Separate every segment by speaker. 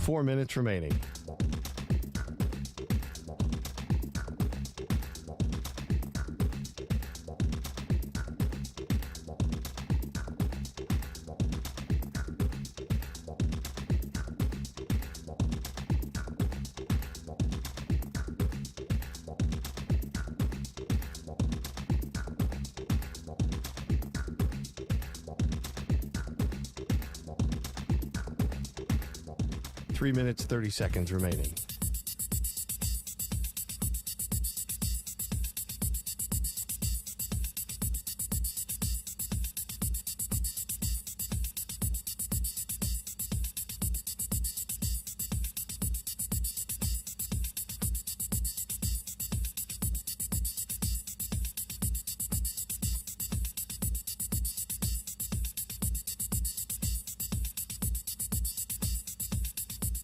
Speaker 1: 4 minutes remaining. Three minutes, 30 seconds remaining.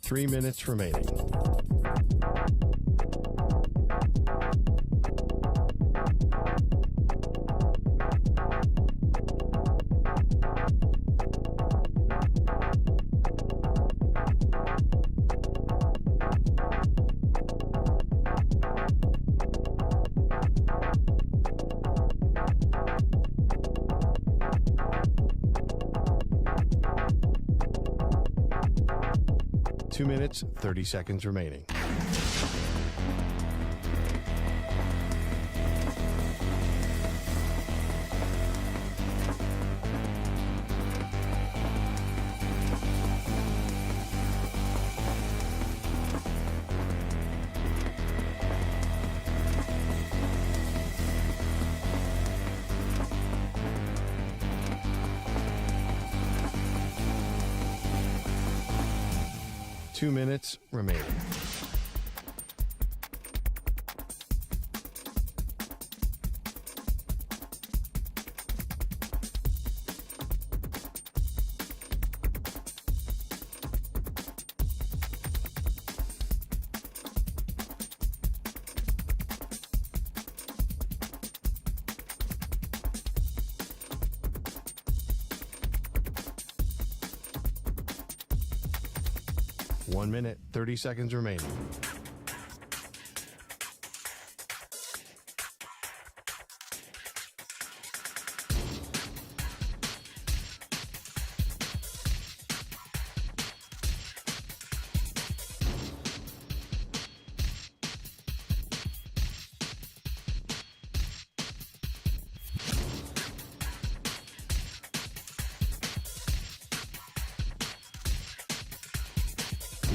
Speaker 1: Three minutes remaining. Two minutes, 30 seconds remaining. Two minutes remaining. One minute, 30 seconds remaining.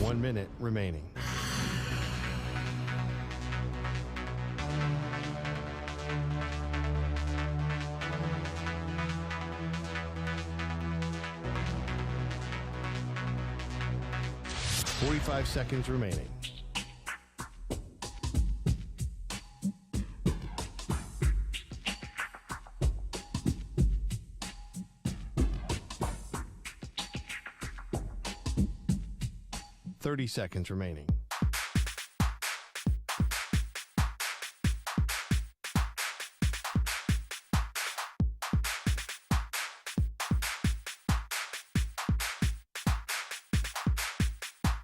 Speaker 1: One minute remaining. Forty-five seconds remaining. Thirty seconds remaining.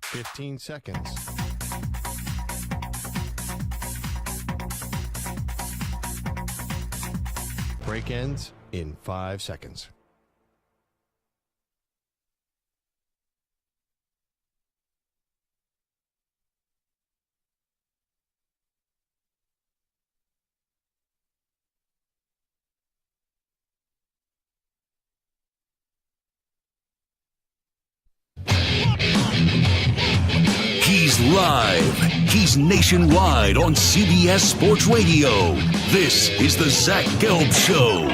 Speaker 1: Fifteen seconds. Break ends in 5 seconds.
Speaker 2: He's live. He's nationwide on CBS Sports Radio. This is the Zach Gelb Show.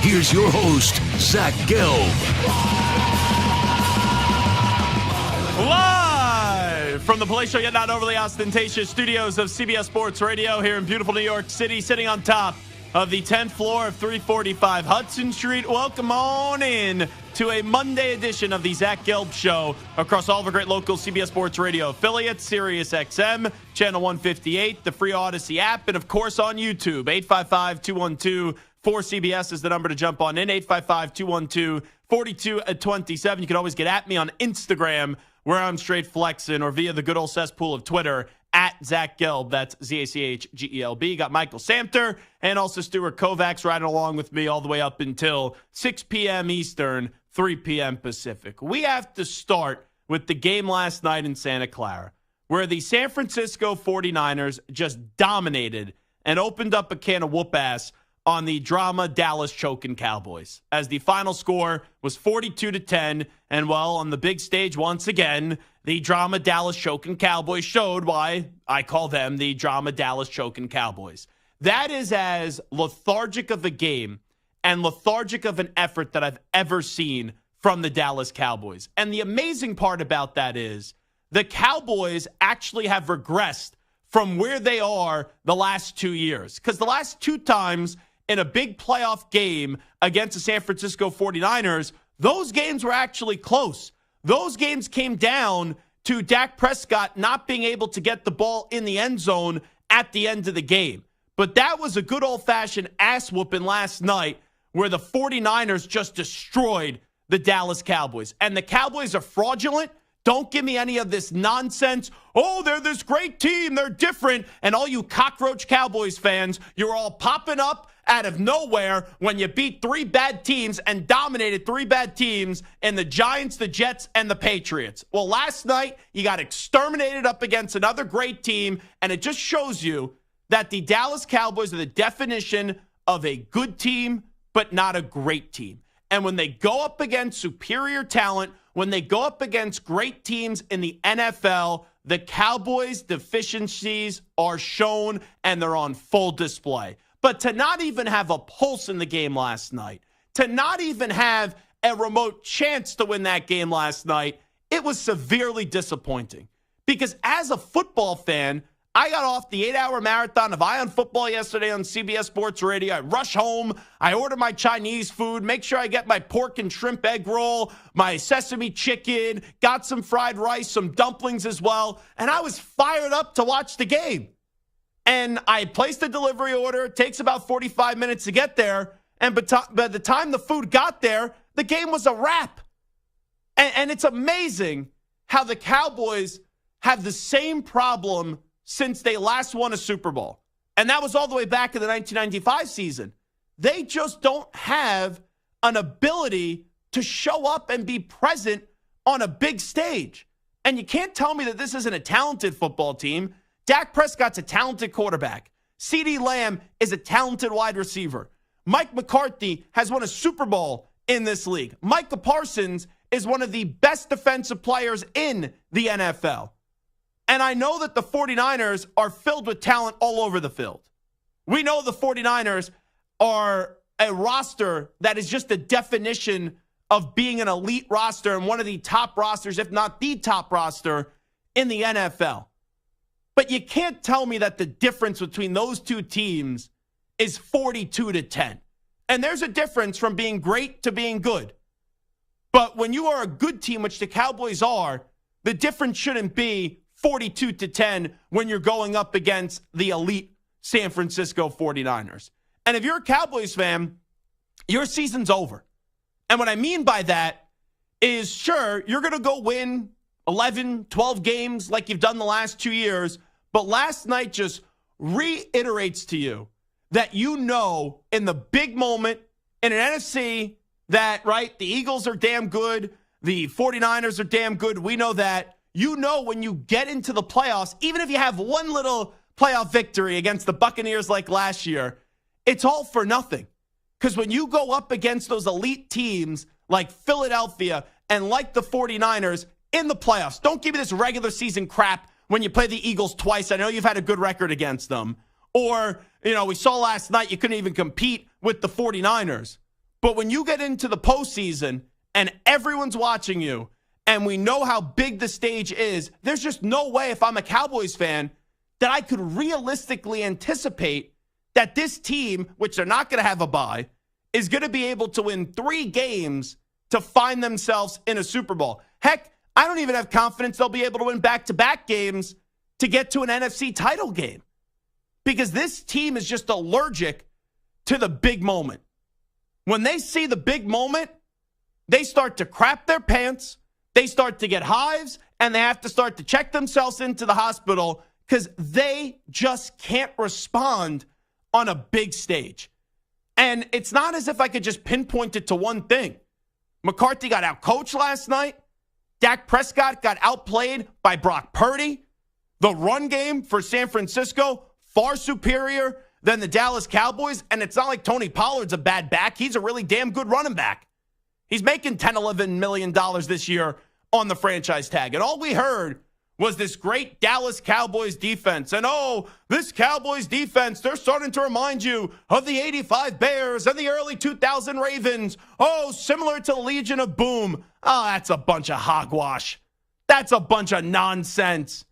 Speaker 2: Here's your host, Zach Gelb.
Speaker 3: Live from the palatial yet not overly ostentatious studios of CBS Sports Radio here in beautiful New York City, sitting on top of the 10th floor of 345 Hudson Street. Welcome on in to a Monday edition of the Zach Gelb Show across all of our great local CBS Sports Radio affiliates, Sirius XM, Channel 158, the free Odyssey app, and of course on YouTube. 855-212-4CBS is the number to jump on in. 855-212-4227. You can always get at me on Instagram, where I'm straight flexing, or via the good old cesspool of Twitter, at Zach Gelb. That's ZachGelb. Got Michael Samter and also Stuart Kovacs riding along with me all the way up until 6 p.m. Eastern, 3 p.m. Pacific. We have to start with the game last night in Santa Clara, where the San Francisco 49ers just dominated and opened up a can of whoop ass on the drama Dallas choking Cowboys, as the final score was 42-10. And well, on the big stage once again, the drama Dallas choking Cowboys showed why I call them the drama Dallas choking Cowboys. That is as lethargic of a game and lethargic of an effort that I've ever seen from the Dallas Cowboys. And the amazing part about that is the Cowboys actually have regressed from where they are the last 2 years. Because the last two times in a big playoff game against the San Francisco 49ers, those games were actually close. Those games came down to Dak Prescott not being able to get the ball in the end zone at the end of the game. But that was a good old-fashioned ass-whooping last night where the 49ers just destroyed the Dallas Cowboys. And the Cowboys are fraudulent. Don't give me any of this nonsense. Oh, they're this great team. They're different. And all you cockroach Cowboys fans, you're all popping up out of nowhere when you beat three bad teams and dominated three bad teams in the Giants, the Jets, and the Patriots. Well, last night, you got exterminated up against another great team, and it just shows you that the Dallas Cowboys are the definition of a good team, but not a great team. And when they go up against superior talent, when they go up against great teams in the NFL, the Cowboys' deficiencies are shown and they're on full display. But to not even have a pulse in the game last night, to not even have a remote chance to win that game last night, it was severely disappointing. Because as a football fan, I got off the 8-hour marathon of Eye on Football yesterday on CBS Sports Radio. I rush home. I order my Chinese food, make sure I get my pork and shrimp egg roll, my sesame chicken, got some fried rice, some dumplings as well. And I was fired up to watch the game. And I placed a delivery order. It takes about 45 minutes to get there. And by the time the food got there, the game was a wrap. And it's amazing how the Cowboys have the same problem since they last won a Super Bowl. And that was all the way back in the 1995 season. They just don't have an ability to show up and be present on a big stage. And you can't tell me that this isn't a talented football team. Dak Prescott's a talented quarterback. CeeDee Lamb is a talented wide receiver. Mike McCarthy has won a Super Bowl in this league. Micah Parsons is one of the best defensive players in the NFL. And I know that the 49ers are filled with talent all over the field. We know the 49ers are a roster that is just a definition of being an elite roster and one of the top rosters, if not the top roster in the NFL. But you can't tell me that the difference between those two teams is 42-10. And there's a difference from being great to being good. But when you are a good team, which the Cowboys are, the difference shouldn't be 42-10 when you're going up against the elite San Francisco 49ers. And if you're a Cowboys fan, your season's over. And what I mean by that is, sure, you're going to go win 11, 12 games like you've done the last 2 years. But last night just reiterates to you that you know in the big moment in an NFC that, right, the Eagles are damn good. The 49ers are damn good. We know that. You know when you get into the playoffs, even if you have one little playoff victory against the Buccaneers like last year, it's all for nothing. Because when you go up against those elite teams like Philadelphia and like the 49ers in the playoffs, don't give me this regular season crap when you play the Eagles twice. I know you've had a good record against them. Or, we saw last night you couldn't even compete with the 49ers. But when you get into the postseason and everyone's watching you and we know how big the stage is, there's just no way if I'm a Cowboys fan that I could realistically anticipate that this team, which they're not going to have a bye, is going to be able to win 3 games to find themselves in a Super Bowl. Heck, I don't even have confidence they'll be able to win back-to-back games to get to an NFC title game, because this team is just allergic to the big moment. When they see the big moment, they start to crap their pants, they start to get hives, and they have to start to check themselves into the hospital because they just can't respond on a big stage. And it's not as if I could just pinpoint it to one thing. McCarthy got outcoached last night. Dak Prescott got outplayed by Brock Purdy. The run game for San Francisco, far superior than the Dallas Cowboys. And it's not like Tony Pollard's a bad back. He's a really damn good running back. He's making $10, $11 million this year on the franchise tag. And all we heard was this great Dallas Cowboys defense. And, this Cowboys defense, they're starting to remind you of the 85 Bears and the early 2000 Ravens. Similar to the Legion of Boom. That's a bunch of hogwash. That's a bunch of nonsense.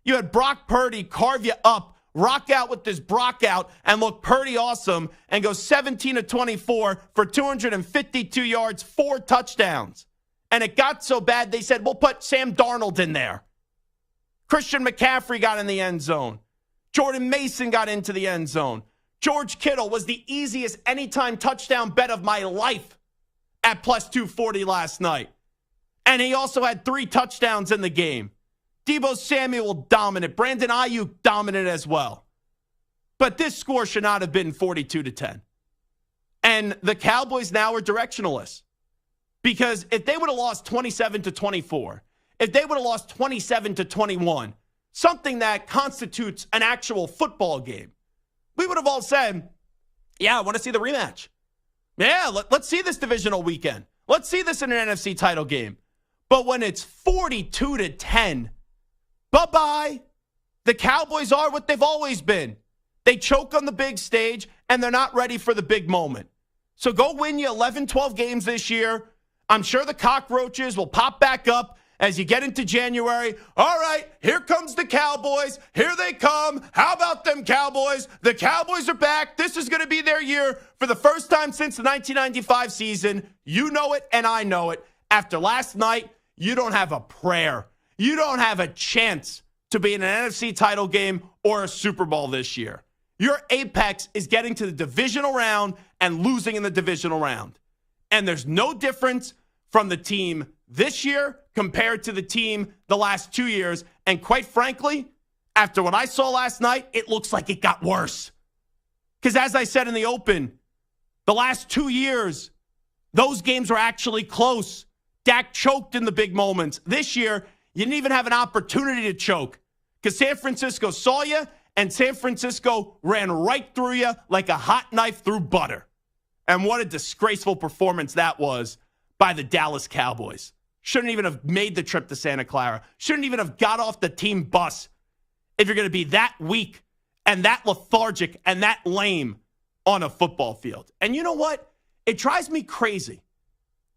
Speaker 3: You had Brock Purdy carve you up, rock out with this Brock out, and look pretty awesome, and go 17-24 for 252 yards, 4 touchdowns. And it got so bad, they said, we'll put Sam Darnold in there. Christian McCaffrey got in the end zone. Jordan Mason got into the end zone. George Kittle was the easiest anytime touchdown bet of my life at plus 240 last night. And he also had 3 touchdowns in the game. Deebo Samuel dominant. Brandon Ayuk dominant as well. But this score should not have been 42-10. And the Cowboys now are directionless. Because if they would have lost 27-24, if they would have lost 27-21, something that constitutes an actual football game, we would have all said, yeah, I want to see the rematch. Yeah, let's see this divisional weekend. Let's see this in an NFC title game. But when it's 42-10, bye-bye. The Cowboys are what they've always been. They choke on the big stage, and they're not ready for the big moment. So go win you 11, 12 games this year. I'm sure the cockroaches will pop back up as you get into January. All right, here comes the Cowboys. Here they come. How about them Cowboys? The Cowboys are back. This is going to be their year for the first time since the 1995 season. You know it, and I know it. After last night, you don't have a prayer. You don't have a chance to be in an NFC title game or a Super Bowl this year. Your apex is getting to the divisional round and losing in the divisional round. And there's no difference from the team this year compared to the team the last 2 years. And quite frankly, after what I saw last night, it looks like it got worse. Because as I said in the open, the last 2 years, those games were actually close. Dak choked in the big moments. This year, you didn't even have an opportunity to choke because San Francisco saw you, and San Francisco ran right through you like a hot knife through butter. And what a disgraceful performance that was by the Dallas Cowboys. Shouldn't even have made the trip to Santa Clara. Shouldn't even have got off the team bus if you're going to be that weak and that lethargic and that lame on a football field. And you know what? It drives me crazy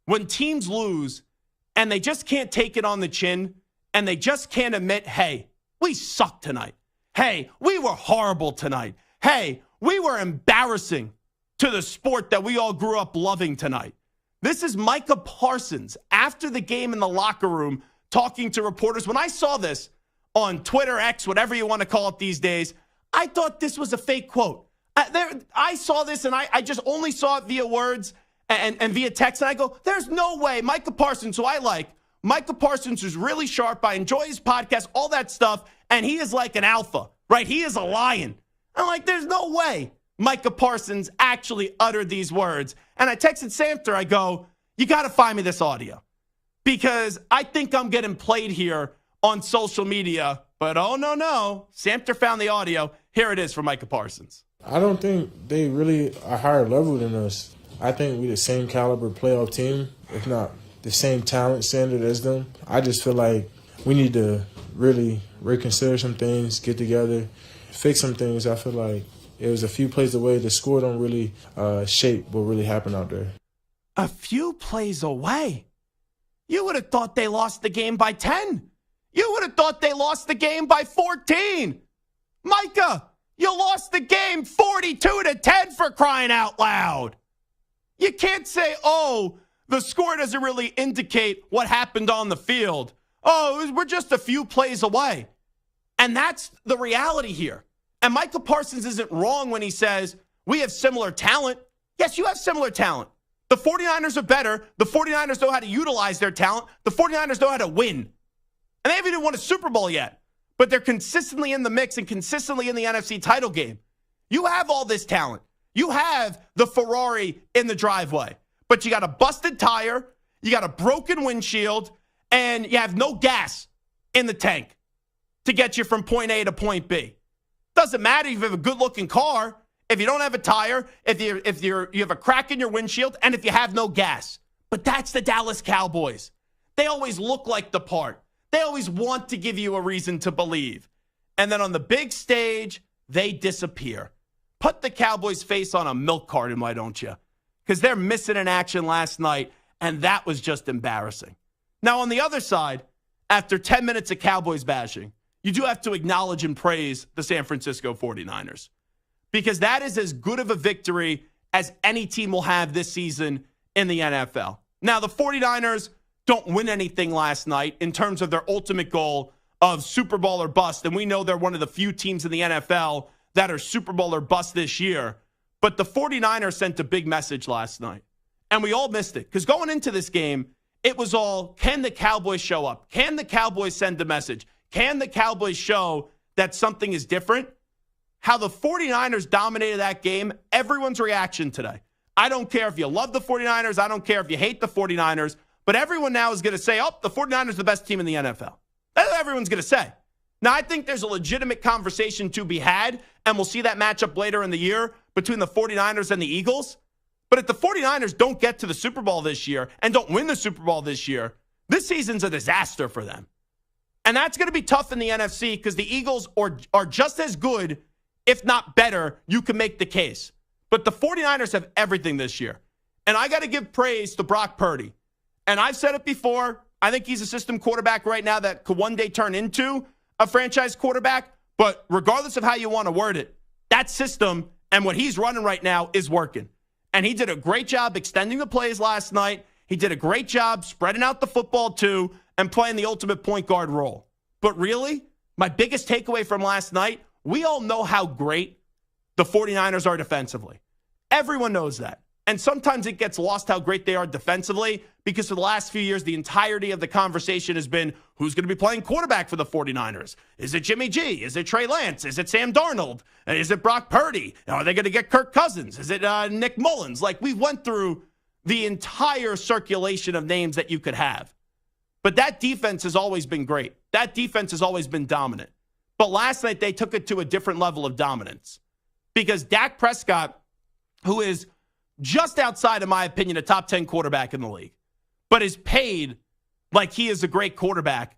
Speaker 3: when teams lose and they just can't take it on the chin and they just can't admit, hey, we sucked tonight. Hey, we were horrible tonight. Hey, we were embarrassing to the sport that we all grew up loving tonight. This is Micah Parsons after the game in the locker room talking to reporters. When I saw this on Twitter, X, whatever you want to call it these days, I thought this was a fake quote. I saw this and I just only saw it via words and via text. And I go, there's no way Micah Parsons, who I like, Micah Parsons is really sharp. I enjoy his podcast, all that stuff. And he is like an alpha, right? He is a lion. I'm like, there's no way Micah Parsons actually uttered these words. And I texted Samter, I go, you got to find me this audio because I think I'm getting played here on social media. But oh, no. Samter found the audio. Here it is from Micah Parsons.
Speaker 4: I don't think they really are higher level than us. I think we're the same caliber playoff team, if not the same talent standard as them. I just feel like we need to really reconsider some things, get together, fix some things. I feel like it was a few plays away. The score don't really shape what really happened out there.
Speaker 3: A few plays away? You would have thought they lost the game by 10. You would have thought they lost the game by 14. Micah, you lost the game 42-10 for crying out loud. You can't say, the score doesn't really indicate what happened on the field. Oh, we're just a few plays away. And that's the reality here. And Michael Parsons isn't wrong when he says, we have similar talent. Yes, you have similar talent. The 49ers are better. The 49ers know how to utilize their talent. The 49ers know how to win. And they haven't even won a Super Bowl yet. But they're consistently in the mix and consistently in the NFC title game. You have all this talent. You have the Ferrari in the driveway. But you got a busted tire, you got a broken windshield, and you have no gas in the tank to get you from point A to point B. Doesn't matter if you have a good-looking car, if you don't have a tire, if you have a crack in your windshield, and if you have no gas. But that's the Dallas Cowboys. They always look like the part. They always want to give you a reason to believe. And then on the big stage, they disappear. Put the Cowboys' face on a milk carton, why don't you? Because they're missing in action last night, and that was just embarrassing. Now, on the other side, after 10 minutes of Cowboys bashing, you do have to acknowledge and praise the San Francisco 49ers. Because that is as good of a victory as any team will have this season in the NFL. Now, the 49ers don't win anything last night in terms of their ultimate goal of Super Bowl or bust. And we know they're one of the few teams in the NFL that are Super Bowl or bust this year. But the 49ers sent a big message last night. And we all missed it. Because going into this game, it was all, can the Cowboys show up? Can the Cowboys send a message? Can the Cowboys show that something is different? How the 49ers dominated that game, everyone's reaction today. I don't care if you love the 49ers. I don't care if you hate the 49ers. But everyone now is going to say, oh, the 49ers are the best team in the NFL. That's what everyone's going to say. Now, I think there's a legitimate conversation to be had, and we'll see that matchup later in the year between the 49ers and the Eagles. But if the 49ers don't get to the Super Bowl this year and don't win the Super Bowl this year, this season's a disaster for them. And that's going to be tough in the NFC because the Eagles are just as good, if not better, you can make the case. But the 49ers have everything this year. And I got to give praise to Brock Purdy. And I've said it before, I think he's a system quarterback right now that could one day turn into a franchise quarterback. But regardless of how you want to word it, that system and what he's running right now is working. And he did a great job extending the plays last night. He did a great job spreading out the football too and playing the ultimate point guard role. But really, my biggest takeaway from last night, we all know how great the 49ers are defensively. Everyone knows that. And sometimes it gets lost how great they are defensively because for the last few years, the entirety of the conversation has been who's going to be playing quarterback for the 49ers? Is it Jimmy G? Is it Trey Lance? Is it Sam Darnold? Is it Brock Purdy? Are they going to get Kirk Cousins? Is it Nick Mullins? Like, we went through the entire circulation of names that you could have. But that defense has always been great. That defense has always been dominant. But last night, they took it to a different level of dominance because Dak Prescott, who is just outside, in my opinion, a top 10 quarterback in the league, but is paid like he is a great quarterback.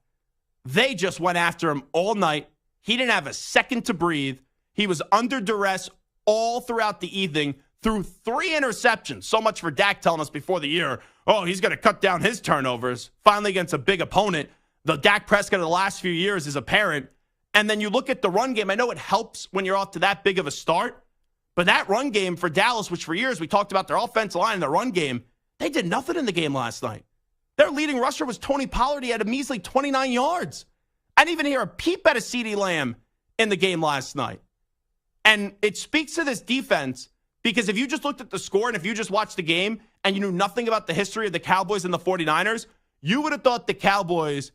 Speaker 3: They just went after him all night. He didn't have a second to breathe. He was under duress all throughout the evening, threw 3 interceptions. So much for Dak telling us before the year, oh, he's going to cut down his turnovers. Finally against a big opponent. The Dak Prescott of the last few years is apparent. And then you look at the run game. I know it helps when you're off to that big of a start. But that run game for Dallas, which for years we talked about their offensive line and their run game, they did nothing in the game last night. Their leading rusher was Tony Pollard. He had a measly 29 yards. I didn't even hear a peep at a CeeDee Lamb in the game last night. And it speaks to this defense because if you just looked at the score and if you just watched the game and you knew nothing about the history of the Cowboys and the 49ers, you would have thought the Cowboys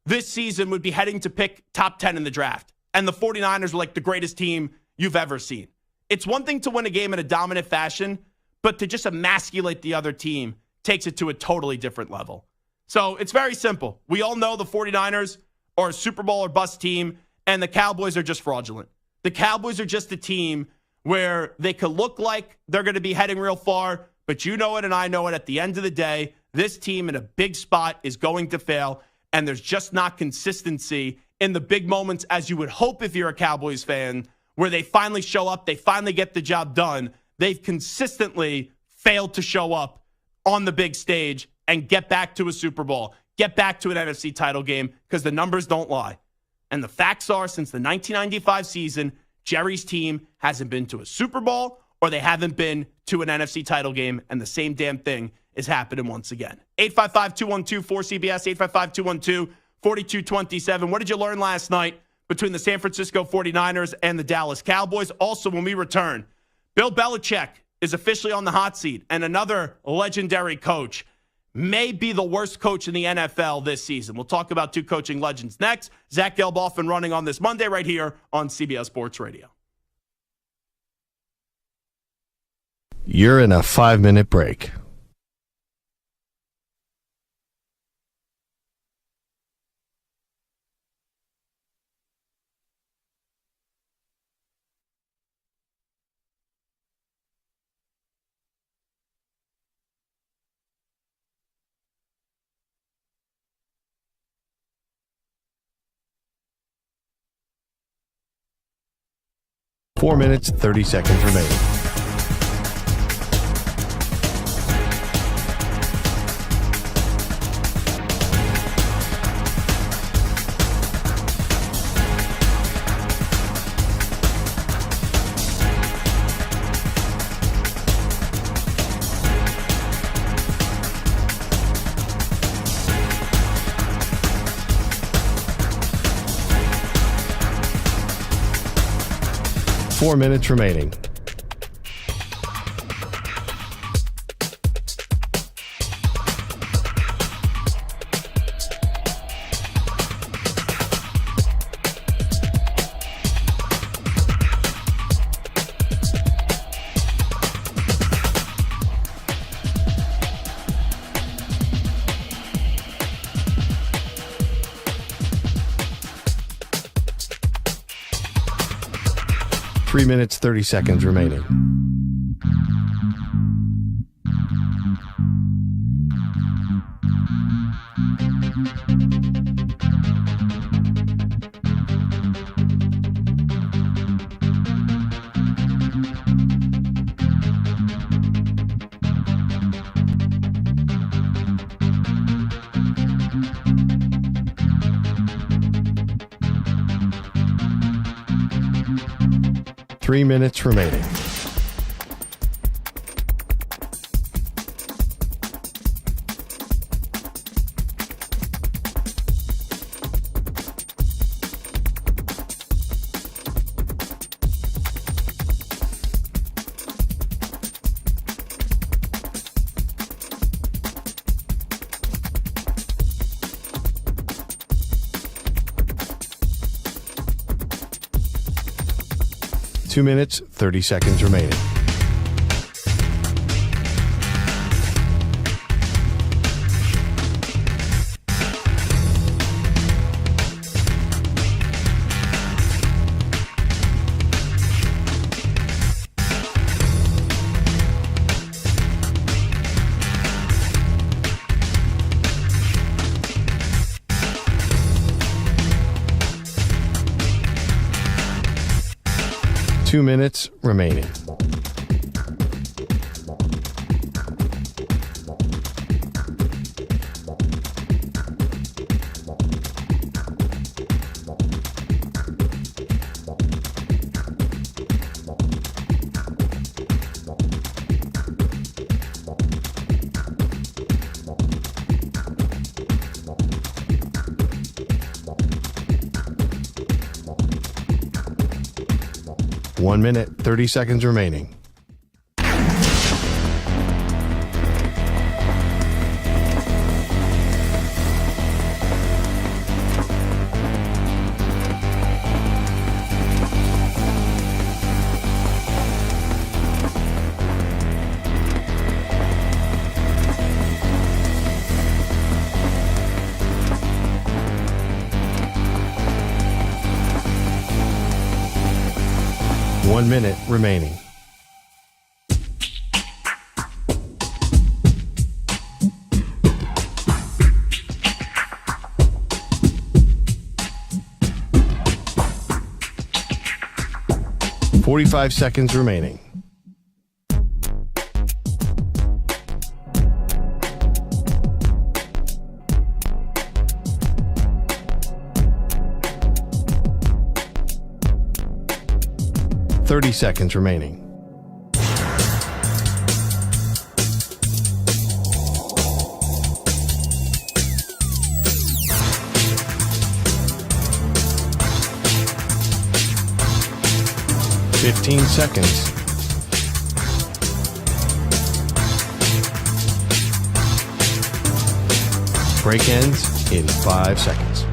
Speaker 3: this season would be heading to pick top 10 in the draft. And the 49ers were like the greatest team you've ever seen. It's one thing to win a game in a dominant fashion, but to just emasculate the other team takes it to a totally different level. So it's very simple. We all know the 49ers are a Super Bowl or bust team, and the Cowboys are just fraudulent. The Cowboys are just a team where they could look like they're going to be heading real far, but you know it and I know it. At the end of the day, this team in a big spot is going to fail, and there's just not consistency in the big moments as you would hope if you're a Cowboys fan, where they finally show up, they finally get the job done. They've consistently failed to show up on the big stage and get back to a Super Bowl, get back to an NFC title game, because the numbers don't lie. And the facts are, since the 1995 season, Jerry's team hasn't been to a Super Bowl or they haven't been to an NFC title game, and the same damn thing is happening once again. 855-212-4CBS, 855-212-4227. What did you learn last night between the San Francisco 49ers and the Dallas Cowboys? Also, when we return, Bill Belichick is officially on the hot seat, and another legendary coach may be the worst coach in the NFL this season. We'll talk about two coaching legends next. Zach Gelb off and running on this Monday right here on CBS Sports Radio.
Speaker 1: You're in a 5-minute break. Four minutes, 30 seconds remaining. Four minutes remaining. Three minutes, 30 seconds remaining. Three minutes remaining. Two minutes, 30 seconds remaining. Two minutes remaining. One minute, 30 seconds remaining. One minute remaining. Forty-five seconds remaining. Thirty seconds remaining. 15 seconds. Break ends in 5 seconds.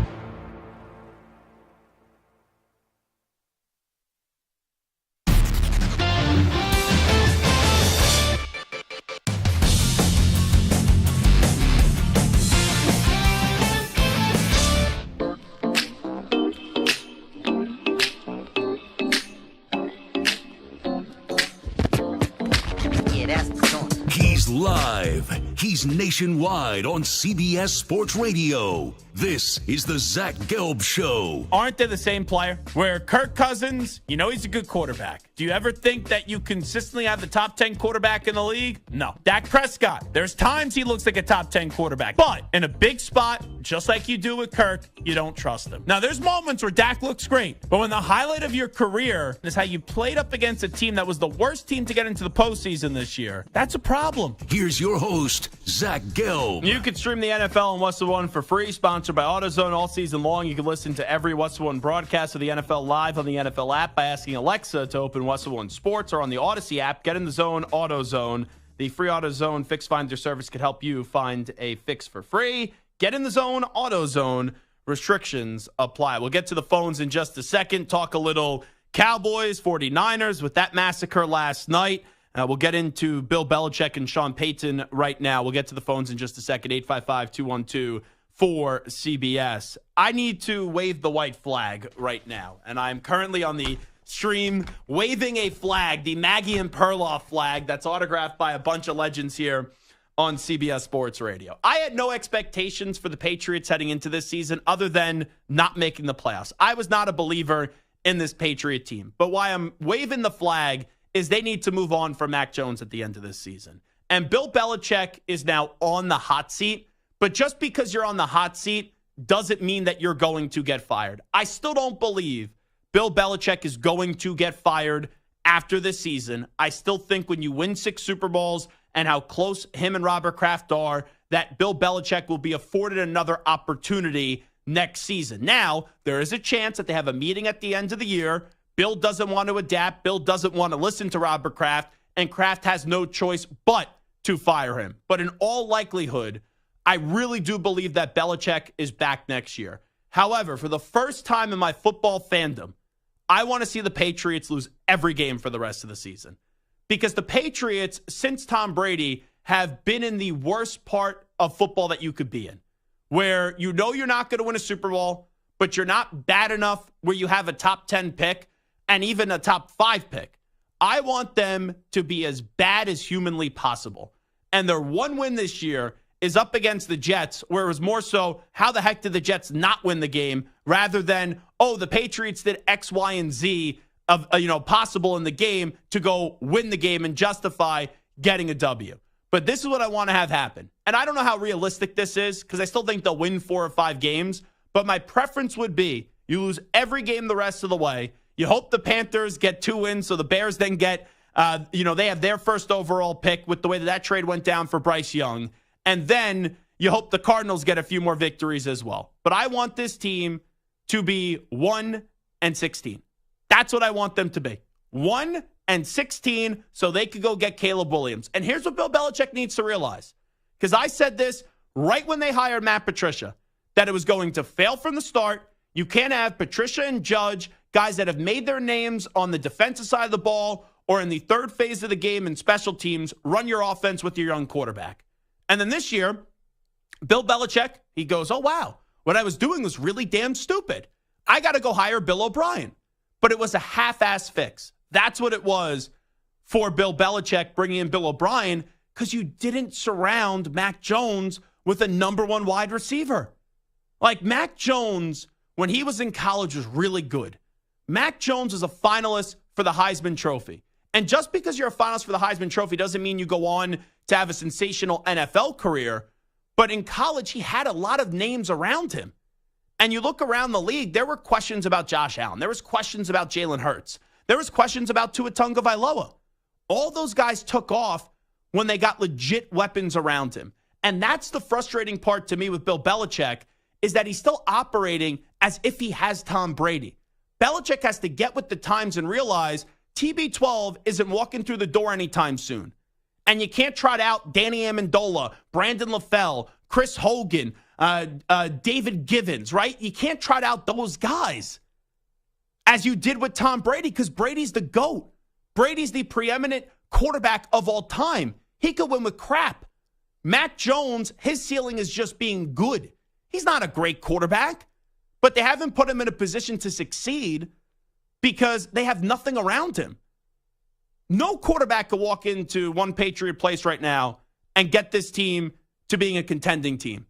Speaker 2: He's live. He's nationwide on CBS Sports Radio. This is the Zach Gelb Show.
Speaker 3: Aren't they the same player? Where Kirk Cousins, you know he's a good quarterback. Do you ever think that you consistently have the top 10 quarterback in the league? No. Dak Prescott, there's times he looks like a top 10 quarterback. But in a big spot, just like you do with Kirk, you don't trust him. Now, there's moments where Dak looks great. But when the highlight of your career is how you played up against a team that was the worst team to get into the postseason this year, that's a problem.
Speaker 2: Here's your host, Zach Gelb.
Speaker 3: You can stream the NFL on What's the One for free, sponsored by AutoZone all season long. You can listen to every What's the One broadcast of the NFL live on the NFL app by asking Alexa to open What's the One Sports, or on the Odyssey app. Get in the zone, AutoZone. The free AutoZone Fix Finder service could help you find a fix for free. Get in the zone, AutoZone. Restrictions apply. We'll get to the phones in just a second. Talk a little Cowboys, 49ers with that massacre last night. We'll get into Bill Belichick and Sean Payton right now. We'll get to the phones in just a second. 855-212-4CBS. I need to wave the white flag right now, and I'm currently on the stream waving a flag, the Maggie and Perloff flag that's autographed by a bunch of legends here on CBS Sports Radio. I had no expectations for the Patriots heading into this season other than not making the playoffs. I was not a believer in this Patriot team. But why I'm waving the flag is they need to move on from Mac Jones at the end of this season. And Bill Belichick is now on the hot seat. But just because you're on the hot seat doesn't mean that you're going to get fired. I still don't believe Bill Belichick is going to get fired after this season. I still think when you win 6 Super Bowls and how close him and Robert Kraft are, that Bill Belichick will be afforded another opportunity next season. Now, there is a chance that they have a meeting at the end of the year. Bill doesn't want to adapt. Bill doesn't want to listen to Robert Kraft, and Kraft has no choice but to fire him. But in all likelihood, I really do believe that Belichick is back next year. However, for the first time in my football fandom, I want to see the Patriots lose every game for the rest of the season. Because the Patriots, since Tom Brady, have been in the worst part of football that you could be in, where you know you're not going to win a Super Bowl, but you're not bad enough where you have a top 10 pick and even a top 5 pick. I want them to be as bad as humanly possible. And their one win this year is up against the Jets, where it was more so, how the heck did the Jets not win the game, rather than, oh, the Patriots did X, Y, and Z of possible in the game to go win the game and justify getting a W. But this is what I want to have happen. And I don't know how realistic this is, because I still think they'll win 4 or 5 games. But my preference would be you lose every game the rest of the way. You hope the Panthers get 2 wins, so the Bears then get, they have their first overall pick with the way that trade went down for Bryce Young. And then you hope the Cardinals get a few more victories as well. But I want this team to be 1-16. That's what I want them to be. 1-16, so they could go get Caleb Williams. And here's what Bill Belichick needs to realize. Because I said this right when they hired Matt Patricia, that it was going to fail from the start. You can't have Patricia and Judge, guys that have made their names on the defensive side of the ball or in the third phase of the game in special teams, run your offense with your young quarterback. And then this year, Bill Belichick, he goes, oh, wow, what I was doing was really damn stupid. I got to go hire Bill O'Brien. But it was a half-ass fix. That's what it was for Bill Belichick bringing in Bill O'Brien, because you didn't surround Mac Jones with a number 1 wide receiver. Like, Mac Jones, when he was in college, was really good. Mac Jones was a finalist for the Heisman Trophy. And just because you're a finalist for the Heisman Trophy doesn't mean you go on to have a sensational NFL career. But in college, he had a lot of names around him. And you look around the league, there were questions about Josh Allen. There was questions about Jalen Hurts. There was questions about Tua Tagovailoa. All those guys took off when they got legit weapons around him. And that's the frustrating part to me with Bill Belichick, is that he's still operating as if he has Tom Brady. Belichick has to get with the times and realize TB12 isn't walking through the door anytime soon. And you can't trot out Danny Amendola, Brandon LaFell, Chris Hogan, David Givens, right? You can't trot out those guys as you did with Tom Brady, because Brady's the GOAT. Brady's the preeminent quarterback of all time. He could win with crap. Mac Jones, his ceiling is just being good. He's not a great quarterback, but they haven't put him in a position to succeed because they have nothing around him. No quarterback could walk into one Patriot place right now and get this team to being a contending team,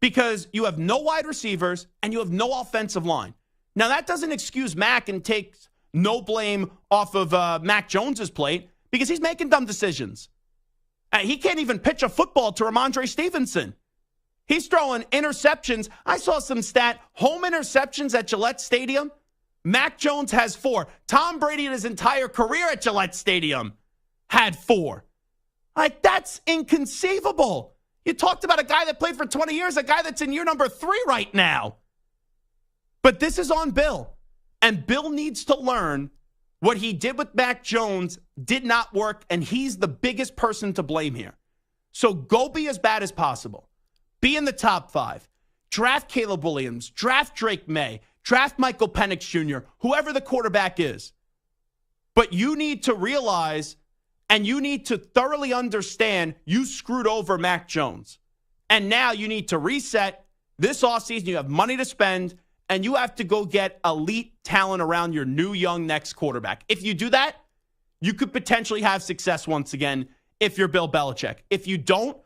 Speaker 3: because you have no wide receivers and you have no offensive line. Now, that doesn't excuse Mac and takes no blame off of Mac Jones's plate, because he's making dumb decisions. He can't even pitch a football to Ramondre Stevenson. He's throwing interceptions. I saw some stat, home interceptions at Gillette Stadium. Mac Jones has 4. Tom Brady in his entire career at Gillette Stadium had 4. Like, that's inconceivable. You talked about a guy that played for 20 years, a guy that's in year number 3 right now. But this is on Bill. And Bill needs to learn what he did with Mac Jones did not work, and he's the biggest person to blame here. So go be as bad as possible. Be in the top 5. Draft Caleb Williams. Draft Drake May. Draft Michael Penix Jr., whoever the quarterback is. But you need to realize and you need to thoroughly understand you screwed over Mac Jones. And now you need to reset. This offseason, you have money to spend, and you have to go get elite talent around your new young next quarterback. If you do that, you could potentially have success once again if you're Bill Belichick. If you don't,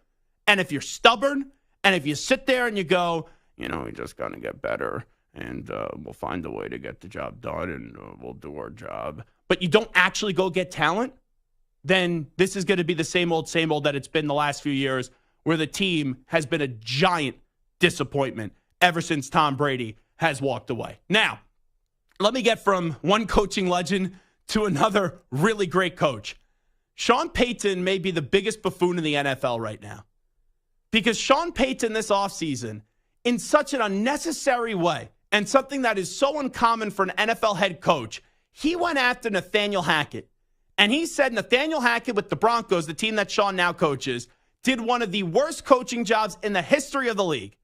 Speaker 3: and if you're stubborn, and if you sit there and you go, we just got to get better, and we'll find a way to get the job done, and we'll do our job, but you don't actually go get talent, then this is going to be the same old that it's been the last few years, where the team has been a giant disappointment ever since Tom Brady has walked away. Now, let me get from one coaching legend to another really great coach. Sean Payton may be the biggest buffoon in the NFL right now, because Sean Payton this offseason, in such an unnecessary way, and something that is so uncommon for an NFL head coach, he went after Nathaniel Hackett. And he said Nathaniel Hackett with the Broncos, the team that Sean now coaches, did one of the worst coaching jobs in the history of the league.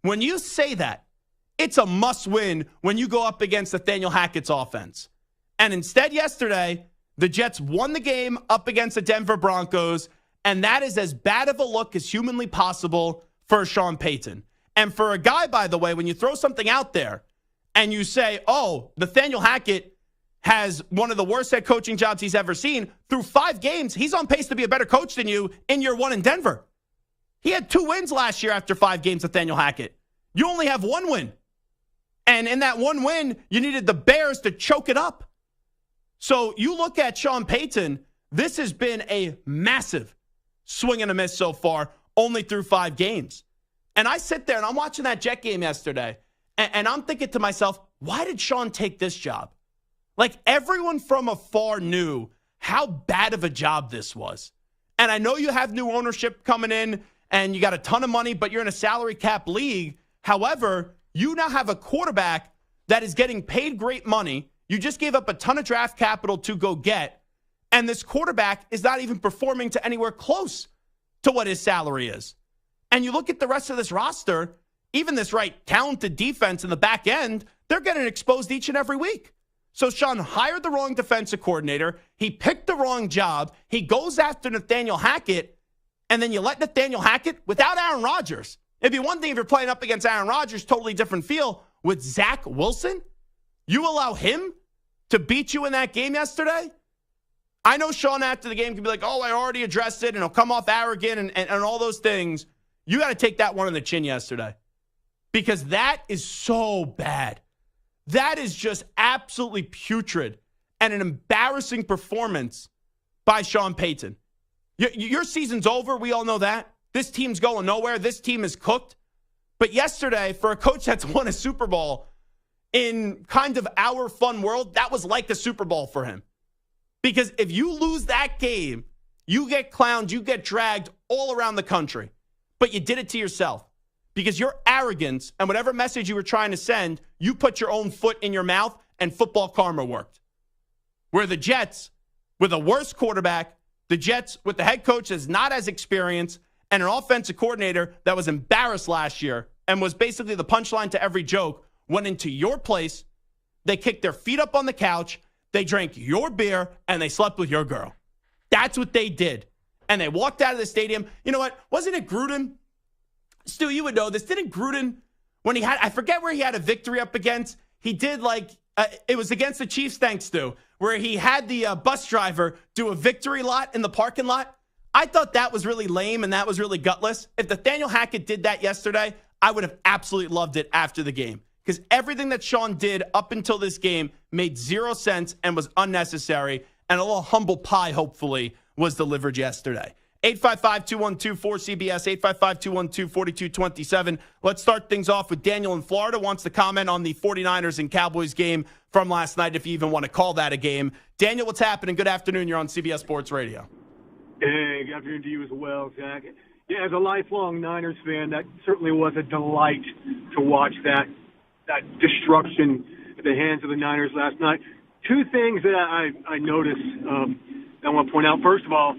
Speaker 3: When you say that, it's a must-win when you go up against Nathaniel Hackett's offense. And instead, yesterday, the Jets won the game up against the Denver Broncos, and that is as bad of a look as humanly possible for Sean Payton. And for a guy, by the way, when you throw something out there and you say, Nathaniel Hackett has one of the worst head coaching jobs he's ever seen, through 5 games, he's on pace to be a better coach than you in year 1 in Denver. He had 2 wins last year after 5 games, Nathaniel Hackett. You only have 1 win. And in that 1 win, you needed the Bears to choke it up. So you look at Sean Payton, this has been a massive swing and a miss so far, only through 5 games. And I sit there and I'm watching that Jet game yesterday, and I'm thinking to myself, why did Sean take this job? Like, everyone from afar knew how bad of a job this was. And I know you have new ownership coming in and you got a ton of money, but you're in a salary cap league. However, you now have a quarterback that is getting paid great money. You just gave up a ton of draft capital to go get. And this quarterback is not even performing to anywhere close to what his salary is. And you look at the rest of this roster, even this talented defense in the back end, they're getting exposed each and every week. So Sean hired the wrong defensive coordinator. He picked the wrong job. He goes after Nathaniel Hackett, and then you let Nathaniel Hackett without Aaron Rodgers. It'd be one thing if you're playing up against Aaron Rodgers, totally different feel. With Zach Wilson, you allow him to beat you in that game yesterday? I know Sean after the game can be like, I already addressed it, and he'll come off arrogant and all those things. You got to take that one on the chin yesterday, because that is so bad. That is just absolutely putrid and an embarrassing performance by Sean Payton. Your season's over. We all know that. This team's going nowhere. This team is cooked. But yesterday, for a coach that's won a Super Bowl in kind of our fun world, that was like the Super Bowl for him. Because if you lose that game, you get clowned, you get dragged all around the country. But you did it to yourself. Because your arrogance and whatever message you were trying to send, you put your own foot in your mouth, and football karma worked. where the Jets, with a worse quarterback, the Jets with the head coach that's not as experienced, and an offensive coordinator that was embarrassed last year and was basically the punchline to every joke, went into your place, they kicked their feet up on the couch, they drank your beer, and they slept with your girl. That's what they did. And they walked out of the stadium. You know what? Wasn't it Gruden? Stu, you would know this. Didn't Gruden, when he had, I forget where he had a victory up against, he did it was against the Chiefs, thanks, Stu, where he had the bus driver do a victory lot in the parking lot. I thought that was really lame and that was really gutless. If Nathaniel Hackett did that yesterday, I would have absolutely loved it after the game. Because everything that Sean did up until this game made zero sense and was unnecessary. And a little humble pie, hopefully, was delivered yesterday. 855-212-4CBS, 855-212-4227. Let's start things off with Daniel in Florida. Wants to comment on the 49ers and Cowboys game from last night, if you even want to call that a game. Daniel, what's happening? Good afternoon. You're on CBS Sports Radio.
Speaker 5: Hey, good afternoon to you as well, Zach. Yeah, as a lifelong Niners fan, that certainly was a delight to watch that destruction at the hands of the Niners last night. Two things that I noticed I want to point out. First of all,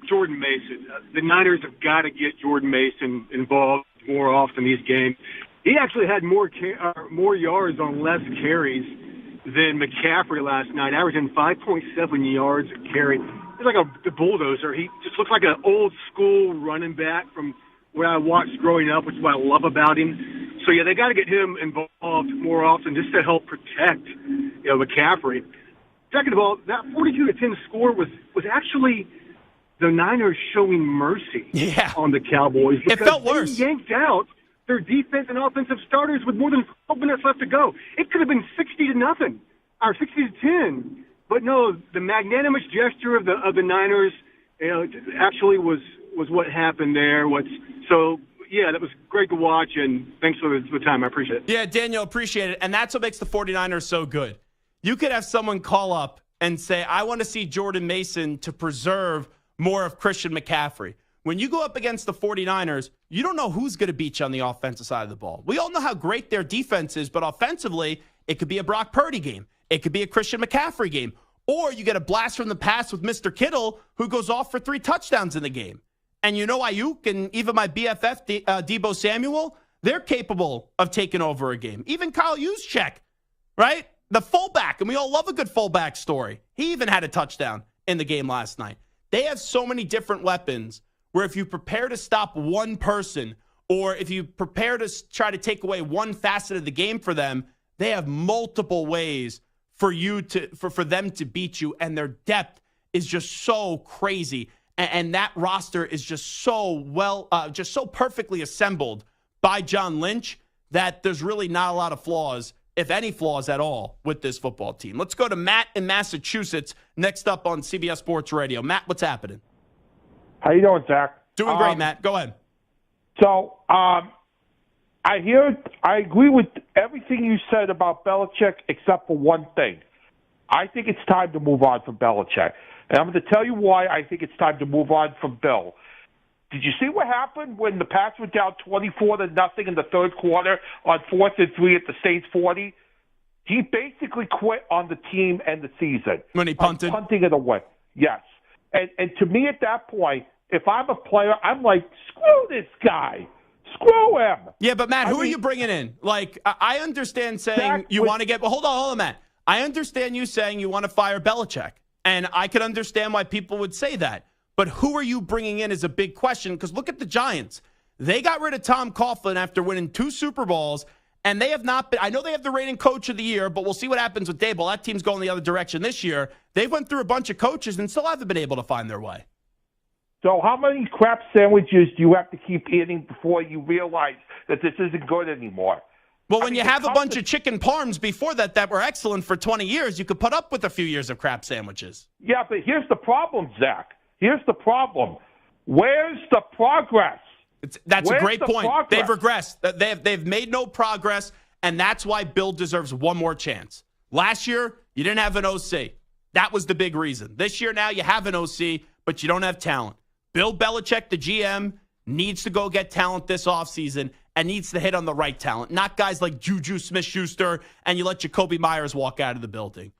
Speaker 5: Jordan Mason. The Niners have got to get Jordan Mason involved more often in these games. He actually had more yards on less carries than McCaffrey last night, averaging 5.7 yards a carry. He's like a bulldozer. He just looks like an old-school running back from what I watched growing up, which is what I love about him. So, yeah, they got to get him involved more often just to help protect, McCaffrey. Second of all, that 42-10 score was actually the Niners showing mercy on the Cowboys.
Speaker 3: It felt worse.
Speaker 5: They yanked out their defense and offensive starters with more than 12 minutes left to go. It could have been 60-0 or 60-10. But no, the magnanimous gesture of the Niners, actually was what happened there. Yeah, that was great to watch, and thanks for the time. I appreciate it.
Speaker 3: Yeah, Daniel, appreciate it. And that's what makes the 49ers so good. You could have someone call up and say, I want to see Jordan Mason to preserve more of Christian McCaffrey. When you go up against the 49ers, you don't know who's going to beat you on the offensive side of the ball. We all know how great their defense is, but offensively, it could be a Brock Purdy game. It could be a Christian McCaffrey game. Or you get a blast from the pass with Mr. Kittle, who goes off for 3 touchdowns in the game. And Ayuk and even my BFF, Deebo Samuel, they're capable of taking over a game. Even Kyle Juszczyk, right? The fullback, and we all love a good fullback story. He even had a touchdown in the game last night. They have so many different weapons where if you prepare to stop one person or if you prepare to try to take away one facet of the game for them, they have multiple ways for them to beat you, and their depth is just so crazy. And that roster is just so perfectly assembled by John Lynch that there's really not a lot of flaws, if any flaws at all, with this football team. Let's go to Matt in Massachusetts next up on CBS Sports Radio. Matt, what's happening?
Speaker 6: How you doing, Zach?
Speaker 3: Doing great, Matt. Go ahead.
Speaker 6: So, I agree with everything you said about Belichick except for one thing. I think it's time to move on from Belichick. And I'm going to tell you why I think it's time to move on from Bill. Did you see what happened when the Pats went down 24-0 in the third quarter on 4th and 3 at the Saints 40? He basically quit on the team and the season.
Speaker 3: When he punted?
Speaker 6: Punting it away. Yes. And to me at that point, if I'm a player, I'm like, screw this guy. Screw him.
Speaker 3: Yeah, but Matt, who are you bringing in? Like, I understand saying you want to get – hold on, Matt. I understand you saying you want to fire Belichick, and I could understand why people would say that. But who are you bringing in is a big question, because look at the Giants. They got rid of Tom Coughlin after winning 2 Super Bowls, and they have not been – I know they have the reigning coach of the year, but we'll see what happens with Dable. That team's going the other direction this year. They went through a bunch of coaches and still haven't been able to find their way.
Speaker 6: So how many crap sandwiches do you have to keep eating before you realize that this isn't good anymore?
Speaker 3: Well, when you have a bunch of chicken parms before that were excellent for 20 years, you could put up with a few years of crap sandwiches.
Speaker 6: Yeah, but here's the problem, Zach. Here's the problem. Where's the progress?
Speaker 3: That's a great point.
Speaker 6: Progress?
Speaker 3: They've regressed. They've made no progress, and that's why Bill deserves one more chance. Last year, you didn't have an OC. That was the big reason. This year now you have an OC, but you don't have talent. Bill Belichick, the GM, needs to go get talent this offseason and needs to hit on the right talent, not guys like Juju Smith-Schuster, and you let Jacoby Myers walk out of the building.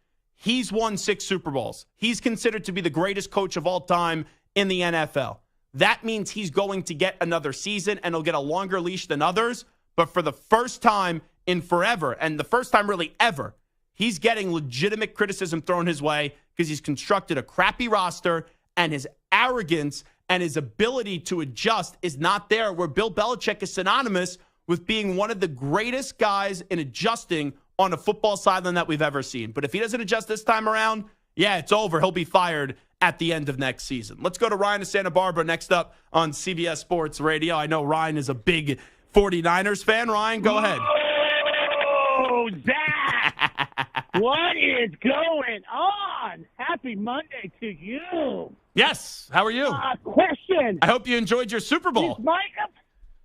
Speaker 3: He's won 6 Super Bowls. He's considered to be the greatest coach of all time in the NFL. That means he's going to get another season, and he'll get a longer leash than others. But for the first time in forever, and the first time really ever, he's getting legitimate criticism thrown his way because he's constructed a crappy roster, and his arrogance and his ability to adjust is not there, where Bill Belichick is synonymous with being one of the greatest guys in adjusting on a football sideline that we've ever seen. But if he doesn't adjust this time around, yeah, it's over. He'll be fired at the end of next season. Let's go to Ryan of Santa Barbara next up on CBS Sports Radio. I know Ryan is a big 49ers fan. Ryan, go ahead.
Speaker 7: Oh, Zach! What is going on? Happy Monday to you.
Speaker 3: Yes. How are you?
Speaker 7: Question.
Speaker 3: I hope you enjoyed your Super Bowl.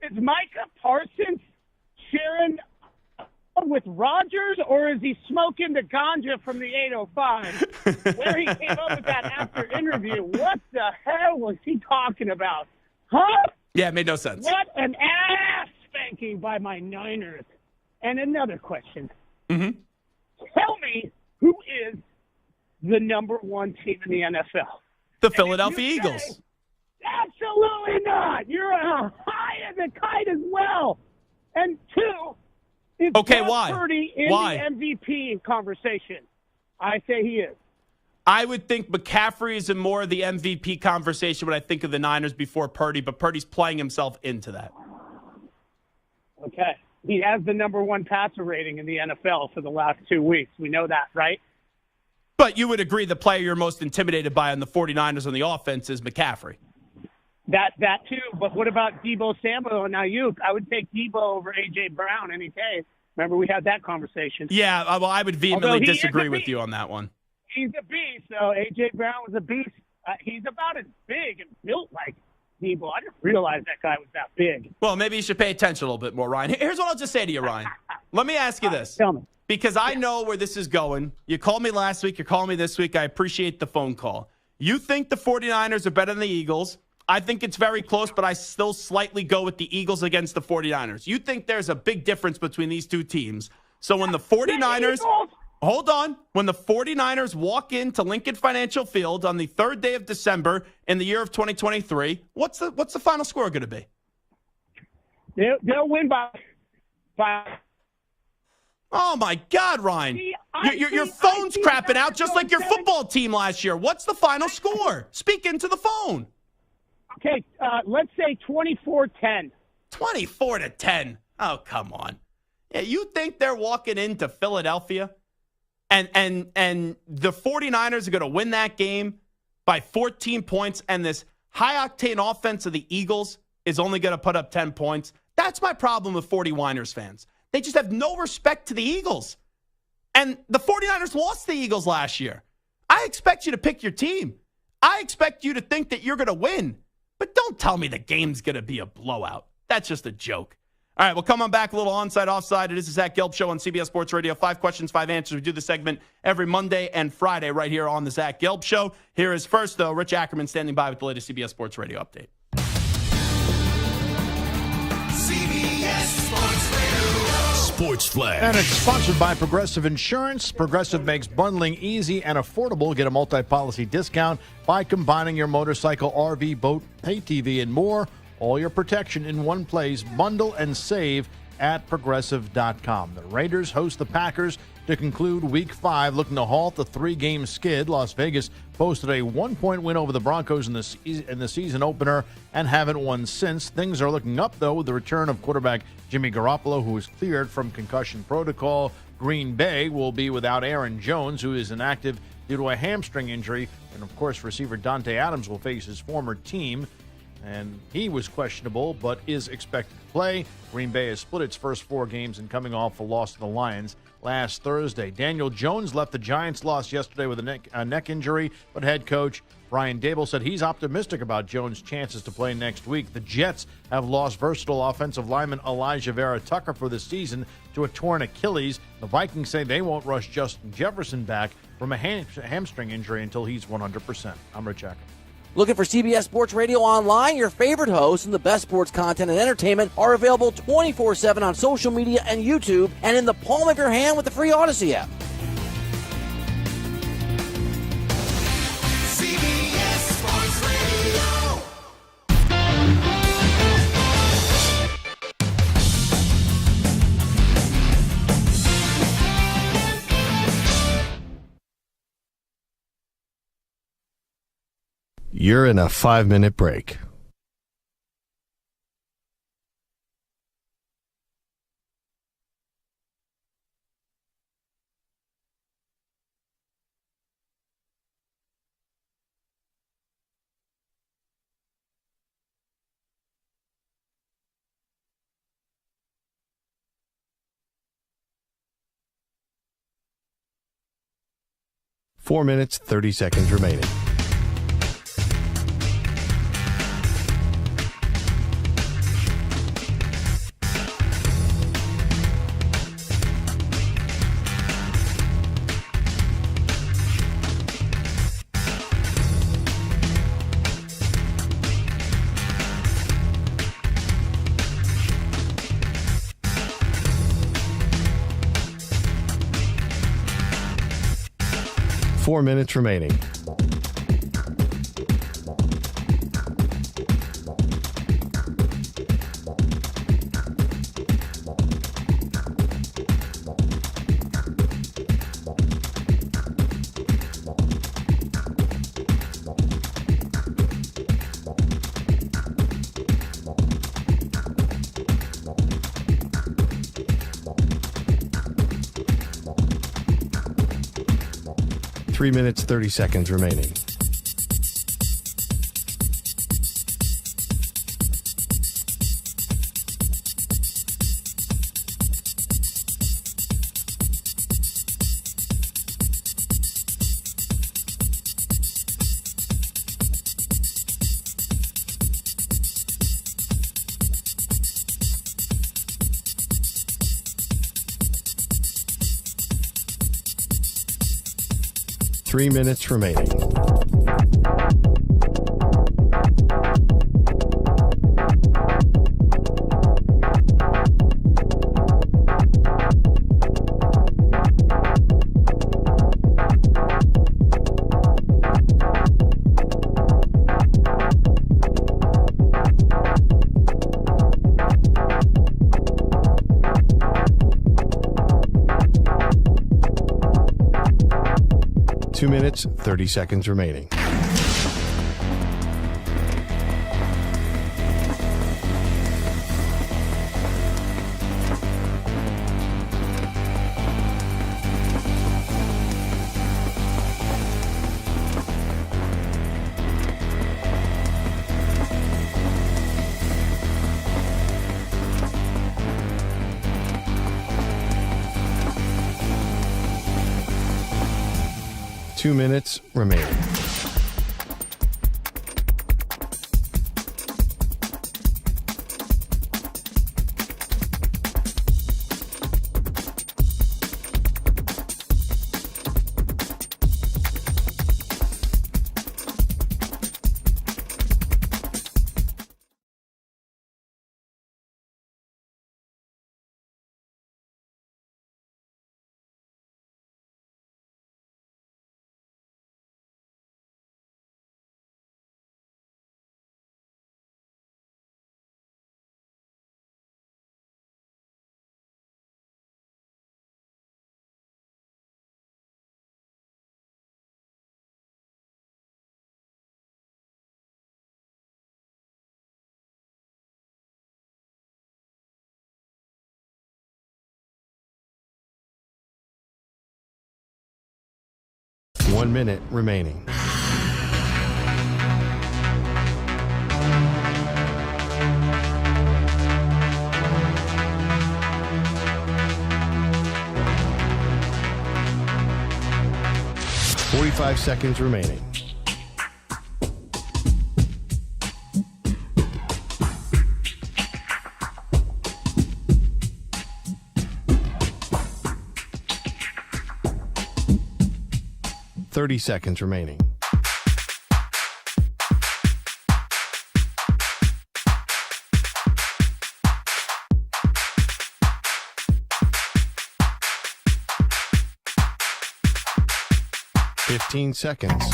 Speaker 7: Is Micah Parsons sharing with Rodgers, or is he smoking the ganja from the 805? Where he came up with that after interview. What the hell was he talking about? Huh?
Speaker 3: Yeah, it made no sense.
Speaker 7: What an ass spanking by my Niners. And another question.
Speaker 3: Mm-hmm.
Speaker 7: Tell me who is the number 1 team in the NFL?
Speaker 3: The Philadelphia Eagles.
Speaker 7: Absolutely not. You're high as a kite as well. And 2, is
Speaker 3: okay,
Speaker 7: Brock
Speaker 3: why?
Speaker 7: Purdy in
Speaker 3: Why?
Speaker 7: the MVP conversation? I say he is.
Speaker 3: I would think McCaffrey is in more of the MVP conversation when I think of the Niners before Purdy, but Purdy's playing himself into that.
Speaker 7: Okay. He has the number 1 passer rating in the NFL for the last 2 weeks. We know that, right?
Speaker 3: But you would agree the player you're most intimidated by on the 49ers on the offense is McCaffrey.
Speaker 7: That too, but what about Deebo Samuel and Ayuk? I would take Deebo over A.J. Brown any day. Remember, we had that conversation.
Speaker 3: Yeah, well, I would vehemently disagree with you on that one.
Speaker 7: He's a beast, so A.J. Brown was a beast. He's about as big and built like Deebo. I didn't realize that guy was that big.
Speaker 3: Well, maybe you should pay attention a little bit more, Ryan. Here's what I'll just say to you, Ryan. Let me ask you this.
Speaker 7: Tell me.
Speaker 3: Because I know where this is going. You called me last week. You're calling me this week. I appreciate the phone call. You think the 49ers are better than the Eagles. I think it's very close, but I still slightly go with the Eagles against the 49ers. You think there's a big difference between these two teams. So when the 49ers, hold on, when the 49ers walk into Lincoln Financial Field on the 3rd day of December in the year of 2023, what's the final score going to be?
Speaker 7: They'll win by.
Speaker 3: Oh, my God, Ryan.
Speaker 7: See,
Speaker 3: your phone's crapping out just like your football team last year. What's the final score? Speak into the phone.
Speaker 7: Okay, let's say 24-10.
Speaker 3: 24-10. Oh, come on. Yeah, you think they're walking into Philadelphia and the 49ers are going to win that game by 14 points and this high-octane offense of the Eagles is only going to put up 10 points? That's my problem with 49ers fans. They just have no respect to the Eagles. And the 49ers lost the Eagles last year. I expect you to pick your team. I expect you to think that you're going to win. But don't tell me the game's going to be a blowout. That's just a joke. All right, we'll come on back a little onside, offside. It is the Zach Gelb Show on CBS Sports Radio. 5 questions, 5 answers. We do the segment every Monday and Friday right here on the Zach Gelb Show. Here is first, though, Rich Ackerman standing by with the latest CBS Sports Radio update.
Speaker 2: CBS Sports Radio. Sports Flash.
Speaker 8: And it's sponsored by Progressive Insurance. Progressive makes bundling easy and affordable. Get a multi-policy discount by combining your motorcycle, RV, boat, pay TV, and more. All your protection in one place. Bundle and save at Progressive.com. The Raiders host the Packers to conclude Week 5, looking to halt the 3-game skid. Las Vegas posted a 1-point win over the Broncos in the season opener and haven't won since. Things are looking up, though, with the return of quarterback Jimmy Garoppolo, who is cleared from concussion protocol. Green Bay will be without Aaron Jones, who is inactive due to a hamstring injury. And, of course, receiver Dante Adams will face his former team. And he was questionable, but is expected to play. Green Bay has split its first 4 games and coming off a loss to the Lions last Thursday. Daniel Jones left the Giants' loss yesterday with a neck injury, but head coach Brian Daboll said he's optimistic about Jones' chances to play next week. The Jets have lost versatile offensive lineman Elijah Vera Tucker for the season to a torn Achilles. The Vikings say they won't rush Justin Jefferson back from a hamstring injury until he's 100%. I'm Rich Ackerman.
Speaker 9: Looking for CBS Sports Radio online? Your favorite hosts and the best sports content and entertainment are available 24/7 on social media and YouTube and in the palm of your hand with the free Odyssey app.
Speaker 1: You're in a 5-minute break. Four minutes, 30 seconds remaining. Four minutes remaining. Three minutes, 30 seconds remaining. Three minutes remaining. Two minutes, 30 seconds remaining. Two minutes remaining. One minute remaining. Five seconds remaining. Thirty seconds remaining. Fifteen seconds.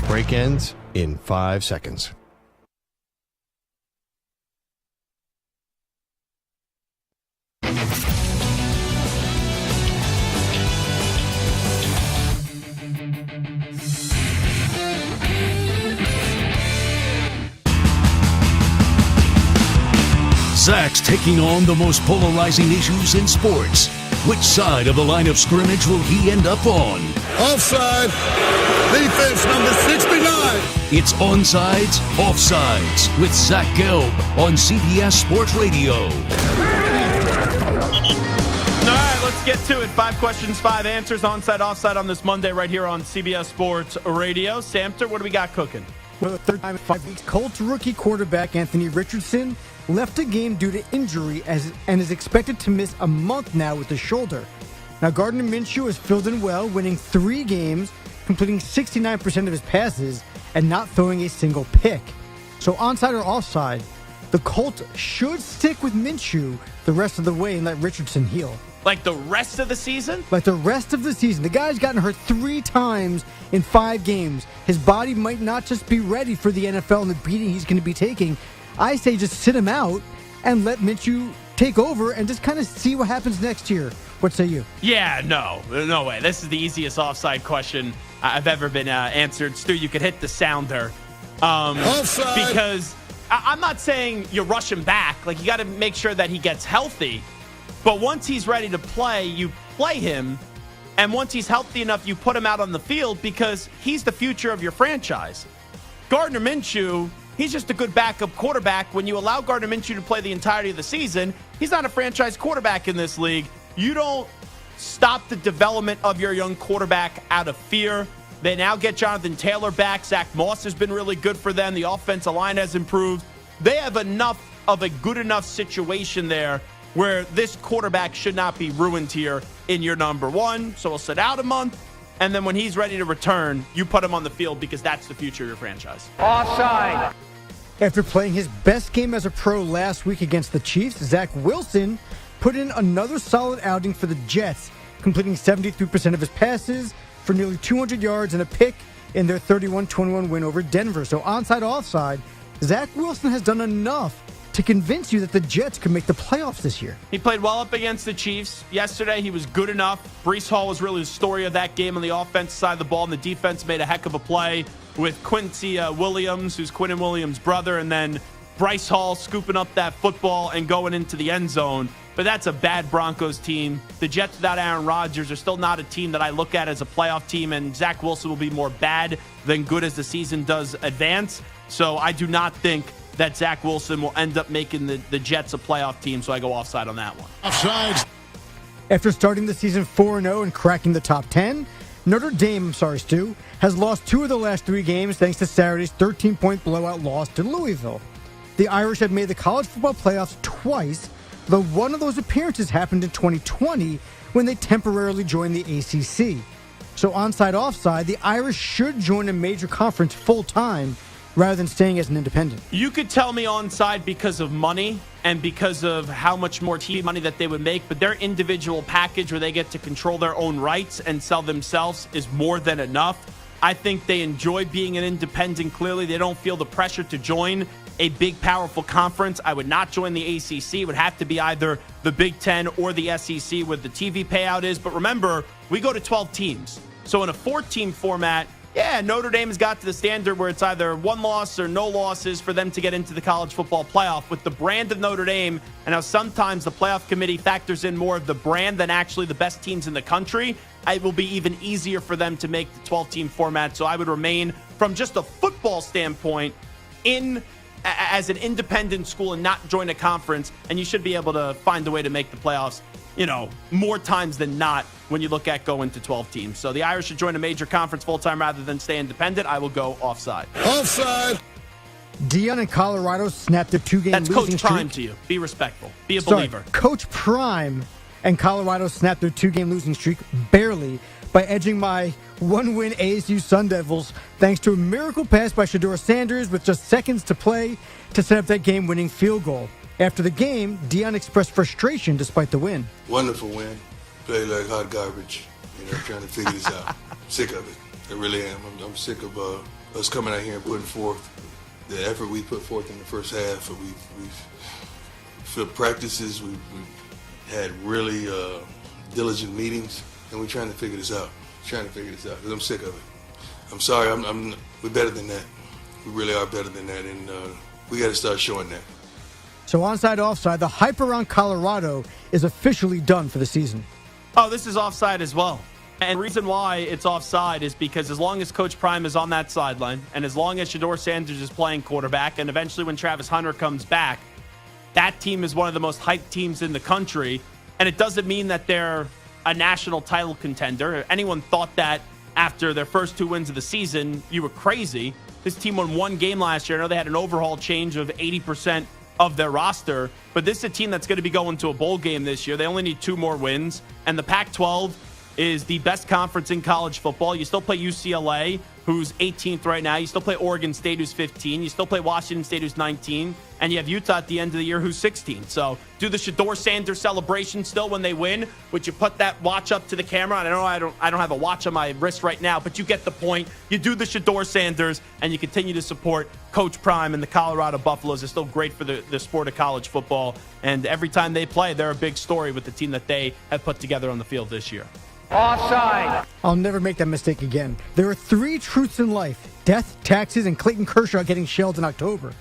Speaker 1: Break ends in 5 seconds.
Speaker 2: Zach's taking on the most polarizing issues in sports. Which side of the line of scrimmage will he end up on?
Speaker 10: Offside. Defense number 69.
Speaker 2: It's Onsides, Offsides with Zach Gelb on CBS Sports Radio.
Speaker 3: All right, let's get to it. 5 questions, 5 answers. Onside, offside on this Monday right here on CBS Sports Radio. Samter, what do we got cooking?
Speaker 11: For the third time in 5 weeks, Colts rookie quarterback Anthony Richardson left a game due to injury and is expected to miss a month now with the shoulder. Now, Gardner Minshew has filled in well, winning 3 games, completing 69% of his passes, and not throwing a single pick. So onside or offside, the Colts should stick with Minshew the rest of the way and let Richardson heal.
Speaker 3: Like the rest of the season?
Speaker 11: Like the rest of the season. The guy's gotten hurt 3 times in 5 games. His body might not just be ready for the NFL and the beating he's going to be taking. I say just sit him out and let Minshew take over and just kind of see what happens next year. What say you?
Speaker 3: Yeah, no way. This is the easiest offside question I've ever been answered. Stu, you could hit the sounder.
Speaker 10: Offside.
Speaker 3: Because I'm not saying you rush him back. Like, you got to make sure that he gets healthy. But once he's ready to play, you play him. And once he's healthy enough, you put him out on the field because he's the future of your franchise. Gardner Minshew, he's just a good backup quarterback. When you allow Gardner Minshew to play the entirety of the season, he's not a franchise quarterback in this league. You don't stop the development of your young quarterback out of fear. They now get Jonathan Taylor back. Zach Moss has been really good for them. The offensive line has improved. They have enough of a good enough situation there where this quarterback should not be ruined here in year number 1. So we'll sit out a month, and then when he's ready to return, you put him on the field because that's the future of your franchise.
Speaker 11: Offside. After playing his best game as a pro last week against the Chiefs, Zach Wilson put in another solid outing for the Jets, completing 73% of his passes for nearly 200 yards and a pick in their 31-21 win over Denver. So onside, offside, Zach Wilson has done enough to convince you that the Jets could make the playoffs this year.
Speaker 3: He played well up against the Chiefs. Yesterday, he was good enough. Breece Hall was really the story of that game on the offensive side of the ball, and the defense made a heck of a play with Quincy Williams, who's Quinnen Williams' brother, and then Bryce Hall scooping up that football and going into the end zone. But that's a bad Broncos team. The Jets without Aaron Rodgers are still not a team that I look at as a playoff team, and Zach Wilson will be more bad than good as the season does advance. So I do not think that Zach Wilson will end up making the Jets a playoff team, so I go offside on that one.
Speaker 10: Offsides.
Speaker 11: After starting the season 4-0 and cracking the top 10, Notre Dame, Stu, has lost 2 of the last 3 games thanks to Saturday's 13-point blowout loss to Louisville. The Irish have made the college football playoffs twice, though one of those appearances happened in 2020 when they temporarily joined the ACC. So onside, offside, the Irish should join a major conference full-time rather than staying as an independent.
Speaker 3: You could tell me onside because of money and because of how much more TV money that they would make, but their individual package where they get to control their own rights and sell themselves is more than enough. I think they enjoy being an independent. Clearly, they don't feel the pressure to join a big, powerful conference. I would not join the ACC. It would have to be either the Big Ten or the SEC where the TV payout is. But remember, we go to 12 teams. So in a 4-team format, yeah, Notre Dame has got to the standard where it's either 1 loss or no losses for them to get into the college football playoff. With the brand of Notre Dame, and how sometimes the playoff committee factors in more of the brand than actually the best teams in the country, it will be even easier for them to make the 12-team format. So I would remain, from just a football standpoint, as an independent school and not join a conference, and you should be able to find a way to make the playoffs, more times than not when you look at going to 12 teams. So the Irish should join a major conference full-time rather than stay independent. I will go offside.
Speaker 10: Offside.
Speaker 11: Deion and Colorado snapped their 2-game
Speaker 3: That's
Speaker 11: losing
Speaker 3: Coach Prime
Speaker 11: streak.
Speaker 3: to you. Be respectful. Be a believer.
Speaker 11: Coach Prime and Colorado snapped their 2-game losing streak barely by edging my 1-win ASU Sun Devils thanks to a miracle pass by Shedeur Sanders with just seconds to play to set up that game-winning field goal. After the game, Deion expressed frustration despite the win.
Speaker 12: Wonderful win. Played like hot garbage. Trying to figure this out. Sick of it. I really am. I'm sick of us coming out here and putting forth the effort we put forth in the first half. We've for practices. We've had really diligent meetings, and we're trying to figure this out. Because I'm sick of it. I'm sorry. We're better than that. We really are better than that, and we got to start showing that.
Speaker 11: So onside, offside, the hype around Colorado is officially done for the season.
Speaker 3: Oh, this is offside as well. And the reason why it's offside is because as long as Coach Prime is on that sideline, and as long as Shedeur Sanders is playing quarterback, and eventually when Travis Hunter comes back, that team is one of the most hyped teams in the country. And it doesn't mean that they're a national title contender. If anyone thought that after their first 2 wins of the season, you were crazy. This team won 1 game last year. I know they had an overhaul change of 80% of their roster, but this is a team that's going to be going to a bowl game this year. They only need 2 more wins, and the Pac-12 is the best conference in college football. You still play UCLA, who's 18th right now. You still play Oregon State, who's 15. You still play Washington State, who's 19. And you have Utah at the end of the year, who's 16. So do the Shedeur Sanders celebration still when they win. Would you put that watch up to the camera? I don't have a watch on my wrist right now, but you get the point. You do the Shedeur Sanders, and you continue to support Coach Prime and the Colorado Buffaloes. They're still great for the sport of college football. And every time they play, they're a big story with the team that they have put together on the field this year.
Speaker 11: Offside. I'll never make that mistake again. There are 3 truths in life: death, taxes, and Clayton Kershaw getting shelled in October.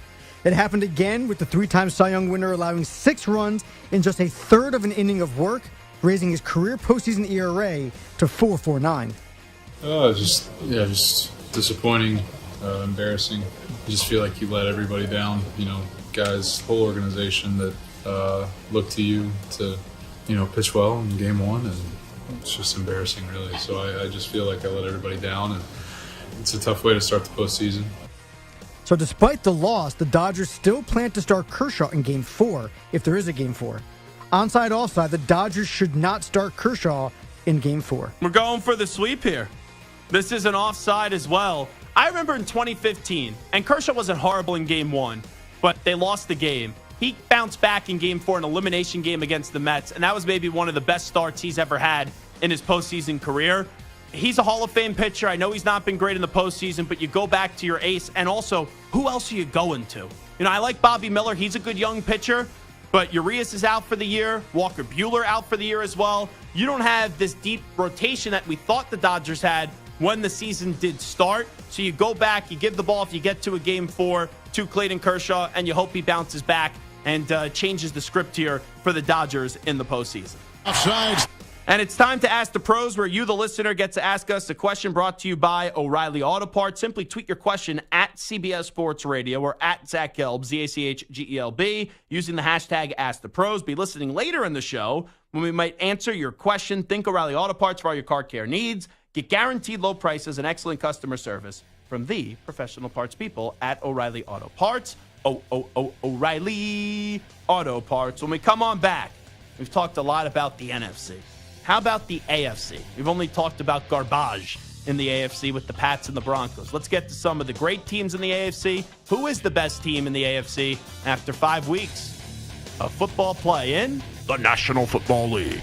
Speaker 11: It happened again with the 3-time Cy Young winner allowing 6 runs in just a third of an inning of work, raising his career postseason ERA to 4.49.
Speaker 13: Just disappointing, embarrassing. I just feel like you let everybody down. Guys, whole organization that looked to you to, pitch well in game 1, and it's just embarrassing, really. So I just feel like I let everybody down, and it's a tough way to start the postseason.
Speaker 11: So despite the loss, the Dodgers still plan to start Kershaw in Game 4, if there is a Game 4. Onside, offside, the Dodgers should not start Kershaw in Game 4.
Speaker 3: We're going for the sweep here. This is an offside as well. I remember in 2015, and Kershaw wasn't horrible in Game 1, but they lost the game. He bounced back in Game 4, an elimination game against the Mets, and that was maybe one of the best starts he's ever had in his postseason career. He's a Hall of Fame pitcher. I know he's not been great in the postseason, but you go back to your ace, and also, who else are you going to? I like Bobby Miller. He's a good young pitcher, but Urias is out for the year. Walker Buehler out for the year as well. You don't have this deep rotation that we thought the Dodgers had when the season did start. So you go back, you give the ball if you get to a Game 4 to Clayton Kershaw, and you hope he bounces back and changes the script here for the Dodgers in the postseason.
Speaker 10: Offsides.
Speaker 3: And it's time to Ask the Pros, where you, the listener, get to ask us a question brought to you by O'Reilly Auto Parts. Simply tweet your question at CBS Sports Radio or at Zach Gelb, ZACHGELB, using the hashtag #AskThePros. Be listening later in the show when we might answer your question. Think O'Reilly Auto Parts for all your car care needs. Get guaranteed low prices and excellent customer service from the professional parts people at O'Reilly Auto Parts. O'Reilly Auto Parts. When we come on back, we've talked a lot about the NFC. How about the AFC? We've only talked about garbage in the AFC with the Pats and the Broncos. Let's get to some of the great teams in the AFC. Who is the best team in the AFC after 5 weeks of football play in the National Football League?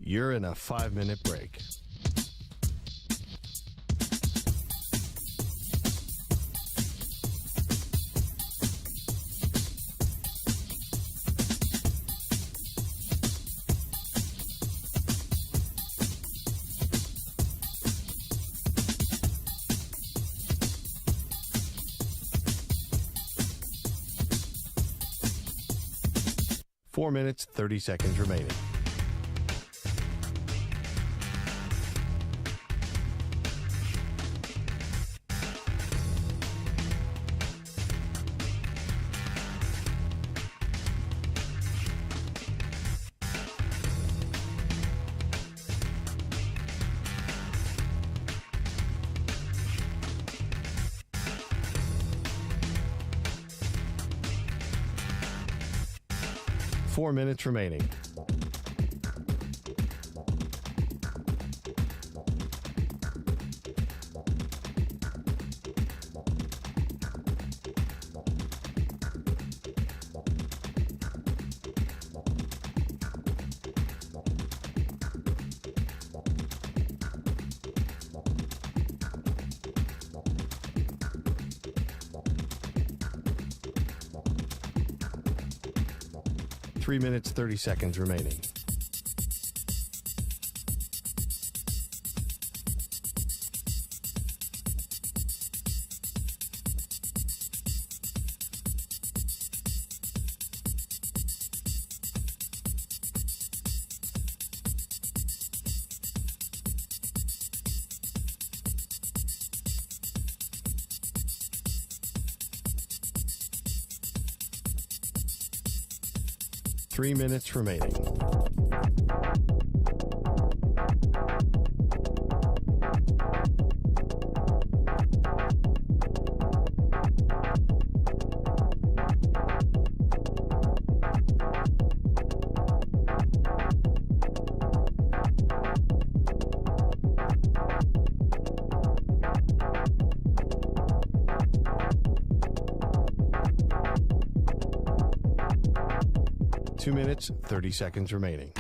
Speaker 1: You're in a 5-minute break. Four minutes, 30 seconds remaining. Four minutes remaining. Three minutes, 30 seconds remaining. 3 minutes remaining. Two minutes, 30 seconds remaining.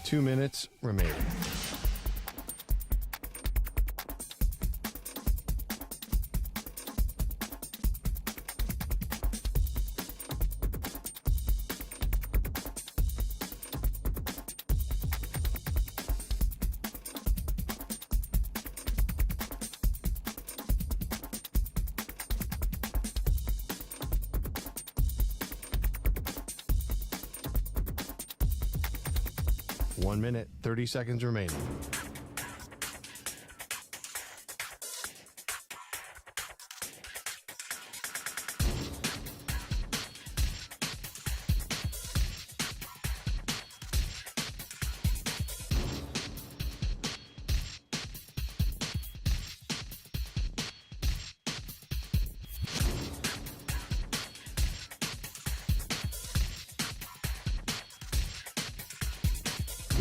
Speaker 1: Two minutes remaining. One minute, 30 seconds remaining.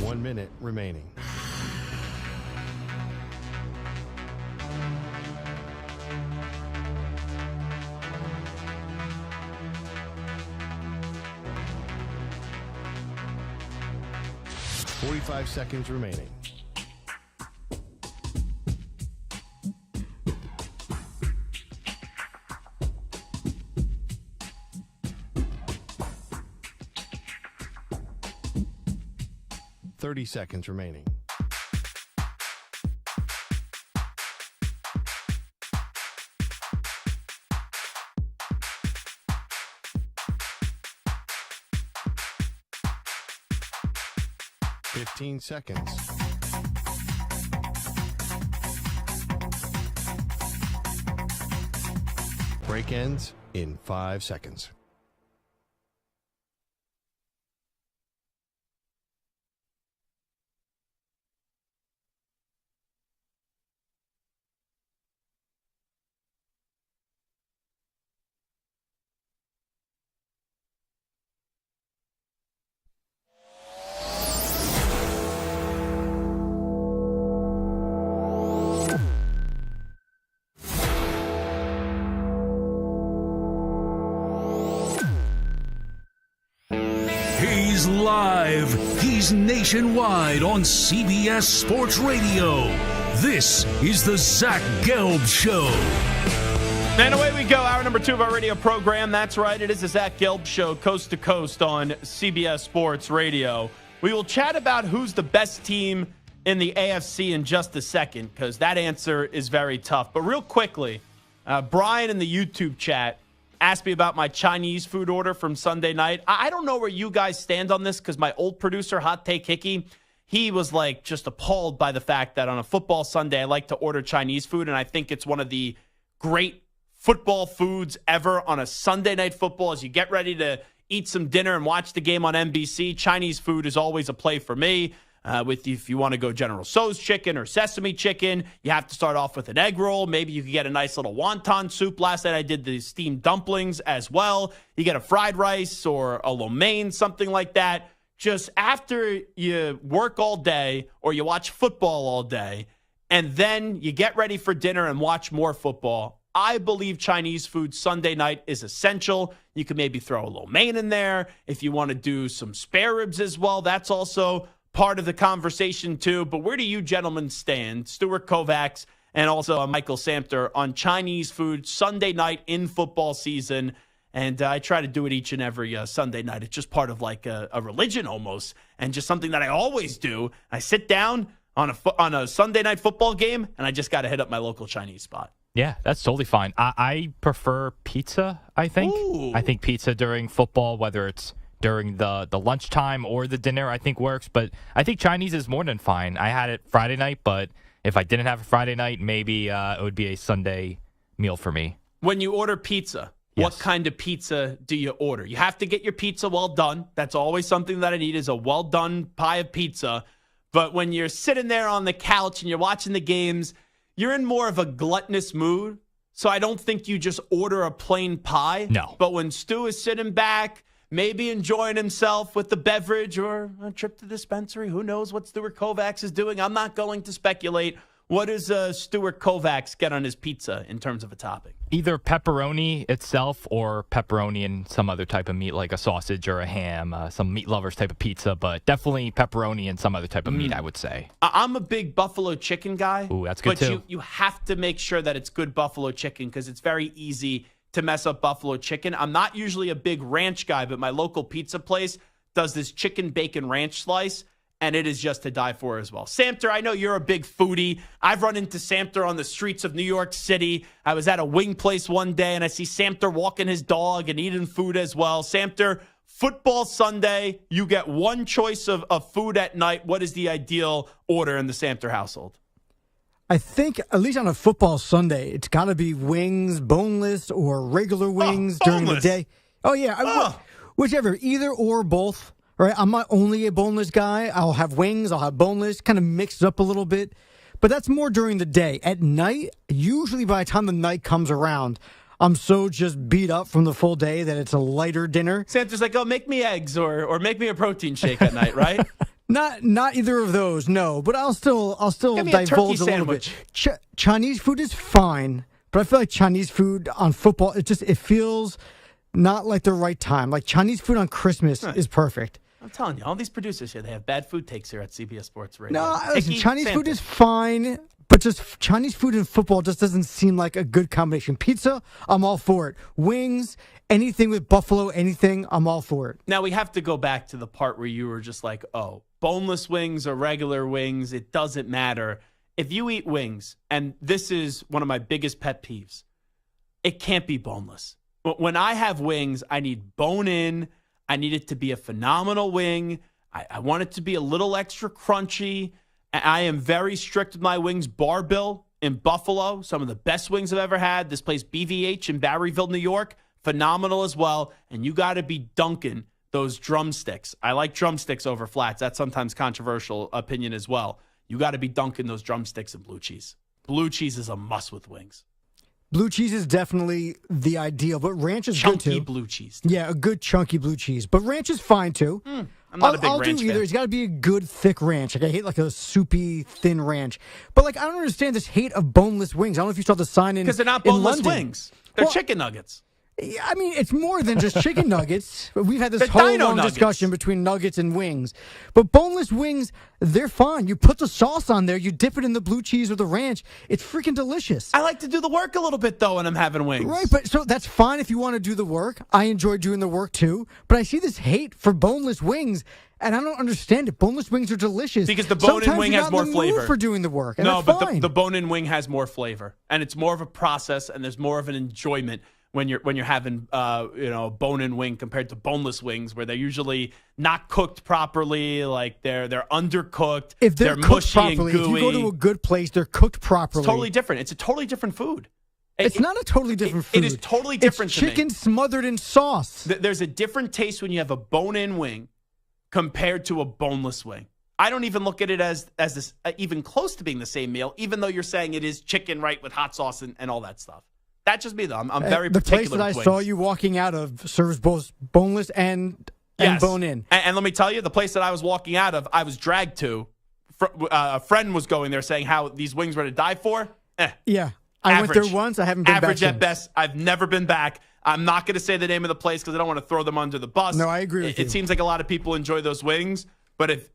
Speaker 1: One minute remaining. Forty-five seconds remaining. Thirty seconds remaining. Fifteen seconds. Break ends in 5 seconds.
Speaker 2: He's live. He's nationwide on CBS Sports Radio. This is the Zach Gelb Show.
Speaker 3: And away we go. Hour number 2 of our radio program. That's right. It is the Zach Gelb Show, coast to coast on CBS Sports Radio. We will chat about who's the best team in the AFC in just a second, because that answer is very tough. But real quickly, Brian in the YouTube chat asked me about my Chinese food order from Sunday night. I don't know where you guys stand on this, because my old producer, Hot Take Hickey, he was like just appalled by the fact that on a football Sunday, I like to order Chinese food, and I think it's one of the great football foods ever on a Sunday night football. As you get ready to eat some dinner and watch the game on NBC, Chinese food is always a play for me. If you want to go General Tso's chicken or sesame chicken, you have to start off with an egg roll. Maybe you could get a nice little wonton soup. Last night I did the steamed dumplings as well. You get a fried rice or a lo mein, something like that. Just after you work all day or you watch football all day, and then you get ready for dinner and watch more football, I believe Chinese food Sunday night is essential. You could maybe throw a lo mein in there. If you want to do some spare ribs as well, that's also part of the conversation too. But where do you gentlemen stand, Stuart Kovacs and also Michael Samter, on Chinese food Sunday night in football season? And I try to do it each and every Sunday night. It's just part of like a religion almost, and just something that I always do. I sit down on a Sunday night football game, and I just got to hit up my local Chinese spot.
Speaker 14: Yeah, that's totally fine. I prefer pizza, I think.
Speaker 3: Ooh.
Speaker 14: I think pizza during football, whether it's during the lunchtime or the dinner, I think works. But I think Chinese is more than fine. I had it Friday night, but if I didn't have a Friday night, maybe it would be a Sunday meal for me.
Speaker 3: When you order pizza, what kind of pizza do you order? You have to get your pizza well done. That's always something that I need is a well done pie of pizza. But when you're sitting there on the couch and you're watching the games, you're in more of a gluttonous mood. So I don't think you just order a plain pie.
Speaker 14: No.
Speaker 3: But when Stu is sitting back, maybe enjoying himself with the beverage or a trip to the dispensary, who knows what Stuart Kovacs is doing? I'm not going to speculate. What does Stuart Kovacs get on his pizza in terms of a topping?
Speaker 14: Either pepperoni itself or pepperoni and some other type of meat, like a sausage or a ham, some meat lovers type of pizza, but definitely pepperoni and some other type of meat, I would say.
Speaker 3: I'm a big buffalo chicken guy.
Speaker 14: Ooh, that's good
Speaker 3: but
Speaker 14: too.
Speaker 3: You have to make sure that it's good buffalo chicken because it's very easy to mess up buffalo chicken. I'm not usually a big ranch guy, but my local pizza place does this chicken bacon ranch slice, and it is just to die for as well. Samter, I know you're a big foodie. I've run into Samter on the streets of New York City. I was at a wing place one day, and I see Samter walking his dog and eating food as well. Samter, football Sunday, you get one choice of food at night. What is the ideal order in the Samter household?
Speaker 11: I think, at least on a football Sunday, it's got to be wings, boneless, or regular wings during the day. Oh, yeah. Whichever, either or both. Right, I'm not only a boneless guy. I'll have wings. I'll have boneless, kind of mixed up a little bit. But that's more during the day. At night, usually by the time the night comes around, I'm so just beat up from the full day that it's a lighter dinner.
Speaker 3: Santa's like, oh, make me eggs or make me a protein shake at night, right?
Speaker 11: Not either of those, no. But I'll still
Speaker 3: Give me a turkey
Speaker 11: divulge a little bit. Chinese food is fine, but I feel like Chinese food on football, it feels not like the right time. Like Chinese food on Christmas is perfect.
Speaker 3: I'm telling you, all these producers here, they have bad food takes here at CBS Sports Radio.
Speaker 11: No, listen, Chinese food is fine, but just Chinese food and football just doesn't seem like a good combination. Pizza, I'm all for it. Wings, anything with buffalo, anything, I'm all for it.
Speaker 3: Now, we have to go back to the part where you were just like, oh, boneless wings or regular wings, it doesn't matter. If you eat wings, and this is one of my biggest pet peeves, it can't be boneless. When I have wings, I need bone in. I need it to be a phenomenal wing. I want it to be a little extra crunchy. I am very strict with my wings. Bar Bill in Buffalo, some of the best wings I've ever had. This place, BVH in Barryville, New York, phenomenal as well. And you got to be dunking those drumsticks. I like drumsticks over flats. That's sometimes controversial opinion as well. You got to be dunking those drumsticks in blue cheese. Blue cheese is a must with wings.
Speaker 11: Blue cheese is definitely the ideal, but ranch is good too.
Speaker 3: Chunky blue cheese.
Speaker 11: Yeah, a good chunky blue cheese. But ranch is fine too.
Speaker 3: I'm not a big
Speaker 11: I'll
Speaker 3: ranch
Speaker 11: do either.
Speaker 3: fan.
Speaker 11: It's got to be a good thick ranch. Like I hate like a soupy thin ranch. But like I don't understand this hate of boneless wings. I don't know if you saw the sign in
Speaker 3: Because they're not
Speaker 11: in
Speaker 3: boneless
Speaker 11: London.
Speaker 3: wings. They're chicken nuggets.
Speaker 11: Yeah, I mean, it's more than just chicken nuggets. We've had this
Speaker 3: They're
Speaker 11: whole
Speaker 3: dino
Speaker 11: long
Speaker 3: nuggets.
Speaker 11: discussion between nuggets and wings. But boneless wings, they're fine. You put the sauce on there, you dip it in the blue cheese or the ranch. It's freaking delicious.
Speaker 3: I like to do the work a little bit, though, when I'm having wings.
Speaker 11: Right, but so that's fine if you want to do the work. I enjoy doing the work, too. But I see this hate for boneless wings, and I don't understand it. Boneless wings are delicious.
Speaker 3: Because the bone-in
Speaker 11: Sometimes
Speaker 3: wing
Speaker 11: you're
Speaker 3: has
Speaker 11: not
Speaker 3: more
Speaker 11: in the mood
Speaker 3: flavor.
Speaker 11: for doing the work, and
Speaker 3: No,
Speaker 11: that's
Speaker 3: but
Speaker 11: fine.
Speaker 3: the bone-in wing has more flavor, and it's more of a process, and there's more of an enjoyment when you're having a bone-in wing compared to boneless wings, where they're usually not cooked properly, like they're undercooked.
Speaker 11: If they're cooked
Speaker 3: mushy
Speaker 11: properly,
Speaker 3: and
Speaker 11: if
Speaker 3: gooey.
Speaker 11: you go to a good place, they're cooked properly.
Speaker 3: It's totally different. It's a totally different food.
Speaker 11: It's not a totally different food.
Speaker 3: It is totally different
Speaker 11: It's
Speaker 3: to me.
Speaker 11: chicken smothered in sauce.
Speaker 3: There's a different taste when you have a bone-in wing compared to a boneless wing. I don't even look at it as this, even close to being the same meal, even though you're saying it is chicken, right, with hot sauce and all that stuff. That's just me, though. I'm very
Speaker 11: The place
Speaker 3: particular
Speaker 11: that I
Speaker 3: with wings.
Speaker 11: saw you walking out of serves both boneless and
Speaker 3: Yes.
Speaker 11: bone-in.
Speaker 3: And let me tell you, the place that I was walking out of, I was dragged to. A friend was going there saying how these wings were to die for.
Speaker 11: Yeah. I went
Speaker 3: Average.
Speaker 11: there once. I haven't been
Speaker 3: Average
Speaker 11: back
Speaker 3: at
Speaker 11: since.
Speaker 3: best. I've never been back. I'm not going to say the name of the place because I don't want to throw them under the bus.
Speaker 11: No, I agree with you.
Speaker 3: It seems like a lot of people enjoy those wings. But if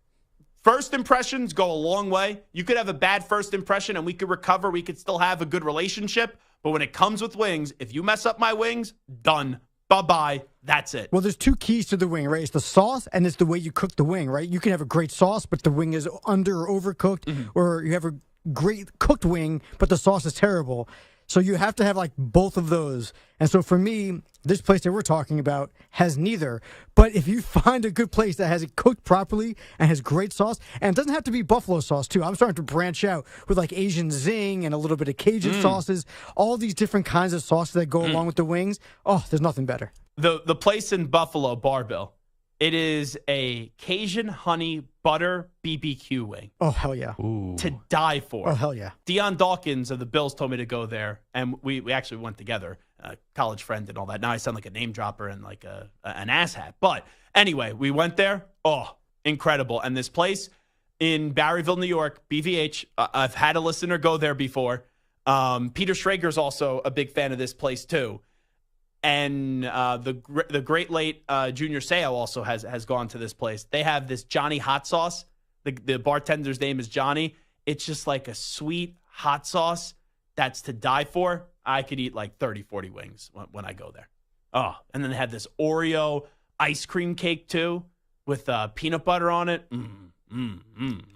Speaker 3: first impressions go a long way, you could have a bad first impression and we could recover. We could still have a good relationship. But when it comes with wings, if you mess up my wings, done. Bye-bye. That's it.
Speaker 11: Well, there's two keys to the wing, right? It's the sauce and it's the way you cook the wing, right? You can have a great sauce, but the wing is under or overcooked, or you have a great cooked wing, but the sauce is terrible. So you have to have like both of those. And so for me, this place that we're talking about has neither. But if you find a good place that has it cooked properly and has great sauce, and it doesn't have to be buffalo sauce too. I'm starting to branch out with like Asian zing and a little bit of Cajun sauces, all these different kinds of sauces that go along with the wings. Oh, there's nothing better.
Speaker 3: The place in Buffalo, Barbill, it is a Cajun honey butter BBQ wing.
Speaker 11: Oh, hell yeah.
Speaker 3: Ooh. To die for.
Speaker 11: Oh, hell yeah.
Speaker 3: Deion Dawkins of the Bills told me to go there, and we actually went together, college friend and all that. Now I sound like a name dropper and like an asshat. But anyway, we went there. Oh, incredible. And this place in Barryville, New York, BVH, I've had a listener go there before. Peter Schrager's also a big fan of this place too. And the great late Junior Seau also has gone to this place. They have this Johnny hot sauce. The bartender's name is Johnny. It's just like a sweet hot sauce that's to die for. I could eat like 30, 40 wings when I go there. Oh, and then they have this Oreo ice cream cake too with peanut butter on it.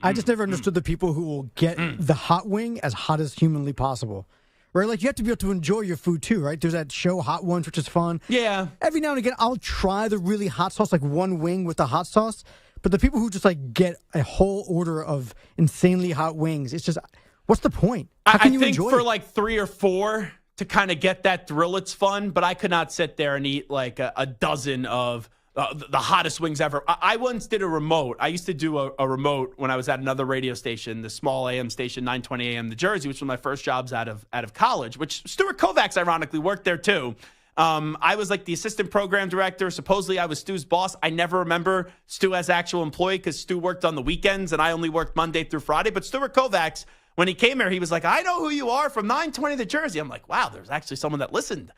Speaker 11: I just never understood the people who will get the hot wing as hot as humanly possible. Right? Like, you have to be able to enjoy your food, too, right? There's that show, Hot Ones, which is fun.
Speaker 3: Yeah.
Speaker 11: Every now and again, I'll try the really hot sauce, like one wing with the hot sauce. But the people who just, like, get a whole order of insanely hot wings, it's just, what's the point? How can you
Speaker 3: think
Speaker 11: enjoy
Speaker 3: for,
Speaker 11: it?
Speaker 3: like, 3 or 4 to kind of get that thrill, it's fun. But I could not sit there and eat, like, a dozen of the hottest wings ever. I once did a remote. I used to do a remote when I was at another radio station, the small AM station, 920 AM, New Jersey, which was my first jobs out of college, which Stuart Kovacs, ironically, worked there too. I was like the assistant program director. Supposedly I was Stu's boss. I never remember Stu as actual employee because Stu worked on the weekends and I only worked Monday through Friday. But Stuart Kovacs, when he came here, he was like, I know who you are from 920 The Jersey. I'm like, wow, there's actually someone that listened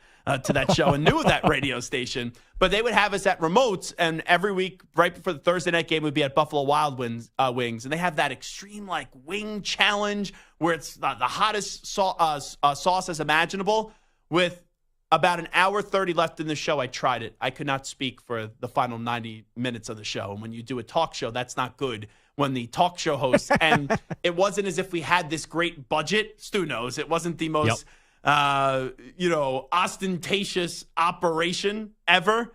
Speaker 3: to that show and knew that radio station. But they would have us at remotes, and every week, right before the Thursday night game, we'd be at Buffalo Wild Wings, and they have that extreme like wing challenge where it's the hottest sauce as imaginable. With about an hour 30 left in the show, I tried it. I could not speak for the final 90 minutes of the show. And when you do a talk show, that's not good. When the talk show host, and it wasn't as if we had this great budget. Stu knows it wasn't the most, ostentatious operation ever.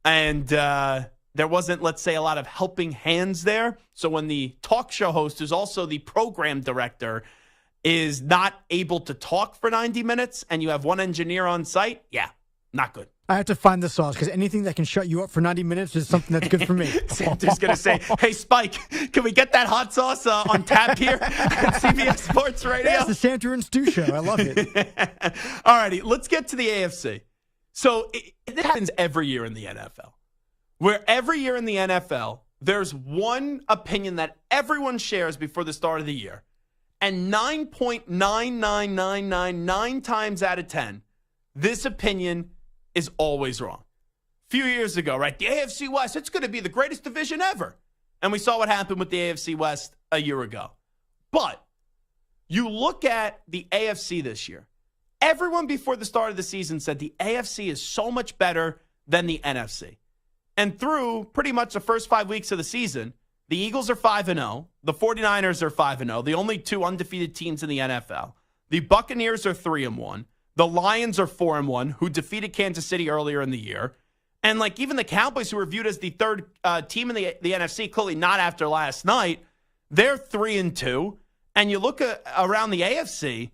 Speaker 3: And there wasn't, let's say, a lot of helping hands there. So when the talk show host, who's also the program director, is not able to talk for 90 minutes and you have one engineer on site, yeah, not good.
Speaker 11: I have to find the sauce because anything that can shut you up for 90 minutes is something that's good for me.
Speaker 3: Santa's going to say, hey, Spike, can we get that hot sauce on tap here at CBS Sports Radio?
Speaker 11: That's the Santa and Stu show. I love it.
Speaker 3: All righty, let's get to the AFC. So it happens every year in the NFL, where every year in the NFL, there's one opinion that everyone shares before the start of the year. And 9.99999 times out of 10, this opinion is always wrong. A few years ago, right, the AFC West, it's going to be the greatest division ever. And we saw what happened with the AFC West a year ago. But you look at the AFC this year, everyone before the start of the season said the AFC is so much better than the NFC. And through pretty much the first 5 weeks of the season, the Eagles are 5-0. The 49ers are 5-0, the only 2 undefeated teams in the NFL. The Buccaneers are 3-1. The Lions are 4-1, who defeated Kansas City earlier in the year. And like even the Cowboys, who were viewed as the third team in the NFC, clearly not after last night, they're 3-2. And you look around the AFC,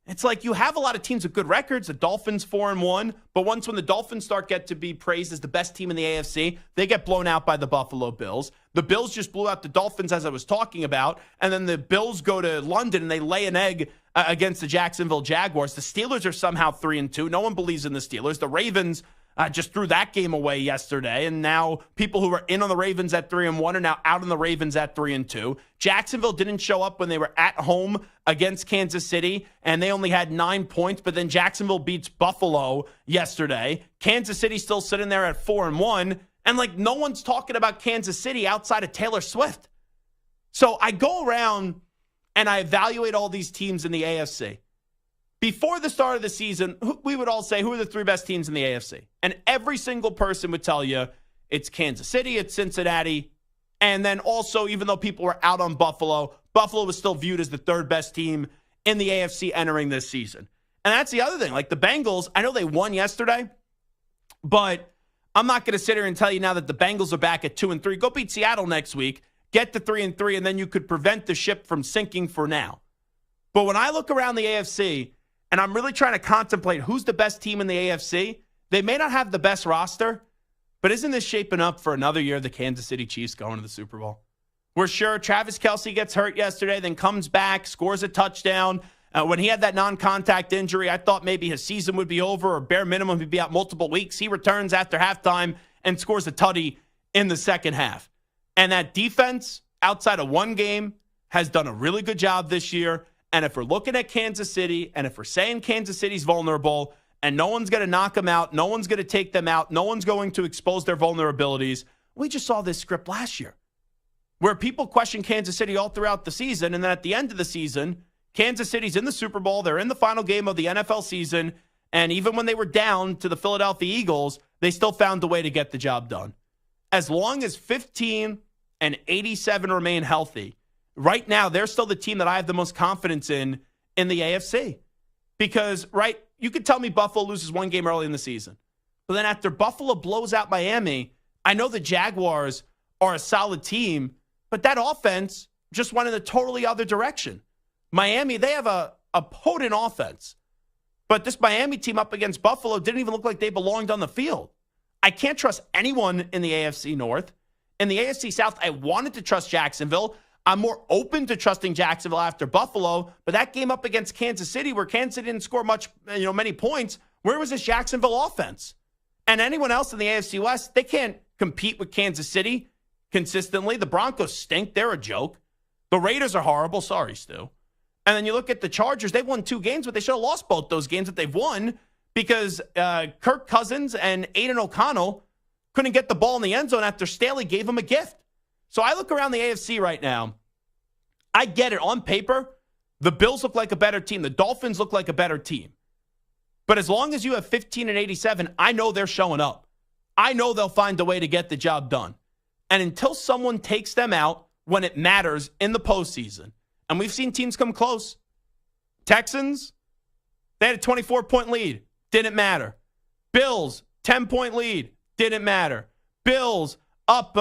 Speaker 3: it's like you have a lot of teams with good records. The Dolphins 4-1, but once when the Dolphins get to be praised as the best team in the AFC, they get blown out by the Buffalo Bills. The Bills just blew out the Dolphins, as I was talking about, and then the Bills go to London and they lay an egg against the Jacksonville Jaguars. The Steelers are somehow 3-2. No one believes in the Steelers. The Ravens just threw that game away yesterday, and now people who were in on the Ravens at 3-1 are now out on the Ravens at 3-2. Jacksonville didn't show up when they were at home against Kansas City, and they only had 9 points, but then Jacksonville beats Buffalo yesterday. Kansas City still sitting there at 4-1, and like no one's talking about Kansas City outside of Taylor Swift. So I go around and I evaluate all these teams in the AFC before the start of the season, we would all say, who are the three best teams in the AFC? And every single person would tell you it's Kansas City, it's Cincinnati, and then also, even though people were out on Buffalo, Buffalo was still viewed as the third best team in the AFC entering this season. And that's the other thing. Like the Bengals, I know they won yesterday, but I'm not going to sit here and tell you now that the Bengals are back at 2-3. Go beat Seattle next week, get to 3-3, and then you could prevent the ship from sinking for now. But when I look around the AFC, and I'm really trying to contemplate who's the best team in the AFC, they may not have the best roster, but isn't this shaping up for another year of the Kansas City Chiefs going to the Super Bowl? We're sure Travis Kelce gets hurt yesterday, then comes back, scores a touchdown. When he had that non-contact injury, I thought maybe his season would be over, or bare minimum he'd be out multiple weeks. He returns after halftime and scores a tutty in the second half. And that defense, outside of one game, has done a really good job this year. And if we're looking at Kansas City, and if we're saying Kansas City's vulnerable, and no one's going to knock them out, no one's going to take them out, no one's going to expose their vulnerabilities, we just saw this script last year, where people question Kansas City all throughout the season, and then at the end of the season, Kansas City's in the Super Bowl. They're in the final game of the NFL season. And even when they were down to the Philadelphia Eagles, they still found a way to get the job done. As long as 15 and 87 remain healthy, right now, they're still the team that I have the most confidence in the AFC. Because, right, you could tell me Buffalo loses one game early in the season. But then after Buffalo blows out Miami, I know the Jaguars are a solid team, but that offense just went in a totally other direction. Miami, they have a potent offense. But this Miami team up against Buffalo didn't even look like they belonged on the field. I can't trust anyone in the AFC North. In the AFC South, I wanted to trust Jacksonville. I'm more open to trusting Jacksonville after Buffalo. But that game up against Kansas City, where Kansas City didn't score many points, where was this Jacksonville offense? And anyone else in the AFC West, they can't compete with Kansas City consistently. The Broncos stink. They're a joke. The Raiders are horrible. Sorry, Stu. And then you look at the Chargers. They've won 2 games, but they should have lost both those games that they've won because Kirk Cousins and Aiden O'Connell couldn't get the ball in the end zone after Staley gave them a gift. So I look around the AFC right now. I get it. On paper, the Bills look like a better team. The Dolphins look like a better team. But as long as you have 15 and 87, I know they're showing up. I know they'll find a way to get the job done. And until someone takes them out when it matters in the postseason, and we've seen teams come close. Texans, they had a 24-point lead. Didn't matter. Bills, 10-point lead. Didn't matter. Bills up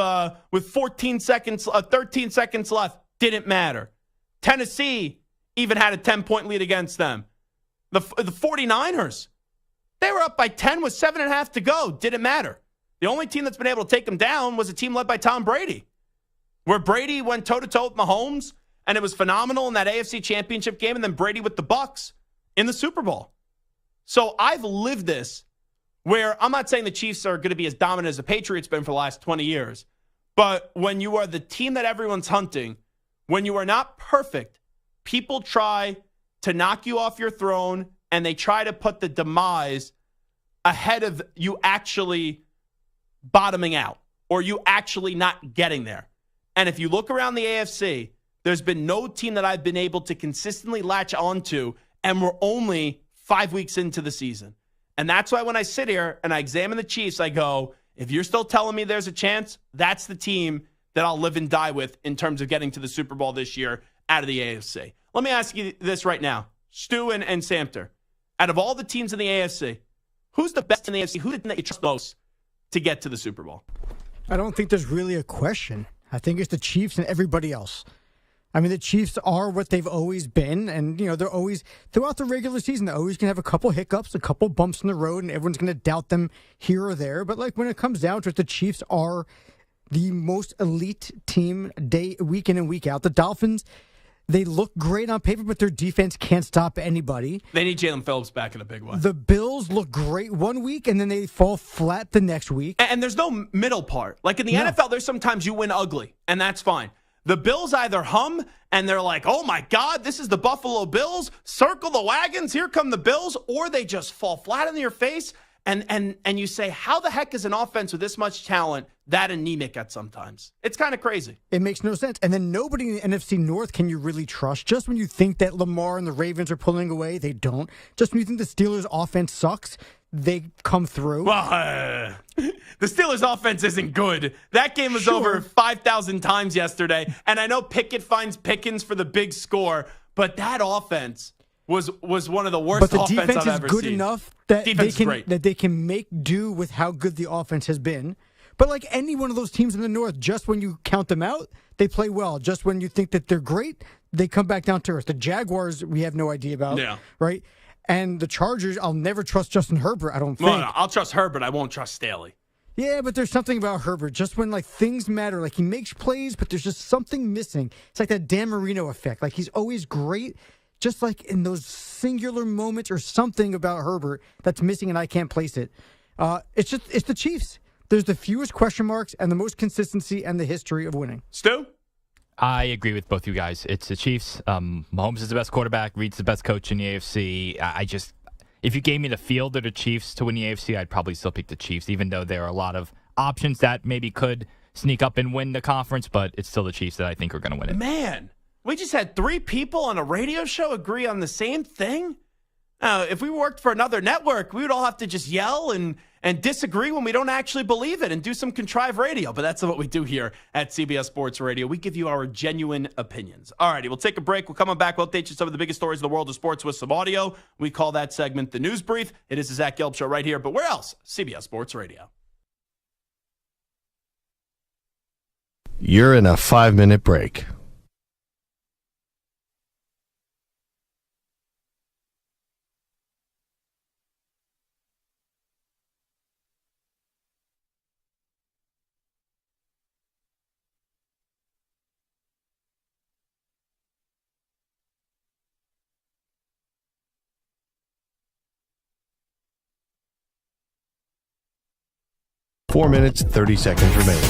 Speaker 3: with 13 seconds left. Didn't matter. Tennessee even had a 10-point lead against them. The 49ers, they were up by 10 with 7.5 to go. Didn't matter. The only team that's been able to take them down was a team led by Tom Brady, where Brady went toe-to-toe with Mahomes, and it was phenomenal in that AFC Championship game, and then Brady with the Bucs in the Super Bowl. So I've lived this where I'm not saying the Chiefs are going to be as dominant as the Patriots been for the last 20 years, but when you are the team that everyone's hunting, when you are not perfect, people try to knock you off your throne, and they try to put the demise ahead of you actually bottoming out or you actually not getting there. And if you look around the AFC, there's been no team that I've been able to consistently latch onto, and we're only 5 weeks into the season. And that's why when I sit here and I examine the Chiefs, I go, if you're still telling me there's a chance, that's the team that I'll live and die with in terms of getting to the Super Bowl this year out of the AFC. Let me ask you this right now, Stu and Samter. Out of all the teams in the AFC, who's the best in the AFC? Who's the team that you trust most to get to the Super Bowl?
Speaker 11: I don't think there's really a question. I think it's the Chiefs and everybody else. I mean, the Chiefs are what they've always been, and, they're always, throughout the regular season, they're always going to have a couple hiccups, a couple bumps in the road, and everyone's going to doubt them here or there. But, when it comes down to it, the Chiefs are the most elite team week in and week out. The Dolphins, they look great on paper, but their defense can't stop anybody.
Speaker 3: They need Jalen Phillips back in a big way.
Speaker 11: The Bills look great one week, and then they fall flat the next week.
Speaker 3: And there's no middle part. Like in the NFL, there's sometimes you win ugly, and that's fine. The Bills either hum, and they're like, oh, my God, this is the Buffalo Bills. Circle the wagons. Here come the Bills. Or they just fall flat in your face, And you say, how the heck is an offense with this much talent that anemic at sometimes? It's kind of crazy.
Speaker 11: It makes no sense. And then nobody in the NFC North can you really trust. Just when you think that Lamar and the Ravens are pulling away, they don't. Just when you think the Steelers' offense sucks, they come through.
Speaker 3: Well, the Steelers' offense isn't good. That game was over 5,000 times yesterday. And I know Pickett finds Pickens for the big score, but that offense was one of the worst offense I've ever seen.
Speaker 11: But the defense is good enough that they can make do with how good the offense has been. But like any one of those teams in the North, just when you count them out, they play well. Just when you think that they're great, they come back down to earth. The Jaguars, we have no idea about, right? And the Chargers, I'll never trust Justin Herbert, I don't think.
Speaker 3: Well, no, I'll trust Herbert. I won't trust Staley.
Speaker 11: Yeah, but there's something about Herbert. Just when like things matter, like he makes plays, but there's just something missing. It's like that Dan Marino effect. Like he's always great, just like in those singular moments or something about Herbert that's missing and I can't place it. It's the Chiefs. There's the fewest question marks and the most consistency and the history of winning.
Speaker 3: Stu?
Speaker 14: I agree with both you guys. It's the Chiefs. Mahomes is the best quarterback. Reed's the best coach in the AFC. If you gave me the field or the Chiefs to win the AFC, I'd probably still pick the Chiefs, even though there are a lot of options that maybe could sneak up and win the conference, but it's still the Chiefs that I think are going to win it.
Speaker 3: Man, we just had 3 people on a radio show agree on the same thing? If we worked for another network, we would all have to just yell and disagree when we don't actually believe it and do some contrived radio. But that's what we do here at CBS Sports Radio. We give you our genuine opinions. All righty, we'll take a break. We'll come on back. We'll update you some of the biggest stories in the world of sports with some audio. We call that segment the News Brief. It is the Zach Gelb Show right here. But where else? CBS Sports Radio.
Speaker 1: You're in a 5-minute break. Four minutes, 30 seconds remaining.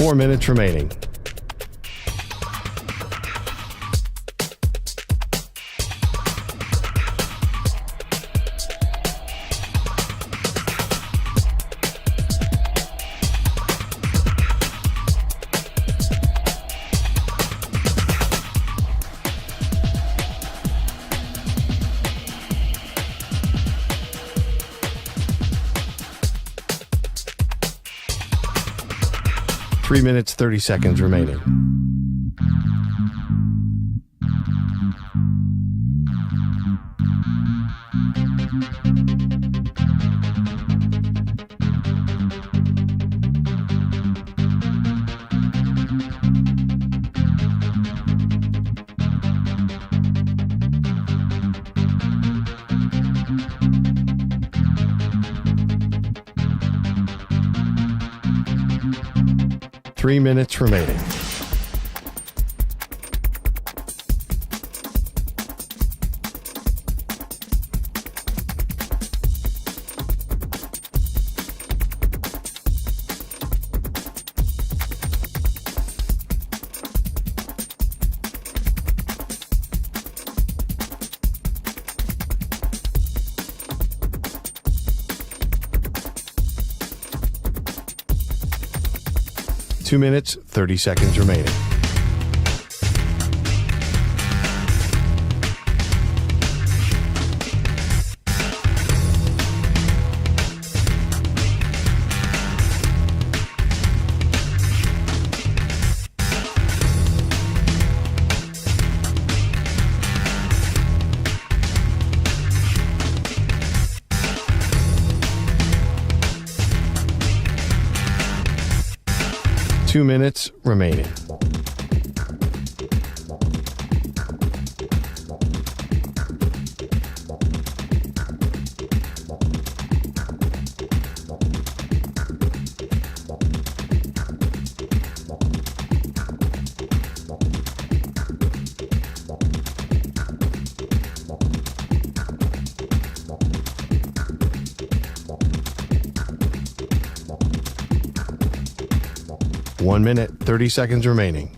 Speaker 1: Four minutes remaining. Three minutes, 30 seconds remaining. Three minutes remaining. Two minutes, 30 seconds remaining. Two minutes remaining. 1 minute, 30 seconds remaining.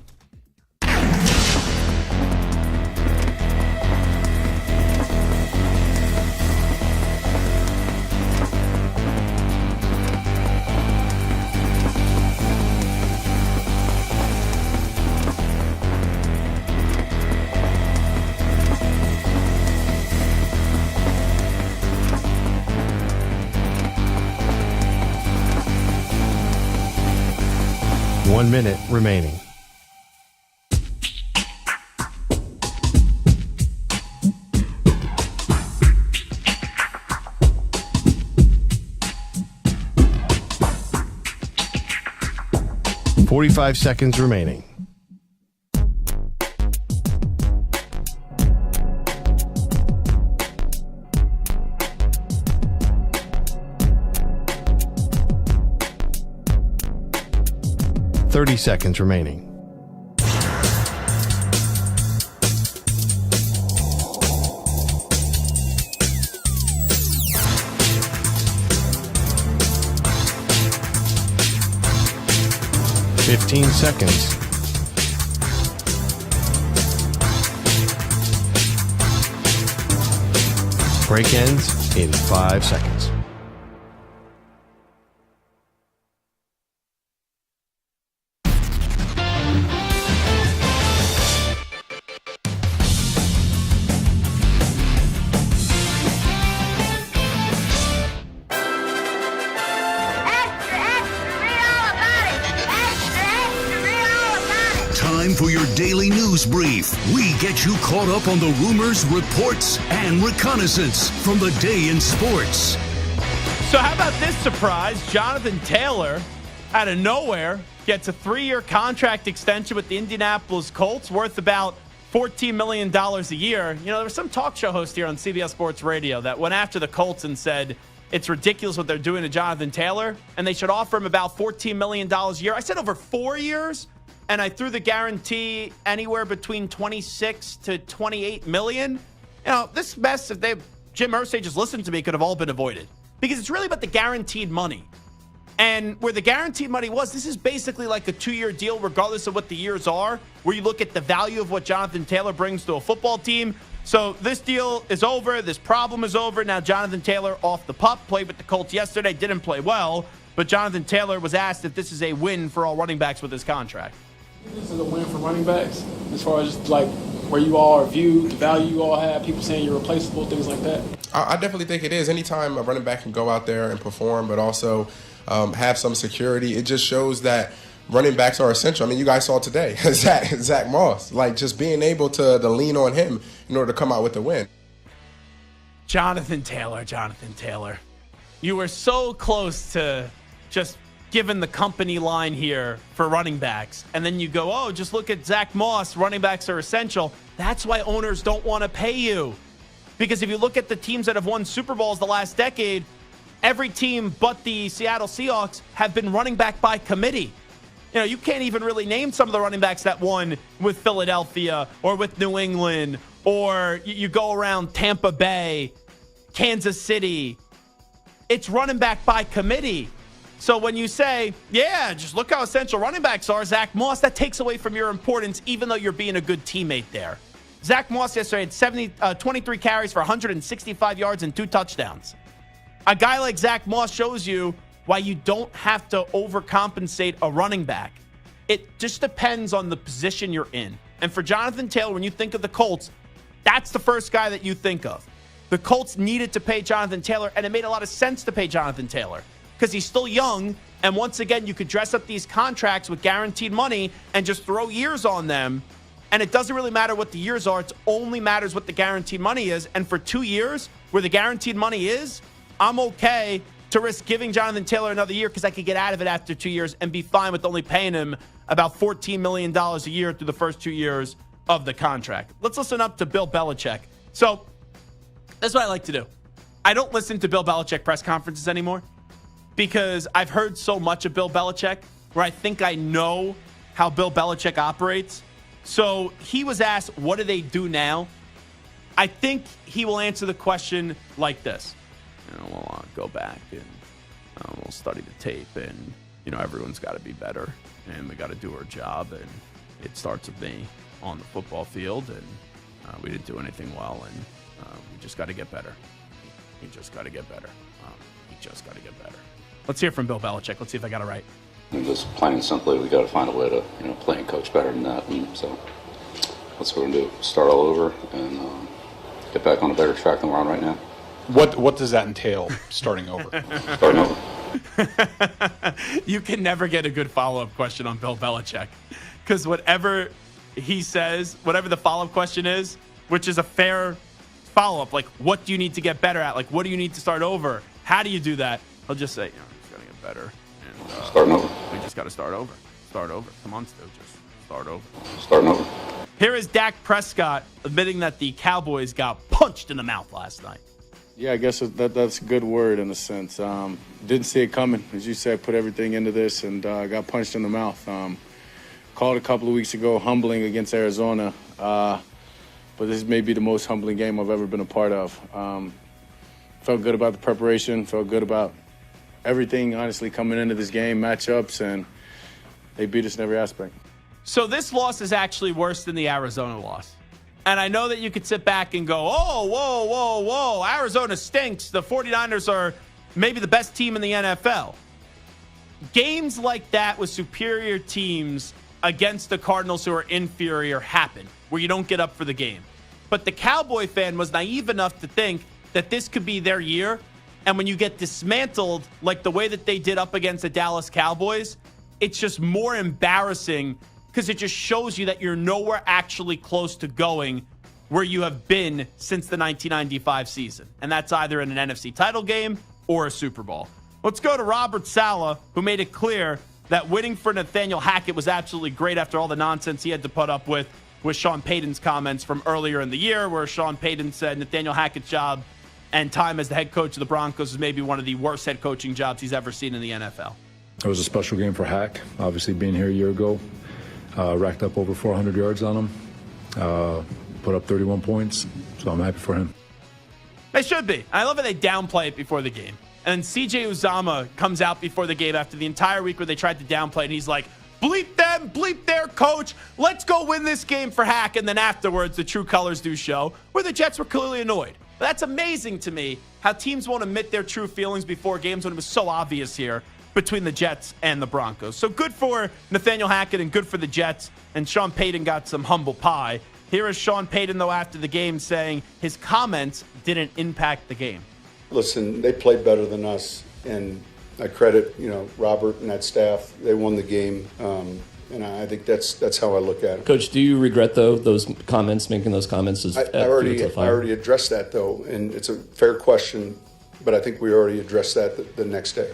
Speaker 1: One minute remaining. $45 seconds remaining. $30 seconds remaining. $15 seconds. Break ends in 5 seconds.
Speaker 2: Time for your daily news brief. We get you caught up on the rumors, reports, and reconnaissance from the day in sports.
Speaker 3: So how about this surprise? Jonathan Taylor, out of nowhere, gets a 3-year contract extension with the Indianapolis Colts worth about $14 million a year. You know, there was some talk show host here on CBS Sports Radio that went after the Colts and said it's ridiculous what they're doing to Jonathan Taylor, and they should offer him about $14 million a year. I said over 4 years, and I threw the guarantee anywhere between $26 to $28 million. You know, this mess, if Jim Irsay just listened to me, could have all been avoided. Because it's really about the guaranteed money. And where the guaranteed money was, this is basically like a 2-year deal, regardless of what the years are, where you look at the value of what Jonathan Taylor brings to a football team. So this deal is over. This problem is over. Now Jonathan Taylor off the pup, played with the Colts yesterday, didn't play well. But Jonathan Taylor was asked if this is a win for all running backs with his contract.
Speaker 15: This is a win for running backs as far as like where you all are viewed, the value you all have, people saying you're replaceable, things like that.
Speaker 16: I definitely think it is. Anytime a running back can go out there and perform, but also have some security, it just shows that running backs are essential. I mean, you guys saw today, Zach Moss, like just being able to lean on him in order to come out with the win.
Speaker 3: Jonathan Taylor. You were so close to just given the company line here for running backs. And then you go, oh, just look at Zach Moss. Running backs are essential. That's why owners don't want to pay you. Because if you look at the teams that have won Super Bowls the last decade, every team but the Seattle Seahawks have been running back by committee. You know, you can't even really name some of the running backs that won with Philadelphia or with New England, or you go around Tampa Bay, Kansas City. It's running back by committee. So when you say, yeah, just look how essential running backs are, Zach Moss, that takes away from your importance, even though you're being a good teammate there. Zach Moss yesterday had 23 carries for 165 yards and 2 touchdowns. A guy like Zach Moss shows you why you don't have to overcompensate a running back. It just depends on the position you're in. And for Jonathan Taylor, when you think of the Colts, that's the first guy that you think of. The Colts needed to pay Jonathan Taylor, and it made a lot of sense to pay Jonathan Taylor because he's still young. And once again, you could dress up these contracts with guaranteed money and just throw years on them. And it doesn't really matter what the years are. It only matters what the guaranteed money is. And for 2 years, where the guaranteed money is, I'm okay to risk giving Jonathan Taylor another year because I could get out of it after 2 years and be fine with only paying him about $14 million a year through the first 2 years of the contract. Let's listen up to Bill Belichick. So that's what I like to do. I don't listen to Bill Belichick press conferences anymore because I've heard so much of Bill Belichick where I think I know how Bill Belichick operates. So he was asked, what do they do now? I think he will answer the question like this. We'll go back and we'll study the tape and everyone's got to be better, and we got to do our job, and it starts with me on the football field, and we didn't do anything well, and we just got to get better. We just got to get better. We just got to get better. Let's hear from Bill Belichick. Let's see if I got it right.
Speaker 17: And just plain and simply, we got to find a way to play and coach better than that. And so that's what we're going to do. Start all over and get back on a better track than we're on right now.
Speaker 18: What does that entail, starting over?
Speaker 17: Starting over.
Speaker 3: You can never get a good follow-up question on Bill Belichick, because whatever he says, whatever the follow-up question is, which is a fair follow-up, like, what do you need to get better at? Like, what do you need to start over? How do you do that? He'll just say, we just got to get better. And,
Speaker 17: starting over.
Speaker 3: We just got to start over. Start over. Come on, Stu. Just start over.
Speaker 17: Starting over.
Speaker 3: Here is Dak Prescott admitting that the Cowboys got punched in the mouth last night.
Speaker 19: Yeah, I guess that's a good word in a sense. Didn't see it coming. As you said, put everything into this and got punched in the mouth. Called a couple of weeks ago humbling against Arizona. But this may be the most humbling game I've ever been a part of. Felt good about the preparation, felt good about everything, honestly, coming into this game, matchups, and they beat us in every aspect.
Speaker 3: So this loss is actually worse than the Arizona loss. And I know that you could sit back and go, oh, whoa, Arizona stinks. The 49ers are maybe the best team in the NFL. Games like that with superior teams against the Cardinals who are inferior happen, where you don't get up for the game. But the Cowboy fan was naive enough to think that this could be their year. And when you get dismantled like the way that they did up against the Dallas Cowboys, it's just more embarrassing because it just shows you that you're nowhere actually close to going where you have been since the 1995 season. And that's either in an NFC title game or a Super Bowl. Let's go to Robert Saleh, who made it clear that winning for Nathaniel Hackett was absolutely great after all the nonsense he had to put up with Sean Payton's comments from earlier in the year, where Sean Payton said Nathaniel Hackett's job and time as the head coach of the Broncos is maybe one of the worst head coaching jobs he's ever seen in the NFL.
Speaker 20: It was a special game for Hack. Obviously, being here a year ago, racked up over 400 yards on him, put up 31 points, so I'm happy for him.
Speaker 3: They should be. I love how they downplay it before the game. And CJ Uzomah comes out before the game after the entire week where they tried to downplay it, and he's like, bleep them, bleep their coach, let's go win this game for Hack. And then afterwards, the true colors do show, where the Jets were clearly annoyed. But that's amazing to me, how teams won't admit their true feelings before games when it was so obvious here between the Jets and the Broncos. So good for Nathaniel Hackett and good for the Jets. And Sean Payton got some humble pie. Here is Sean Payton, though, after the game saying his comments didn't impact the game.
Speaker 21: Listen, they played better than us, and I credit, Robert and that staff. They won the game, and I think that's how I look at it.
Speaker 22: Coach, do you regret, though, those comments, making those comments?
Speaker 21: I already addressed that, though, and it's a fair question, but I think we already addressed that the next day.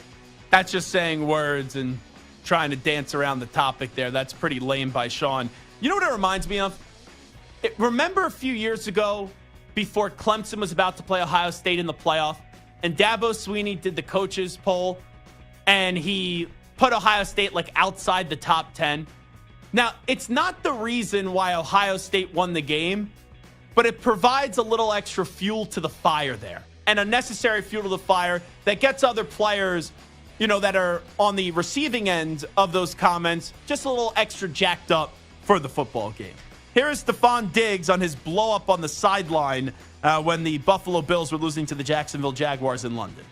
Speaker 3: That's just saying words and trying to dance around the topic there. That's pretty lame by Sean. You know what it reminds me of? Remember a few years ago, before Clemson was about to play Ohio State in the playoff, and Dabo Swinney did the coaches poll, and he put Ohio State outside the top 10. Now, it's not the reason why Ohio State won the game, but it provides a little extra fuel to the fire there, and a necessary fuel to the fire that gets other players, that are on the receiving end of those comments, just a little extra jacked up for the football game. Here is Stephon Diggs on his blow-up on the sideline when the Buffalo Bills were losing to the Jacksonville Jaguars in London.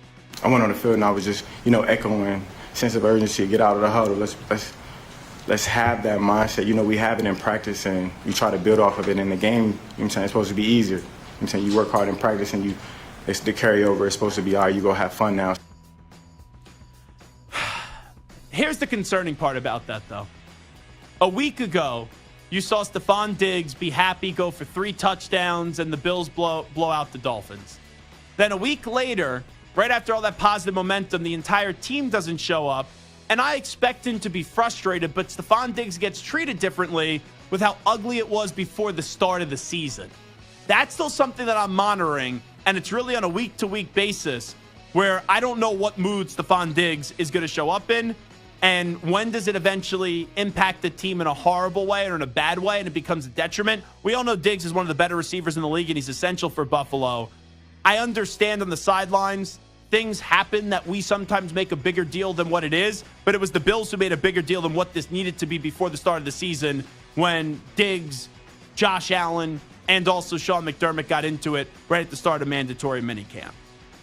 Speaker 23: I went on the field and I was just, echoing sense of urgency, get out of the huddle. Let's have that mindset. We have it in practice and we try to build off of it in the game. It's supposed to be easier. You work hard in practice and it's the carryover. It's supposed to be, all right, you go have fun now.
Speaker 3: Here's the concerning part about that, though. A week ago, you saw Stephon Diggs be happy, go for 3 touchdowns, and the Bills blow out the Dolphins. Then a week later, right after all that positive momentum, the entire team doesn't show up, and I expect him to be frustrated, but Stephon Diggs gets treated differently with how ugly it was before the start of the season. That's still something that I'm monitoring, and it's really on a week-to-week basis where I don't know what mood Stephon Diggs is going to show up in. And when does it eventually impact the team in a horrible way or in a bad way and it becomes a detriment? We all know Diggs is one of the better receivers in the league and he's essential for Buffalo. I understand on the sidelines things happen that we sometimes make a bigger deal than what it is, but it was the Bills who made a bigger deal than what this needed to be before the start of the season when Diggs, Josh Allen, and also Sean McDermott got into it right at the start of mandatory minicamp.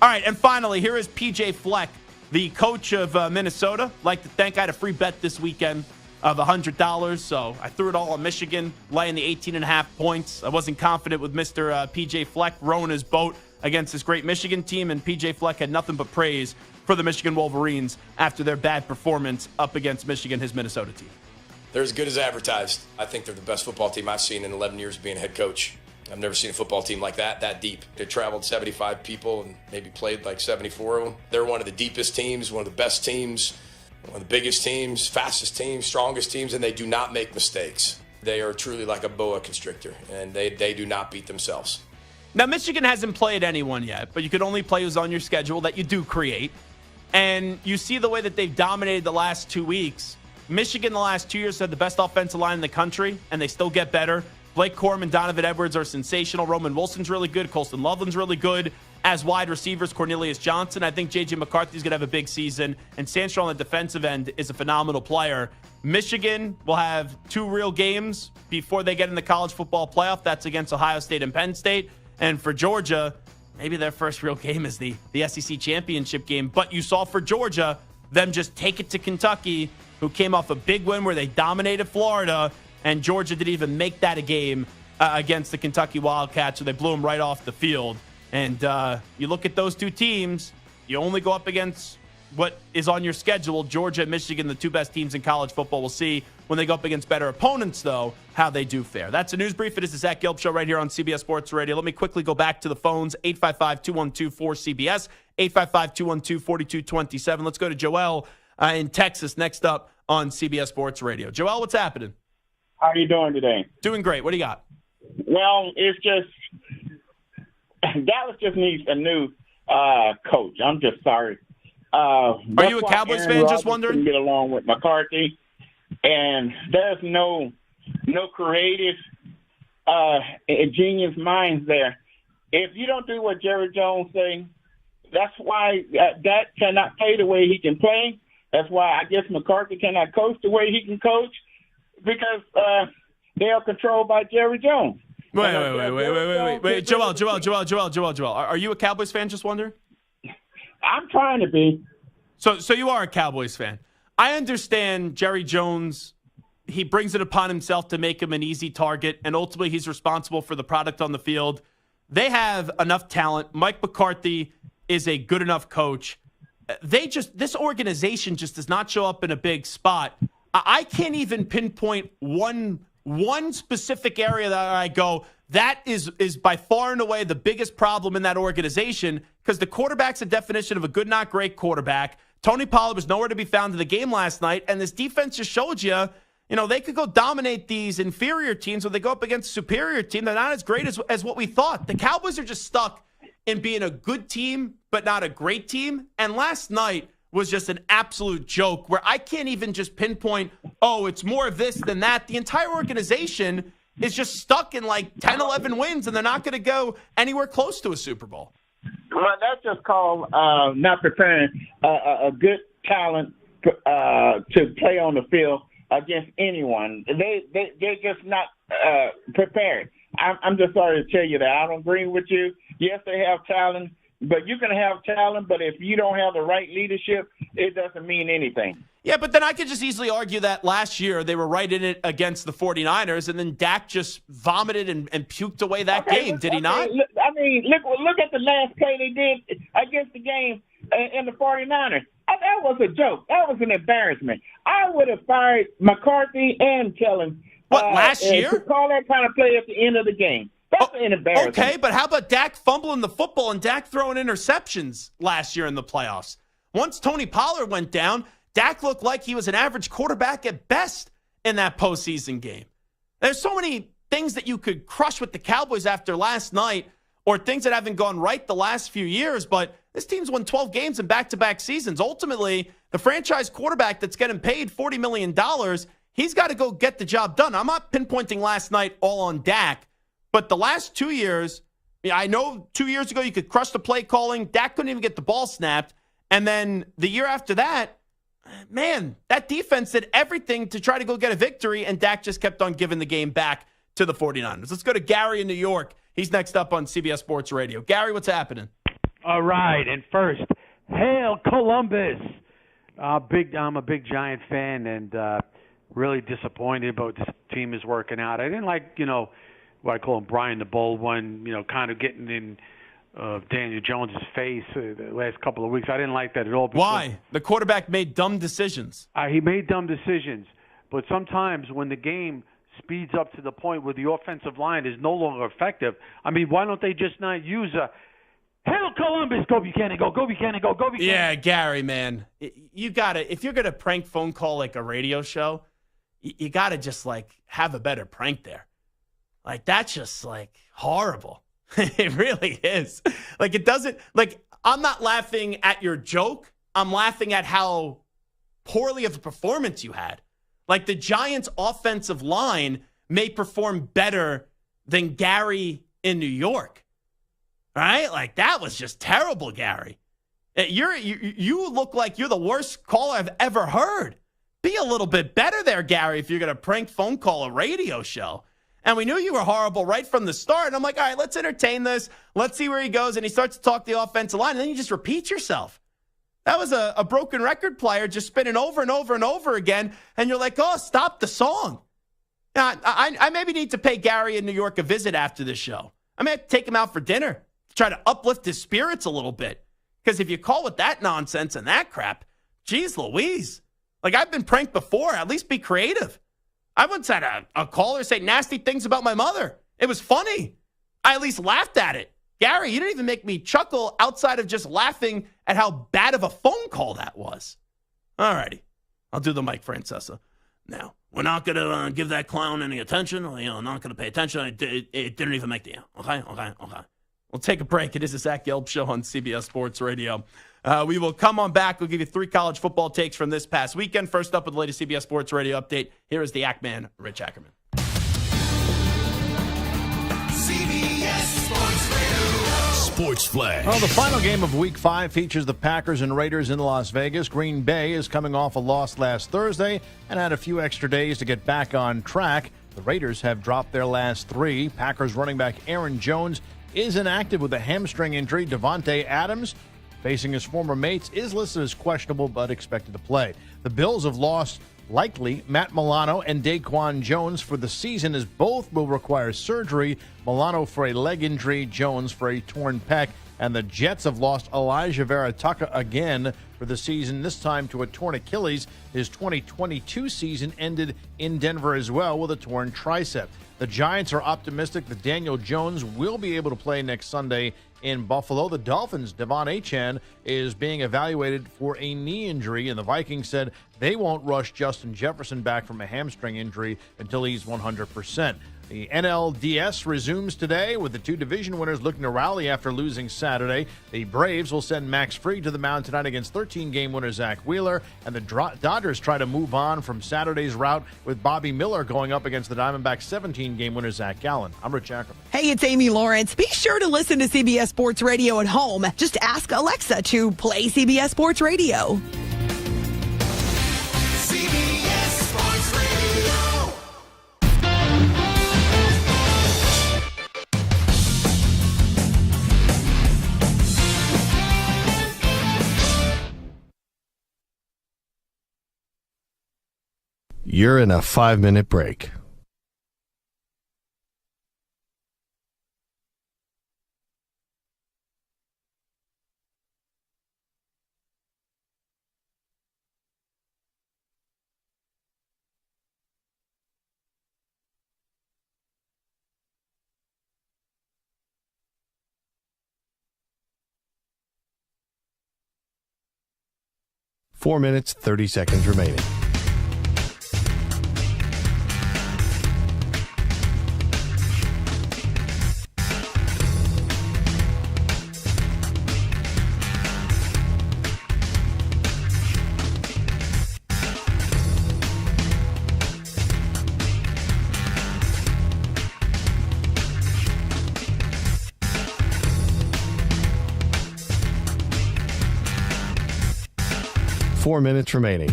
Speaker 3: All right, and finally, here is PJ Fleck, the coach of Minnesota. I'd like to thank, I had a free bet this weekend of $100, so I threw it all on Michigan, laying the 18.5 points. I wasn't confident with Mr. PJ Fleck rowing his boat against this great Michigan team, and PJ Fleck had nothing but praise for the Michigan Wolverines after their bad performance up against Michigan, his Minnesota team.
Speaker 4: They're as good as advertised. I think they're the best football team I've seen in 11 years being head coach. I've never seen a football team like that deep. They traveled 75 people and maybe played like 74 of them. They're one of the deepest teams, one of the best teams, one of the biggest teams, fastest teams, strongest teams, and they do not make mistakes. They are truly like a boa constrictor, and they do not beat themselves.
Speaker 3: Now, Michigan hasn't played anyone yet, but you can only play who's on your schedule that you do create. And you see the way that they've dominated the last 2 weeks. Michigan the last 2 years had the best offensive line in the country, and they still get better. Blake Corum and Donovan Edwards are sensational. Roman Wilson's really good. Colston Loveland's really good. As wide receivers, Cornelius Johnson. I think J.J. McCarthy's going to have a big season. And Sandstrom on the defensive end is a phenomenal player. Michigan will have 2 real games before they get in the college football playoff. That's against Ohio State and Penn State. And for Georgia, maybe their first real game is the SEC championship game. But you saw for Georgia, them just take it to Kentucky, who came off a big win where they dominated Florida. And Georgia didn't even make that a game against the Kentucky Wildcats, so they blew them right off the field. And you look at those two teams, you only go up against what is on your schedule. Georgia and Michigan, the 2 best teams in college football. We'll see when they go up against better opponents, though, how they do fare. That's a news brief. It is the Zach Gelb Show right here on CBS Sports Radio. Let me quickly go back to the phones, 855-212-4CBS, 855-212-4227. Let's go to Joel in Texas next up on CBS Sports Radio. Joel, what's happening?
Speaker 5: How are you doing today?
Speaker 3: Doing great. What do you got?
Speaker 5: Well, it's just Dallas just needs a new coach. I'm just sorry.
Speaker 3: Are you a Cowboys fan? Just wondering.
Speaker 5: Get along with McCarthy, and there's no creative, genius minds there. If you don't do what Jerry Jones say, that's why Dak cannot play the way he can play. That's why I guess McCarthy cannot coach the way he can coach, because they are controlled by Jerry Jones.
Speaker 3: Wait. Joel. Are you a Cowboys fan? Just wondering.
Speaker 5: I'm trying to be.
Speaker 3: So you are a Cowboys fan. I understand Jerry Jones. He brings it upon himself to make him an easy target, and ultimately he's responsible for the product on the field. They have enough talent. Mike McCarthy is a good enough coach. This organization just does not show up in a big spot. I can't even pinpoint one specific area that I go, that is by far and away the biggest problem in that organization, because the quarterback's a definition of a good, not great quarterback. Tony Pollard was nowhere to be found in the game last night, and this defense just showed you, they could go dominate these inferior teams when they go up against a superior team. They're not as great as what we thought. The Cowboys are just stuck in being a good team, but not a great team. And last night was just an absolute joke where I can't even just pinpoint, it's more of this than that. The entire organization is just stuck in like 10, 11 wins, and they're not going to go anywhere close to a Super Bowl.
Speaker 5: Well, that's just called not preparing a good talent to play on the field against anyone. They're just not prepared. I'm just sorry to tell you that. I don't agree with you. Yes, they have talent, but you can have talent, but if you don't have the right leadership, it doesn't mean anything.
Speaker 3: Yeah, but then I could just easily argue that last year they were right in it against the 49ers, and then Dak just vomited and puked away that game. Did he not?
Speaker 5: Look at the last play they did against the game in the 49ers. That was a joke. That was an embarrassment. I would have fired McCarthy and Kellen.
Speaker 3: Last year?
Speaker 5: To call that kind of play at the end of the game. That's an embarrassment.
Speaker 3: Okay, but how about Dak fumbling the football and Dak throwing interceptions last year in the playoffs? Once Tony Pollard went down, Dak looked like he was an average quarterback at best in that postseason game. There's so many things that you could crush with the Cowboys after last night, or things that haven't gone right the last few years, but this team's won 12 games in back-to-back seasons. Ultimately, the franchise quarterback that's getting paid $40 million, he's got to go get the job done. I'm not pinpointing last night all on Dak, but the last 2 years, I know 2 years ago you could crush the play calling. Dak couldn't even get the ball snapped. And then the year after that, man, that defense did everything to try to go get a victory, and Dak just kept on giving the game back to the 49ers. Let's go to Gary in New York. He's next up on CBS Sports Radio. Gary, what's happening?
Speaker 6: All right, and first, hail Columbus! I'm a big Giant fan, and really disappointed about this team is working out. I didn't like, what I call him Brian the Bold One, kind of getting in Daniel Jones's face the last couple of weeks. I didn't like that at all.
Speaker 3: Why? The quarterback made dumb decisions.
Speaker 6: He made dumb decisions, but sometimes when the game speeds up to the point where the offensive line is no longer effective, why don't they just not use a Hail Columbus, go Buchanan, go Buchanan, go Buchanan.
Speaker 3: Yeah, Gary, man. You got to, if you're going to prank phone call like a radio show, you got to just have a better prank there. That's just horrible. It really is. It doesn't, I'm not laughing at your joke. I'm laughing at how poorly of a performance you had. The Giants' offensive line may perform better than Gary in New York. Right? That was just terrible, Gary. You look like you're the worst caller I've ever heard. Be a little bit better there, Gary, if you're going to prank phone call a radio show. And we knew you were horrible right from the start. And I'm like, all right, let's entertain this. Let's see where he goes. And he starts to talk the offensive line, and then you just repeat yourself. That was a broken record player just spinning over and over and over again. And you're like, oh, stop the song. Now, I maybe need to pay Gary in New York a visit after this show. I may have to take him out for dinner to try to uplift his spirits a little bit. Because if you call with that nonsense and that crap, geez Louise. I've been pranked before. At least be creative. I once had a caller say nasty things about my mother. It was funny. I at least laughed at it. Gary, you didn't even make me chuckle outside of just laughing at how bad of a phone call that was. All righty. I'll do the Mike Francesa. Now, we're not going to give that clown any attention. Not going to pay attention. It didn't even make the air. Okay. We'll take a break. It is the Zach Gelb Show on CBS Sports Radio. We will come on back. We'll give you 3 college football takes from this past weekend. First up with the latest CBS Sports Radio update. Here is the Ackman, Rich Ackerman.
Speaker 2: CBS Sports Radio. Sports Flash.
Speaker 7: Well, the final game of Week 5 features the Packers and Raiders in Las Vegas. Green Bay is coming off a loss last Thursday and had a few extra days to get back on track. The Raiders have dropped their last 3. Packers running back Aaron Jones is inactive with a hamstring injury. Devontae Adams, facing his former mates, is listed as questionable but expected to play. The Bills have lost likely Matt Milano and Daquan Jones for the season, as both will require surgery. Milano for a leg injury, Jones for a torn pec. And the Jets have lost Elijah Vera-Tucker again for the season, this time to a torn Achilles. His 2022 season ended in Denver as well with a torn tricep. The Giants are optimistic that Daniel Jones will be able to play next Sunday in Buffalo. The Dolphins' Devon Achane is being evaluated for a knee injury, and the Vikings said they won't rush Justin Jefferson back from a hamstring injury until he's 100%. The NLDS resumes today with the 2 division winners looking to rally after losing Saturday. The Braves will send Max Fried to the mound tonight against 13-game winner Zach Wheeler, and the Dodgers try to move on from Saturday's rout with Bobby Miller going up against the Diamondbacks' 17-game winner Zach Gallen. I'm Rich Ackerman.
Speaker 8: Hey, it's Amy Lawrence. Be sure to listen to CBS Sports Radio at home. Just ask Alexa to play CBS Sports Radio.
Speaker 2: CBS Sports Radio.
Speaker 1: You're in a 5-minute break. Four minutes, 30 seconds remaining. 4 minutes remaining.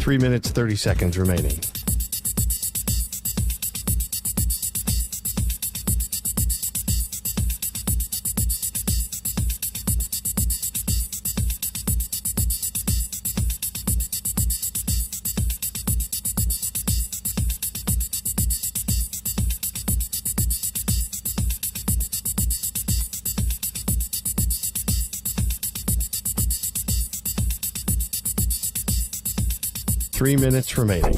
Speaker 1: Three minutes, 30 seconds remaining. Three minutes remaining.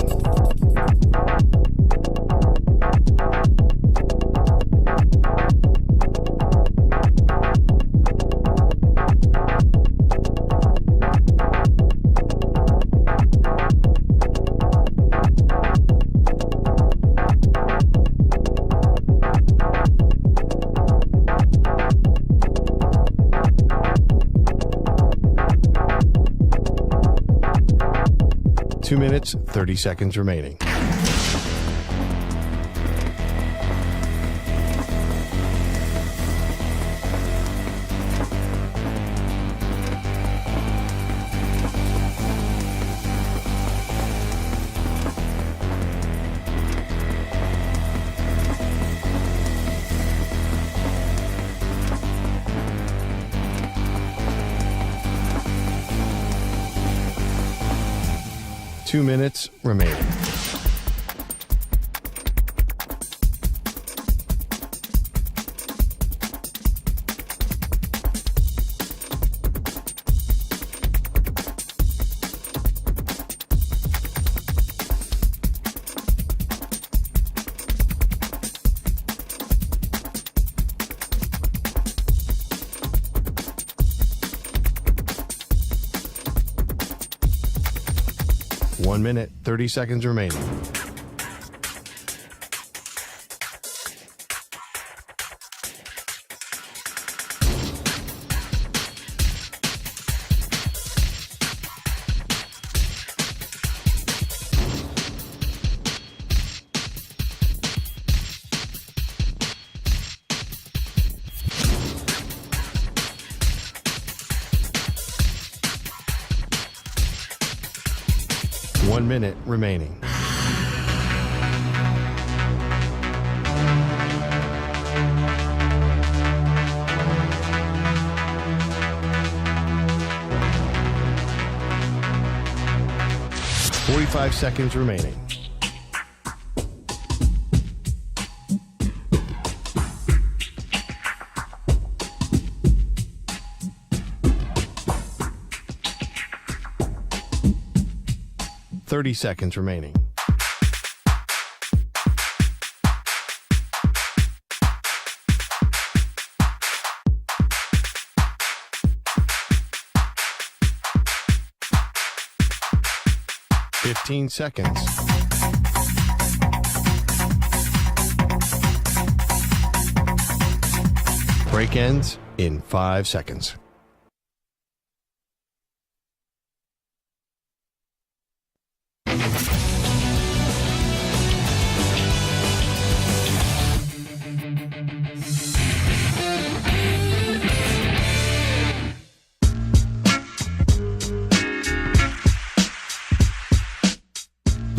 Speaker 1: Two minutes, 30 seconds remaining. Two minutes remaining. One minute, 30 seconds remaining. One minute remaining. Forty-five seconds remaining. Thirty seconds remaining. Fifteen seconds. Break ends in 5 seconds.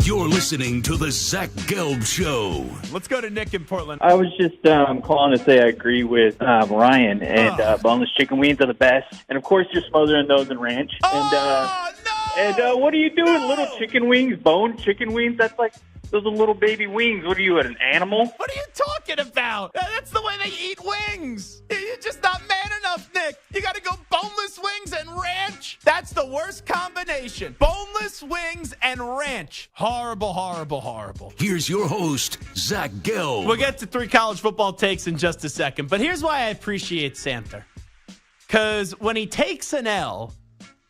Speaker 2: You're listening to the Zach Gelb Show.
Speaker 3: Let's go to Nick in Portland.
Speaker 9: I was just calling to say I agree with Ryan, and boneless chicken wings are the best. And, of course, you're smothering those in ranch. And what are you doing? Little chicken wings, bone chicken wings? That's like those are little baby wings. What are you, an animal?
Speaker 3: What are you talking about? That's the way they eat wings. You're just not man enough, Nick. You got to go boneless wings and ranch. That's the worst combination. Boneless wings and ranch. Horrible, horrible, horrible.
Speaker 2: Here's your host, Zach Gelb.
Speaker 3: We'll get to 3 college football takes in just a second. But here's why I appreciate Samter. Because when he takes an L,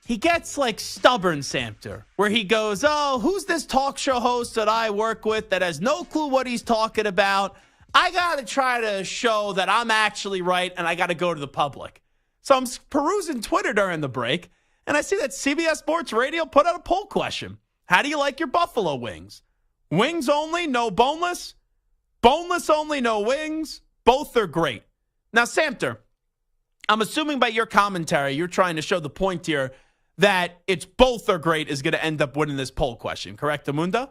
Speaker 3: he gets like stubborn Samter, where he goes, oh, who's this talk show host that I work with that has no clue what he's talking about? I got to try to show that I'm actually right, and I got to go to the public. So I'm perusing Twitter during the break, and I see that CBS Sports Radio put out a poll question. How do you like your buffalo wings? Wings only, no boneless? Boneless only, no wings? Both are great. Now, Samter, I'm assuming by your commentary, you're trying to show the point here that it's both are great is going to end up winning this poll question. Correct, Amunda?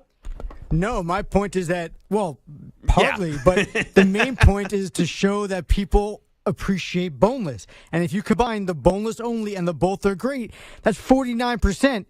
Speaker 11: No, my point is that, well, partly, but the main point is to show that people appreciate boneless. And if you combine the boneless only and the both are great, that's 49%.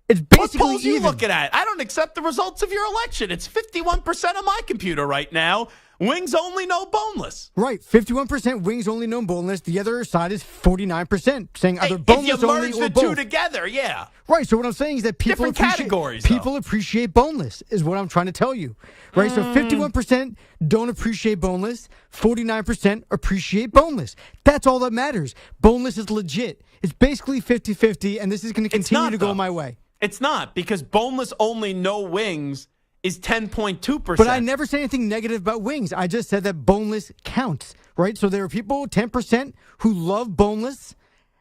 Speaker 11: It's basically
Speaker 3: what polls
Speaker 11: even.
Speaker 3: You looking at? I don't accept the results of your election. It's 51% on my computer right now. Wings only, no boneless.
Speaker 11: Right, 51% wings only, no boneless. The other side is 49% saying either boneless only or both.
Speaker 3: If you merge the two together, yeah.
Speaker 11: Right, so what I'm saying is that people appreciate boneless is what I'm trying to tell you. Right, so 51% don't appreciate boneless, 49% appreciate boneless. That's all that matters. Boneless is legit. It's basically 50-50, and this is going to continue to go my way.
Speaker 3: It's not, because boneless only, no wings is 10.2%.
Speaker 11: But I never say anything negative about wings. I just said that boneless counts, right? So there are people, 10%, who love boneless,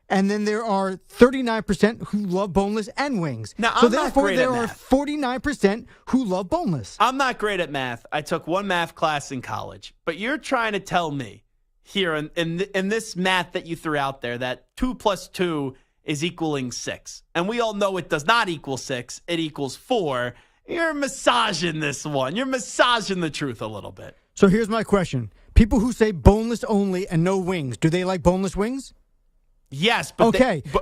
Speaker 11: and then there are 39% who love boneless and wings.
Speaker 3: Now,
Speaker 11: so
Speaker 3: I'm not
Speaker 11: therefore,
Speaker 3: great
Speaker 11: there
Speaker 3: at
Speaker 11: are
Speaker 3: math.
Speaker 11: 49% who love boneless.
Speaker 3: I'm not great at math. I took one math class in college. But you're trying to tell me here in this math that you threw out there that 2 plus 2 is equaling 6. And we all know it does not equal 6. It equals 4. You're massaging this one. You're massaging the truth a little bit.
Speaker 11: So here's my question. People who say boneless only and no wings, do they like boneless wings?
Speaker 3: Yes, but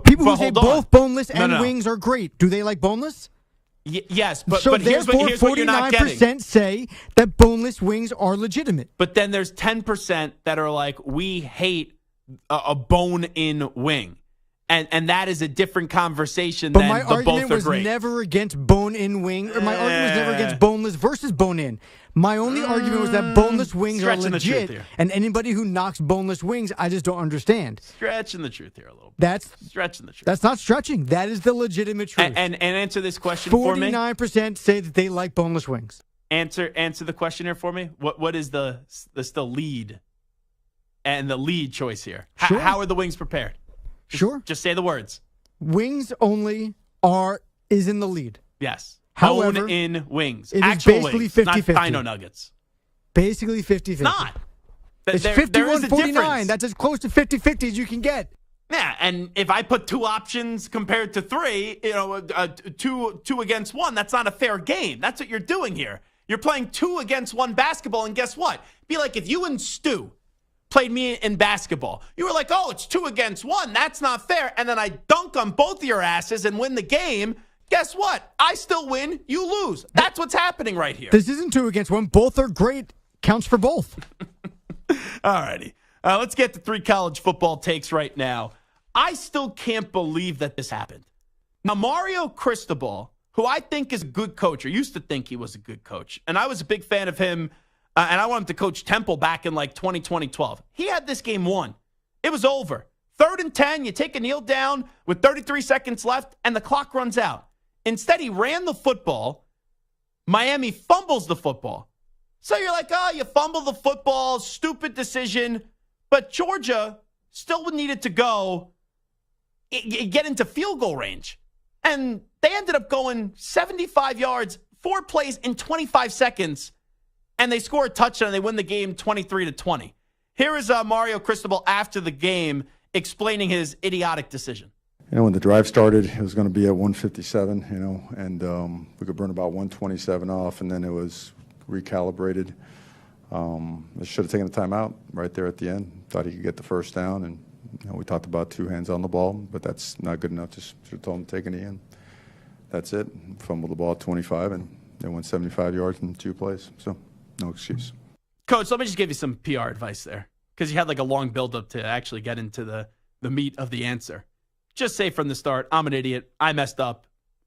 Speaker 11: people who say both boneless and
Speaker 3: No.
Speaker 11: wings are great, do they like boneless?
Speaker 3: Yes, but
Speaker 11: here's
Speaker 3: what you're not getting.
Speaker 11: 49% say that boneless wings are legitimate.
Speaker 3: But then there's 10% that are like, we hate a bone-in wing. And that is a different conversation than the both are great.
Speaker 11: But my argument was never against bone-in wing. Or my argument was never against boneless versus bone-in. My only argument was that boneless wings are legit. And anybody who knocks boneless wings, I just don't understand.
Speaker 3: Stretching the truth here a little bit.
Speaker 11: That's
Speaker 3: stretching the truth.
Speaker 11: That's not stretching. That is the legitimate truth.
Speaker 3: And answer this question for me.
Speaker 11: 49% say that they like boneless wings.
Speaker 3: Answer the question here for me. What is the lead and the lead choice here?
Speaker 11: Sure.
Speaker 3: How are the wings prepared? Just say the words.
Speaker 11: Wings only is in the lead.
Speaker 3: Yes.
Speaker 11: However,
Speaker 3: bone-in wings.
Speaker 11: It
Speaker 3: Actual
Speaker 11: is basically
Speaker 3: wings,
Speaker 11: 50-50.
Speaker 3: not dino nuggets.
Speaker 11: Basically 50-50.
Speaker 3: It's not.
Speaker 11: It's
Speaker 3: there is a
Speaker 11: 51-49.
Speaker 3: difference.
Speaker 11: That's as close to 50-50 as you can get.
Speaker 3: Yeah, and if I put two options compared to three, two against one, that's not a fair game. That's what you're doing here. You're playing 2 against 1 basketball, and guess what? Be like if you and Stu played me in basketball. You were like, oh, it's 2 against 1. That's not fair. And then I dunk on both of your asses and win the game. Guess what? I still win. You lose. That's what's happening right here.
Speaker 11: This isn't 2 against 1. Both are great. Counts for both.
Speaker 3: All righty. Let's get to 3 college football takes right now. I still can't believe that this happened. Now, Mario Cristobal, who I think is a good coach, or used to think he was a good coach, and I was a big fan of him, and I wanted him to coach Temple back in like 2012. He had this game won. It was over. 3rd and 10, you take a kneel down with 33 seconds left, and the clock runs out. Instead, he ran the football. Miami fumbles the football. So you're like, oh, you fumble the football, stupid decision. But Georgia still needed to go get into field goal range. And they ended up going 75 yards, 4 plays in 25 seconds. And they score a touchdown, and they win the game 23-20. Here is Mario Cristobal after the game explaining his idiotic decision.
Speaker 21: When the drive started, it was going to be at 157, and we could burn about 127 off, and then it was recalibrated. I should have taken a timeout right there at the end. Thought he could get the first down, and we talked about 2 hands on the ball, but that's not good enough. Just should have told him to take it in. That's it. Fumbled the ball at 25, and they went 75 yards in 2 plays. So no excuse.
Speaker 3: Coach, let me just give you some PR advice there, because you had like a long buildup to actually get into the meat of the answer. Just say from the start, I'm an idiot. I messed up.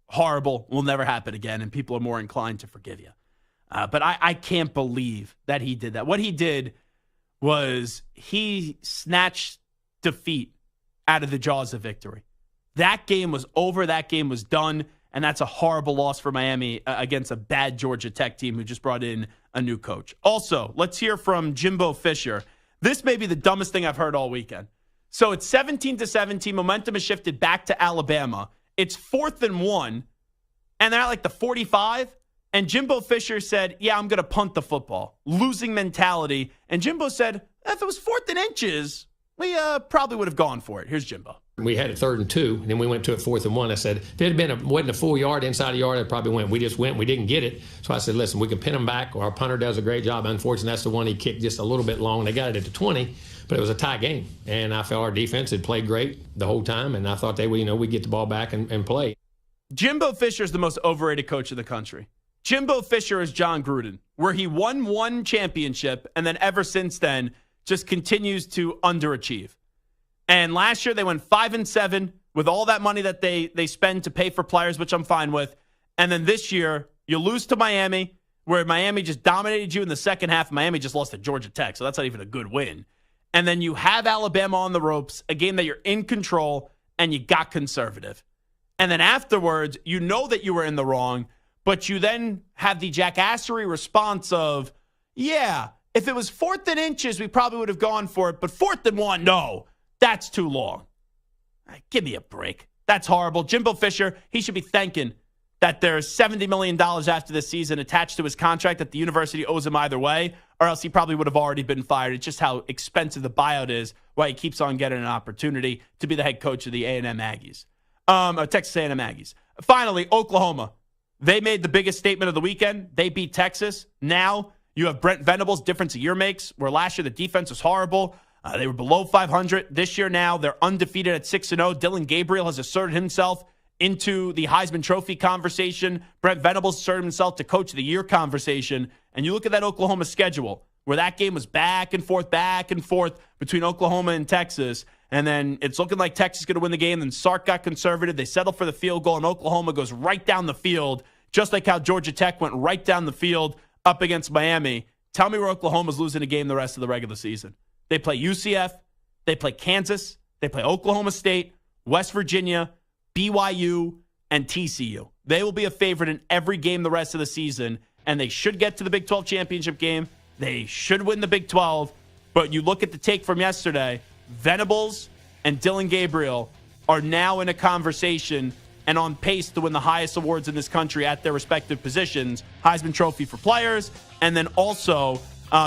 Speaker 3: Horrible. Will never happen again. And people are more inclined to forgive you. But I can't believe that he did that. What he did was he snatched defeat out of the jaws of victory. That game was over. That game was done. And that's a horrible loss for Miami against a bad Georgia Tech team who just brought in a new coach. Also, let's hear from Jimbo Fisher. This may be the dumbest thing I've heard all weekend. So it's 17-17. Momentum has shifted back to Alabama. It's 4th and 1, and they're at like the 45. And Jimbo Fisher said, yeah, I'm going to punt the football. Losing mentality. And Jimbo said, if it was 4th and inches, we probably would have gone for it. Here's Jimbo.
Speaker 10: We had it 3rd and 2, and then we went to it 4th and 1. I said, if it had wasn't a full yard inside the yard, I probably went. We just went. We didn't get it. So I said, listen, we can pin them back. Our punter does a great job. Unfortunately, that's the one he kicked just a little bit long. They got it at the 20, but it was a tie game. And I felt our defense had played great the whole time, and I thought we'd get the ball back and play.
Speaker 3: Jimbo Fisher is the most overrated coach in the country. Jimbo Fisher is John Gruden, where he won one championship, and then ever since then just continues to underachieve. And last year they went 5-7 with all that money that they spend to pay for players, which I'm fine with. And then this year you lose to Miami, where Miami just dominated you in the second half. Miami just lost to Georgia Tech, so that's not even a good win. And then you have Alabama on the ropes, a game that you're in control, and you got conservative. And then afterwards, you know that you were in the wrong, but you then have the jackassery response of, yeah, if it was 4th and inches, we probably would have gone for it, but 4th and 1, no. That's too long. Give me a break. That's horrible. Jimbo Fisher, he should be thanking that there's $70 million after this season attached to his contract that the university owes him either way, or else he probably would have already been fired. It's just how expensive the buyout is, why he keeps on getting an opportunity to be the head coach of the A&M Aggies. Texas A&M Aggies. Finally, Oklahoma. They made the biggest statement of the weekend. They beat Texas. Now you have Brent Venables, difference a year makes, where last year the defense was horrible. They were below 500. This year now, they're undefeated at 6-0. Dylan Gabriel has asserted himself into the Heisman Trophy conversation. Brent Venables asserted himself to Coach of the Year conversation. And you look at that Oklahoma schedule, where that game was back and forth between Oklahoma and Texas. And then it's looking like Texas is going to win the game. Then Sark got conservative. They settled for the field goal, and Oklahoma goes right down the field, just like how Georgia Tech went right down the field up against Miami. Tell me where Oklahoma's losing a game the rest of the regular season. They play UCF, they play Kansas, they play Oklahoma State, West Virginia, BYU, and TCU. They will be a favorite in every game the rest of the season, and they should get to the Big 12 championship game. They should win the Big 12, but you look at the take from yesterday, Venables and Dylan Gabriel are now in a conversation and on pace to win the highest awards in this country at their respective positions, Heisman Trophy for players, and then also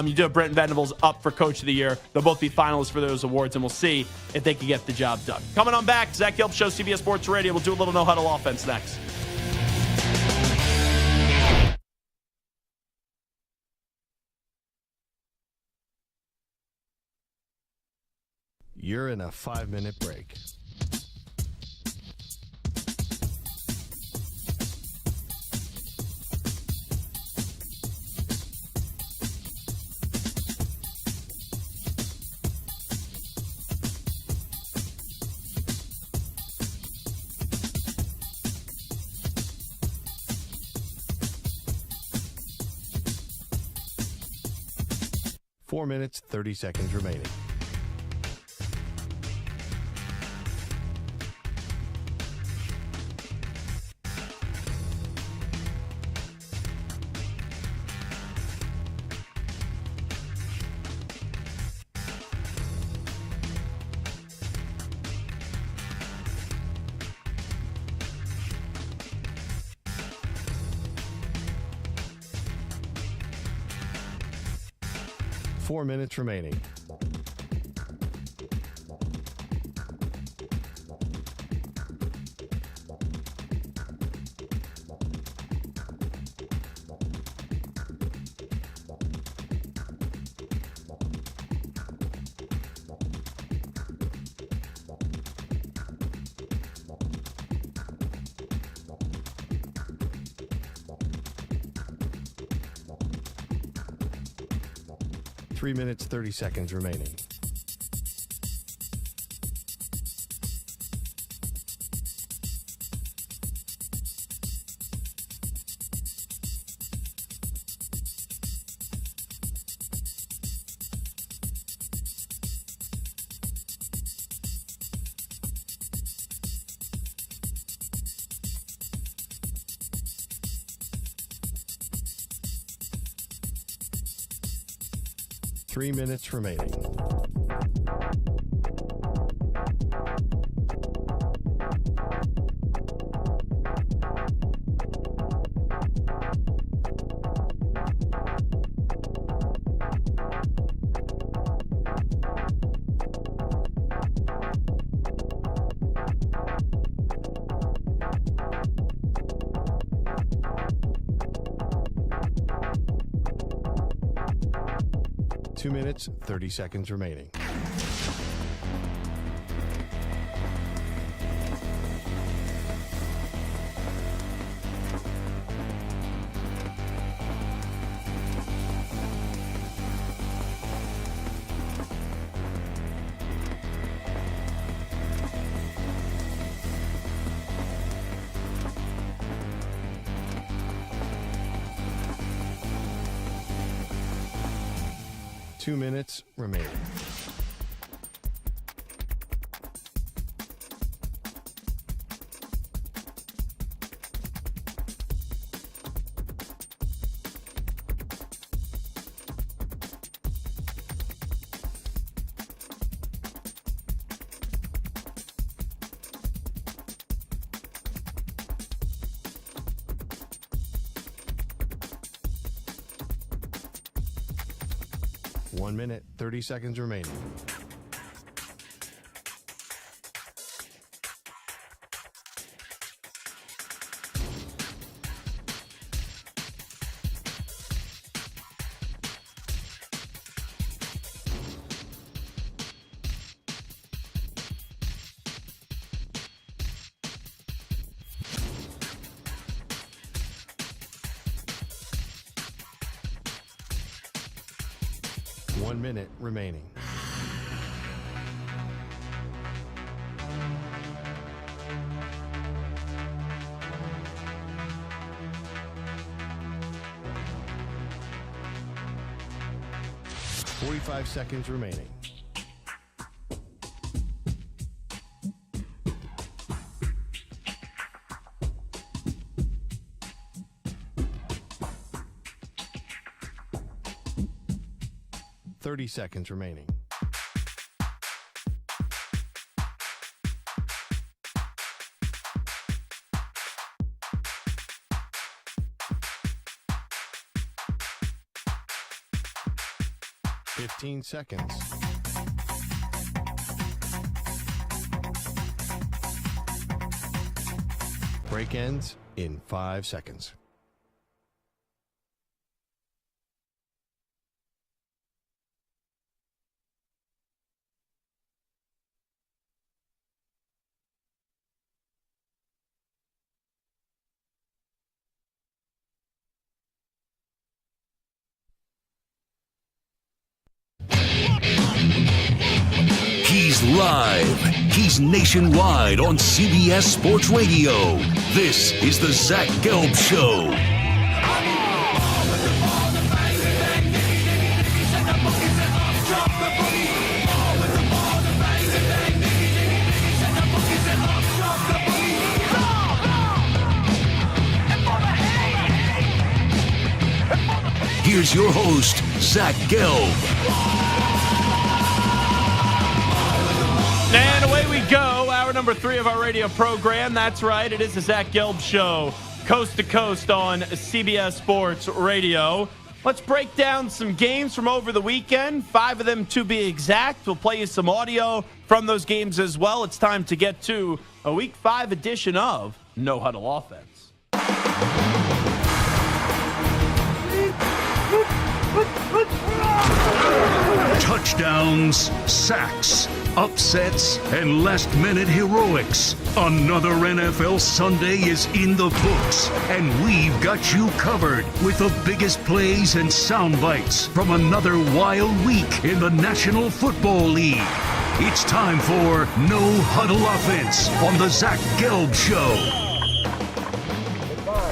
Speaker 3: you do have Brent Venables up for Coach of the Year. They'll both be finalists for those awards, and we'll see if they can get the job done. Coming on back, Zach Gelb Show, CBS Sports Radio. We'll do a little No Huddle Offense next.
Speaker 1: You're in a 5-minute break. Four minutes, 30 seconds remaining. Four minutes remaining. Three minutes, 30 seconds remaining. 3 minutes remaining. Two minutes, 30 seconds remaining. Two minutes remaining. One minute, 30 seconds remaining. One minute remaining. Forty-five seconds remaining. Seconds remaining. Fifteen seconds. Break ends in 5 seconds.
Speaker 2: He's live. He's nationwide on CBS Sports Radio. This is the Zach Gelb Show. Here's your host, Zach Gelb.
Speaker 3: And away we go. Hour number 3 of our radio program. That's right. It is the Zach Gelb Show, coast to coast on CBS Sports Radio. Let's break down some games from over the weekend. 5 of them to be exact. We'll play you some audio from those games as well. It's time to get to a Week 5 edition of No Huddle Offense.
Speaker 2: Touchdowns, sacks, upsets, and last-minute heroics. Another NFL Sunday is in the books, and we've got you covered with the biggest plays and sound bites from another wild week in the National Football League. It's time for No Huddle Offense on the Zach Gelb Show.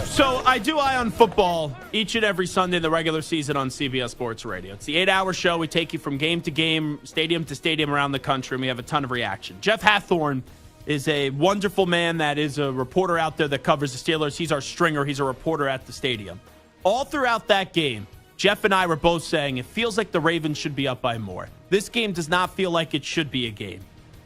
Speaker 3: So I do Eye on Football each and every Sunday in the regular season on CBS Sports Radio. It's the 8-hour show. We take you from game to game, stadium to stadium around the country, and we have a ton of reaction. Jeff Hathorn is a wonderful man that is a reporter out there that covers the Steelers. He's our stringer. He's a reporter at the stadium. All throughout that game, Jeff and I were both saying it feels like the Ravens should be up by more. This game does not feel like it should be a game.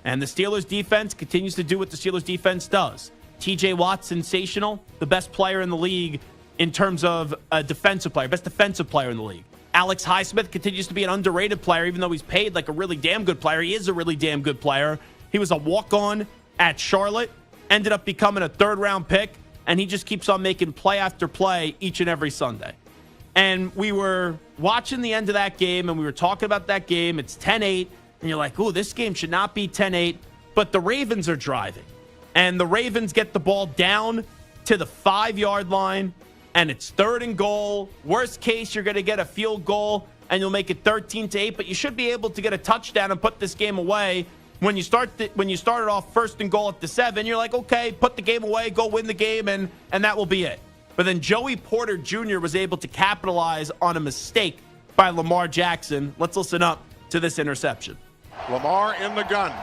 Speaker 3: And the Steelers defense continues to do what the Steelers defense does. TJ Watt's sensational, the best player in the league in terms of a defensive player, best defensive player in the league. Alex Highsmith continues to be an underrated player, even though he's paid like a really damn good player. He is a really damn good player. He was a walk-on at Charlotte, ended up becoming a third-round pick, and he just keeps on making play after play each and every Sunday. And we were watching the end of that game, and we were talking about that game. It's 10-8, and you're like, ooh, this game should not be 10-8, but the Ravens are driving. And the Ravens get the ball down to the 5-yard line, and it's 3rd and goal. Worst case, you're going to get a field goal, and you'll make it 13-8, but you should be able to get a touchdown and put this game away. When you started off 1st and goal at the 7, you're like, okay, put the game away, go win the game, and that will be it. But then Joey Porter Jr. was able to capitalize on a mistake by Lamar Jackson. Let's listen up to this interception.
Speaker 12: Lamar in the gun.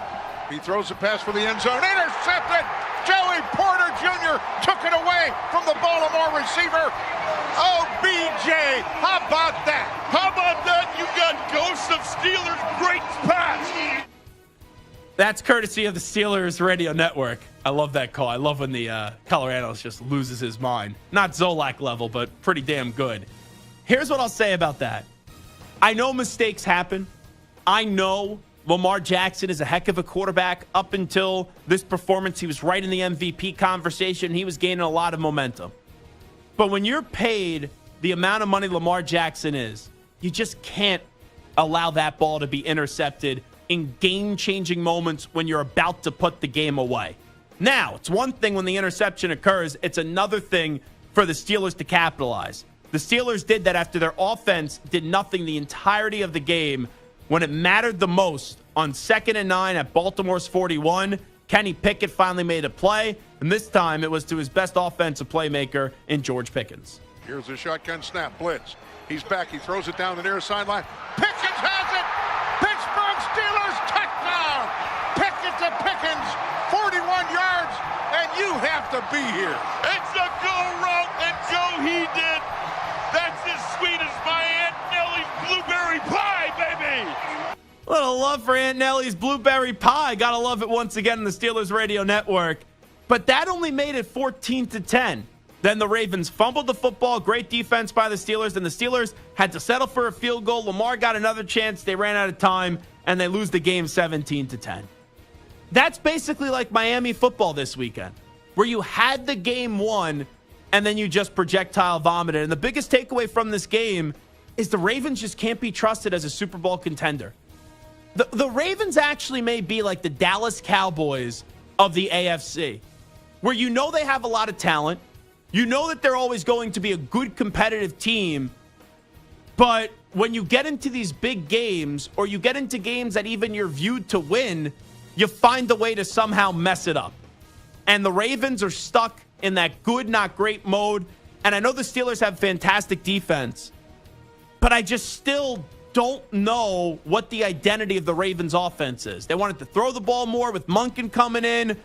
Speaker 12: He throws a pass for the end zone. Intercepted! Joey Porter Jr. took it away from the Baltimore receiver. Oh, BJ, how about that?
Speaker 13: How about that? You got Ghosts of Steelers. Great pass.
Speaker 3: That's courtesy of the Steelers radio network. I love that call. I love when the color analyst just loses his mind. Not Zolak level, but pretty damn good. Here's what I'll say about that. I know mistakes happen. I know Lamar Jackson is a heck of a quarterback. Up until this performance, he was right in the MVP conversation. He was gaining a lot of momentum. But when you're paid the amount of money Lamar Jackson is, you just can't allow that ball to be intercepted in game-changing moments when you're about to put the game away. Now, it's one thing when the interception occurs. It's another thing for the Steelers to capitalize. The Steelers did that after their offense did nothing the entirety of the game. When it mattered the most, on 2nd and 9 at Baltimore's 41, Kenny Pickett finally made a play, and this time it was to his best offensive playmaker in George Pickens.
Speaker 12: Here's a shotgun snap, blitz. He's back, he throws it down the near sideline. Pickens has it! Pittsburgh Steelers touchdown! Pickett to Pickens, 41 yards, and you have to be here.
Speaker 13: It's a go route, and go he did. That's as sweet as my Aunt Nellie's blueberry pie, baby!
Speaker 3: A little love for Aunt Nellie's blueberry pie. Gotta love it once again in the Steelers radio network. But that only made it 14-10. Then the Ravens fumbled the football. Great defense by the Steelers. And the Steelers had to settle for a field goal. Lamar got another chance. They ran out of time. And they lose the game 17-10. That's basically like Miami football this weekend, where you had the game won, and then you just projectile vomited. And the biggest takeaway from this game is the Ravens just can't be trusted as a Super Bowl contender. The Ravens actually may be like the Dallas Cowboys of the AFC, where you know they have a lot of talent. You know that they're always going to be a good competitive team. But when you get into these big games, or you get into games that even you're viewed to win, you find a way to somehow mess it up. And the Ravens are stuck in that good, not great mode. And I know the Steelers have fantastic defense, but I just still don't know what the identity of the Ravens offense is. They wanted to throw the ball more with Monken coming in,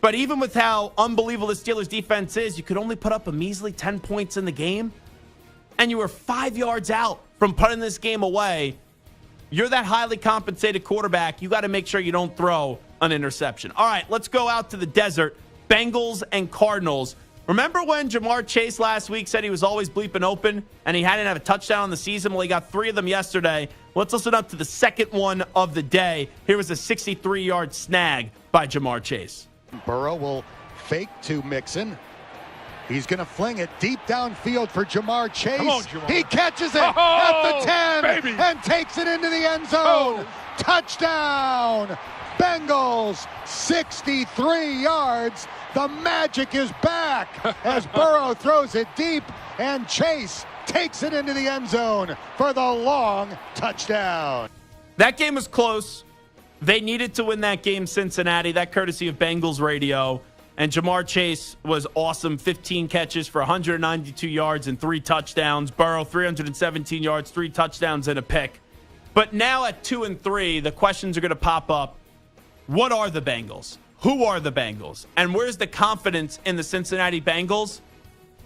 Speaker 3: but even with how unbelievable the Steelers defense is, you could only put up a measly 10 points in the game, and you were 5 yards out from putting this game away. You're that highly compensated quarterback. You got to make sure you don't throw an interception. All right, let's go out to the desert. Bengals and Cardinals. Remember when Jamar Chase last week said he was always bleeping open and he hadn't have a touchdown in the season? Well, he got 3 of them yesterday. Let's listen up to the second one of the day. Here was a 63-yard snag by Jamar Chase.
Speaker 14: Burrow will fake to Mixon. He's going to fling it deep downfield for Jamar Chase.
Speaker 12: Come on, Jamar.
Speaker 14: He catches it at the 10
Speaker 12: baby.
Speaker 14: And takes it into the end zone. Touchdown! Bengals, 63 yards. The magic is back as Burrow throws it deep and Chase takes it into the end zone for the long touchdown.
Speaker 3: That game was close. They needed to win that game, Cincinnati. That courtesy of Bengals radio. And Jamar Chase was awesome. 15 catches for 192 yards and 3 touchdowns. Burrow, 317 yards, 3 touchdowns, and a pick. But now at 2-3, the questions are going to pop up. What are the Bengals? Who are the Bengals? And where's the confidence in the Cincinnati Bengals?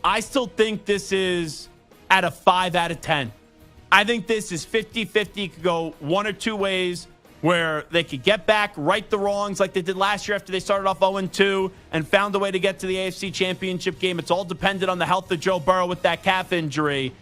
Speaker 3: I still think this is at a 5 out of 10. I think this is 50-50. It could go one or two ways where they could get back, right the wrongs like they did last year after they started off 0-2 and found a way to get to the AFC Championship game. It's all dependent on the health of Joe Burrow with that calf injury.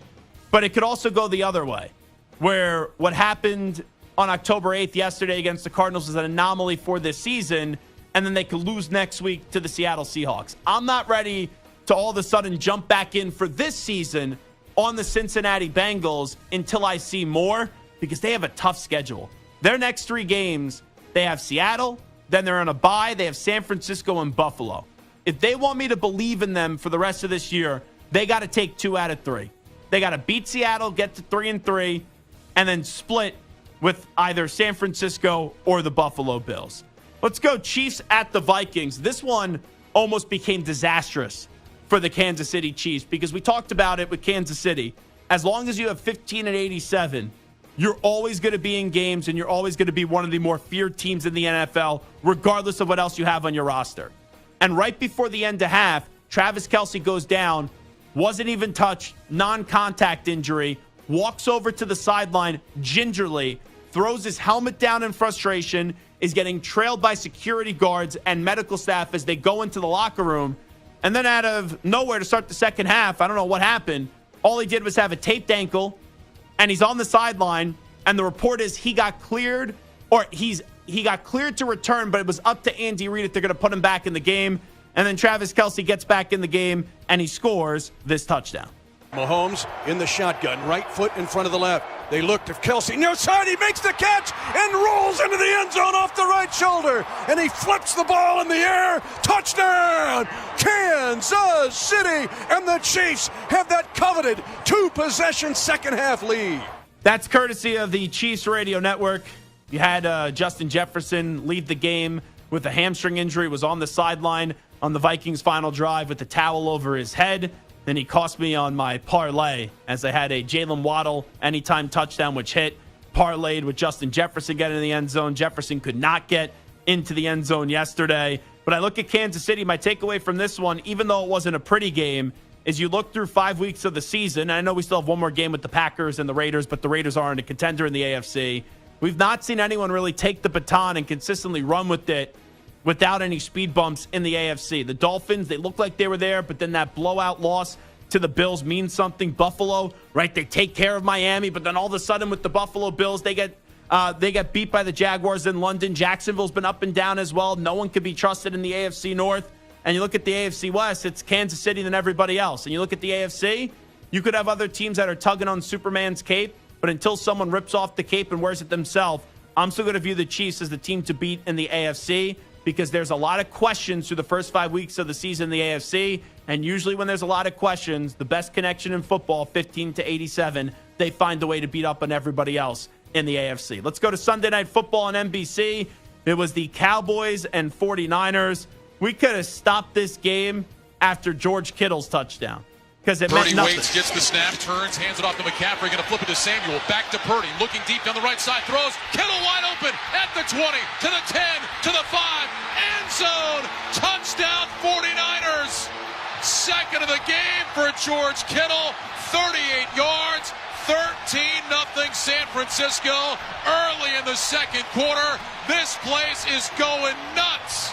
Speaker 3: But it could also go the other way, where what happened on October 8th yesterday against the Cardinals is an anomaly for this season, and then they could lose next week to the Seattle Seahawks. I'm not ready to all of a sudden jump back in for this season on the Cincinnati Bengals until I see more, because they have a tough schedule. Their next 3 games, they have Seattle, then they're on a bye, they have San Francisco and Buffalo. If they want me to believe in them for the rest of this year, they got to take 2 out of 3. They got to beat Seattle, get to 3-3, and then split with either San Francisco or the Buffalo Bills. Let's go Chiefs at the Vikings. This one almost became disastrous for the Kansas City Chiefs because we talked about it with Kansas City. As long as you have 15-87, you're always going to be in games and you're always going to be one of the more feared teams in the NFL, regardless of what else you have on your roster. And right before the end of half, Travis Kelce goes down, wasn't even touched, non-contact injury, walks over to the sideline gingerly, throws his helmet down in frustration, is getting trailed by security guards and medical staff as they go into the locker room. And then out of nowhere to start the second half, I don't know what happened. All he did was have a taped ankle, and he's on the sideline, and the report is he got cleared, or he got cleared to return, but it was up to Andy Reid if they're going to put him back in the game. And then Travis Kelce gets back in the game, and he scores this touchdown.
Speaker 15: Mahomes in the shotgun, right foot in front of the left. They look to Kelce, near side, he makes the catch and rolls into the end zone off the right shoulder. And he flips the ball in the air. Touchdown! Kansas City! And the Chiefs have that coveted 2-possession second half lead.
Speaker 3: That's courtesy of the Chiefs Radio Network. You had Justin Jefferson lead the game with a hamstring injury, was on the sideline on the Vikings' final drive with the towel over his head. Then he cost me on my parlay as I had a Jalen Waddle anytime touchdown, which hit, parlayed with Justin Jefferson getting in the end zone. Jefferson could not get into the end zone yesterday. But I look at Kansas City. My takeaway from this one, even though it wasn't a pretty game, is you look through 5 weeks of the season. I know we still have one more game with the Packers and the Raiders, but the Raiders aren't a contender in the AFC. We've not seen anyone really take the baton and consistently run with it without any speed bumps in the AFC. The Dolphins, they look like they were there, but then that blowout loss to the Bills means something. Buffalo, right, they take care of Miami, but then all of a sudden with the Buffalo Bills, they get beat by the Jaguars in London. Jacksonville's been up and down as well. No one can be trusted in the AFC North. And you look at the AFC West, it's Kansas City than everybody else. And you look at the AFC, you could have other teams that are tugging on Superman's cape, but until someone rips off the cape and wears it themselves, I'm still going to view the Chiefs as the team to beat in the AFC, because there's a lot of questions through the first 5 weeks of the season in the AFC. And usually when there's a lot of questions, the best connection in football, 15-87, they find a way to beat up on everybody else in the AFC. Let's go to Sunday Night Football on NBC. It was the Cowboys and 49ers. We could have stopped this game after George Kittle's touchdown, because it meant nothing.
Speaker 16: Waits, gets the snap, turns, hands it off to McCaffrey, going to flip it to Samuel, back to Purdy, looking deep down the right side, throws, Kittle wide open, at the 20, to the 10, to the 5, end zone, touchdown 49ers. Second of the game for George Kittle, 38 yards, 13-0 San Francisco, early in the second quarter. This place is going nuts.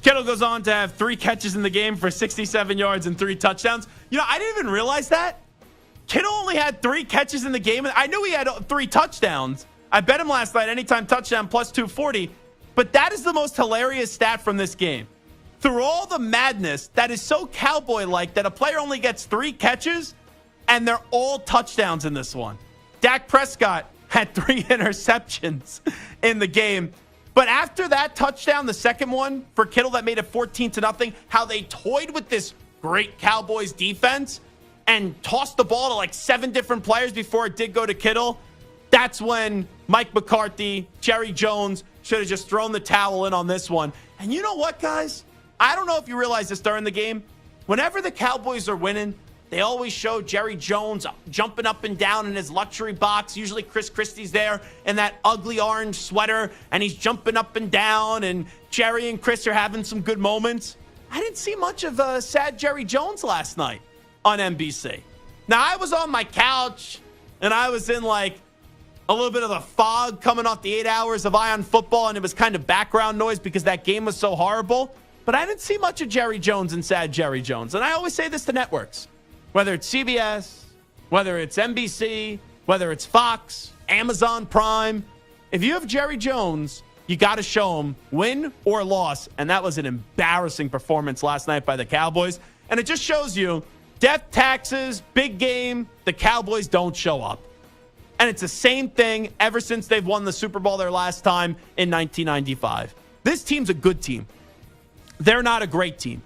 Speaker 3: Kittle goes on to have 3 catches in the game for 67 yards and 3 touchdowns. You know, I didn't even realize that. Kittle only had 3 catches in the game. I knew he had 3 touchdowns. I bet him last night, anytime touchdown, plus 240. But that is the most hilarious stat from this game. Through all the madness, that is so Cowboy-like that a player only gets 3 catches, and they're all touchdowns in this one. Dak Prescott had 3 interceptions in the game. But after that touchdown, the second one for Kittle that made it 14-0, how they toyed with this great Cowboys defense and tossed the ball to like 7 different players before it did go to Kittle, that's when Mike McCarthy, Jerry Jones should have just thrown the towel in on this one. And you know what, guys? I don't know if you realize this during the game. Whenever the Cowboys are winning, they always show Jerry Jones jumping up and down in his luxury box. Usually Chris Christie's there in that ugly orange sweater, and he's jumping up and down, and Jerry and Chris are having some good moments. I didn't see much of sad Jerry Jones last night on NBC. Now, I was on my couch and I was in like a little bit of a fog coming off the 8 hours of Ion football, and it was kind of background noise because that game was so horrible. But I didn't see much of Jerry Jones and sad Jerry Jones. And I always say this to networks, whether it's CBS, whether it's NBC, whether it's Fox, Amazon Prime. If you have Jerry Jones, you got to show him win or loss. And that was an embarrassing performance last night by the Cowboys. And it just shows you death, taxes, big game, the Cowboys don't show up. And it's the same thing ever since they've won the Super Bowl their last time in 1995. This team's a good team. They're not a great team.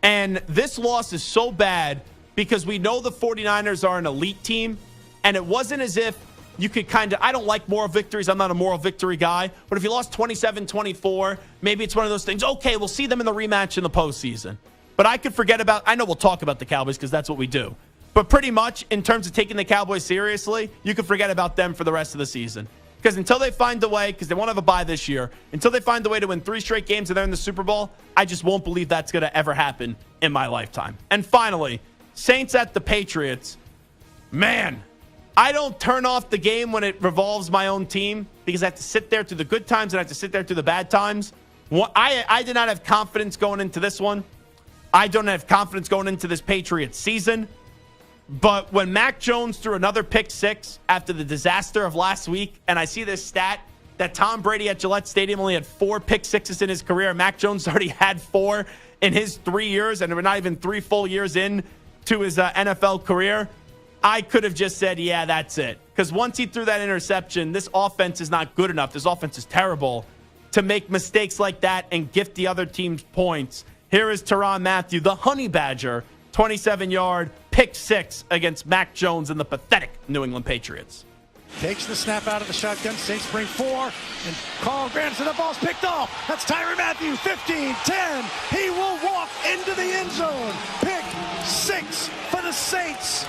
Speaker 3: And this loss is so bad because we know the 49ers are an elite team. And it wasn't as if you could I don't like moral victories. I'm not a moral victory guy. But if you lost 27-24, maybe it's one of those things. Okay, we'll see them in the rematch in the postseason. But I could forget about, I know we'll talk about the Cowboys because that's what we do. But pretty much in terms of taking the Cowboys seriously, you can forget about them for the rest of the season. Because until they find a way, because they won't have a bye this year, until they find a way to win 3 straight games and they're in the Super Bowl, I just won't believe that's going to ever happen in my lifetime. And finally, Saints at the Patriots. Man, I don't turn off the game when it revolves my own team because I have to sit there through the good times and I have to sit there through the bad times. I did not have confidence going into this one. I don't have confidence going into this Patriots season. But when Mac Jones threw another pick 6 after the disaster of last week, and I see this stat that Tom Brady at Gillette Stadium only had 4 pick 6s in his career. Mac Jones already had 4 in his 3 years, and we're not even 3 full years in to his NFL career. I could have just said, yeah, that's it. Because once he threw that interception, this offense is not good enough. This offense is terrible to make mistakes like that and gift the other team's points. Here is Tyrann Mathieu, the Honey Badger, 27-yard pick 6 against Mac Jones and the pathetic New England Patriots.
Speaker 17: Takes the snap out of the shotgun. Saints bring 4. And Carl Granderson, the ball's picked off. That's Tyrann Mathieu, 15, 10. He will walk into the end zone. Pick 6 for the Saints.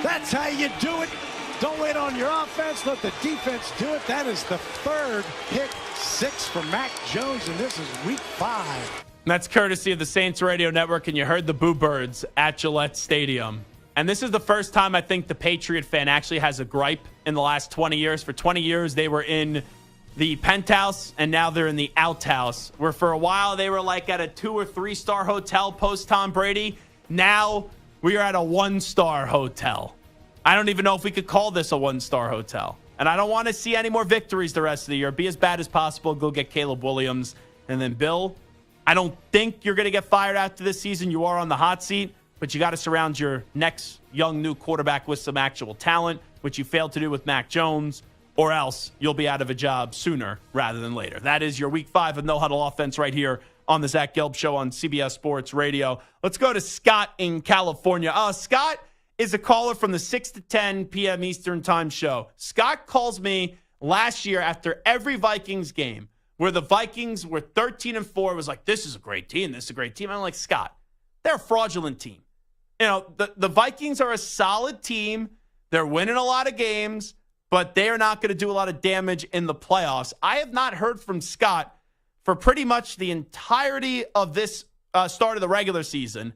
Speaker 17: That's how you do it. Don't wait on your offense. Let the defense do it. That is the 3rd pick 6 for Mac Jones, and this is week 5.
Speaker 3: That's courtesy of the Saints Radio Network, and you heard the Boo Birds at Gillette Stadium. And this is the first time I think the Patriot fan actually has a gripe in the last 20 years. For 20 years, they were in the penthouse, and now they're in the outhouse, where for a while they were like at a 2 or 3 star hotel post Tom Brady. Now we are at a 1-star hotel. I don't even know if we could call this a 1-star hotel. And I don't want to see any more victories the rest of the year. Be as bad as possible. Go get Caleb Williams. And then, Bill, I don't think you're going to get fired after this season. You are on the hot seat, but you got to surround your next young new quarterback with some actual talent, which you failed to do with Mac Jones, or else you'll be out of a job sooner rather than later. That is your Week 5 of No Huddle Offense right here on the Zach Gelb Show on CBS Sports Radio. Let's go to Scott in California. Scott is a caller from the 6 to 10 p.m. Eastern Time show. Scott calls me last year after every Vikings game where the Vikings were 13-4. It was like, this is a great team. This is a great team. I'm like, Scott, they're a fraudulent team. You know, the Vikings are a solid team. They're winning a lot of games, but they are not going to do a lot of damage in the playoffs. I have not heard from Scott for pretty much the entirety of this start of the regular season.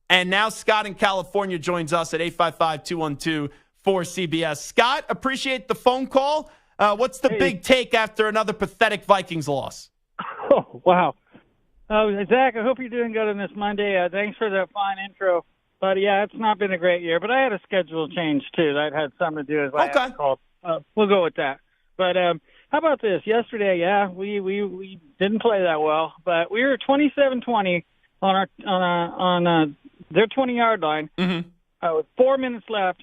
Speaker 3: And now Scott in California joins us at 855-212-4CBS. Scott, appreciate the phone call. What's the big take after another pathetic Vikings loss?
Speaker 18: Oh, wow. Zach, I hope you're doing good on this Monday. Thanks for that fine intro. But, yeah, it's not been a great year. But I had a schedule change, too. That had something to do with why I called. We'll go with that. But how about this? Yesterday, yeah, we didn't play that well. But we were 27-20 on their 20-yard line with 4 minutes left.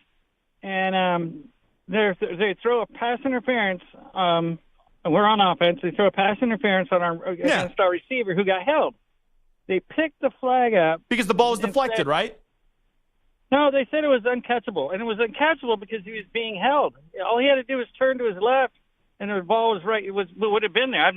Speaker 18: And they throw a pass interference. We're on offense. They throw a pass interference against our receiver who got held. They picked the flag up.
Speaker 3: Because the ball was deflected, right?
Speaker 18: No, they said it was uncatchable. And it was uncatchable because he was being held. All he had to do was turn to his left, and the ball was right. It would have been there.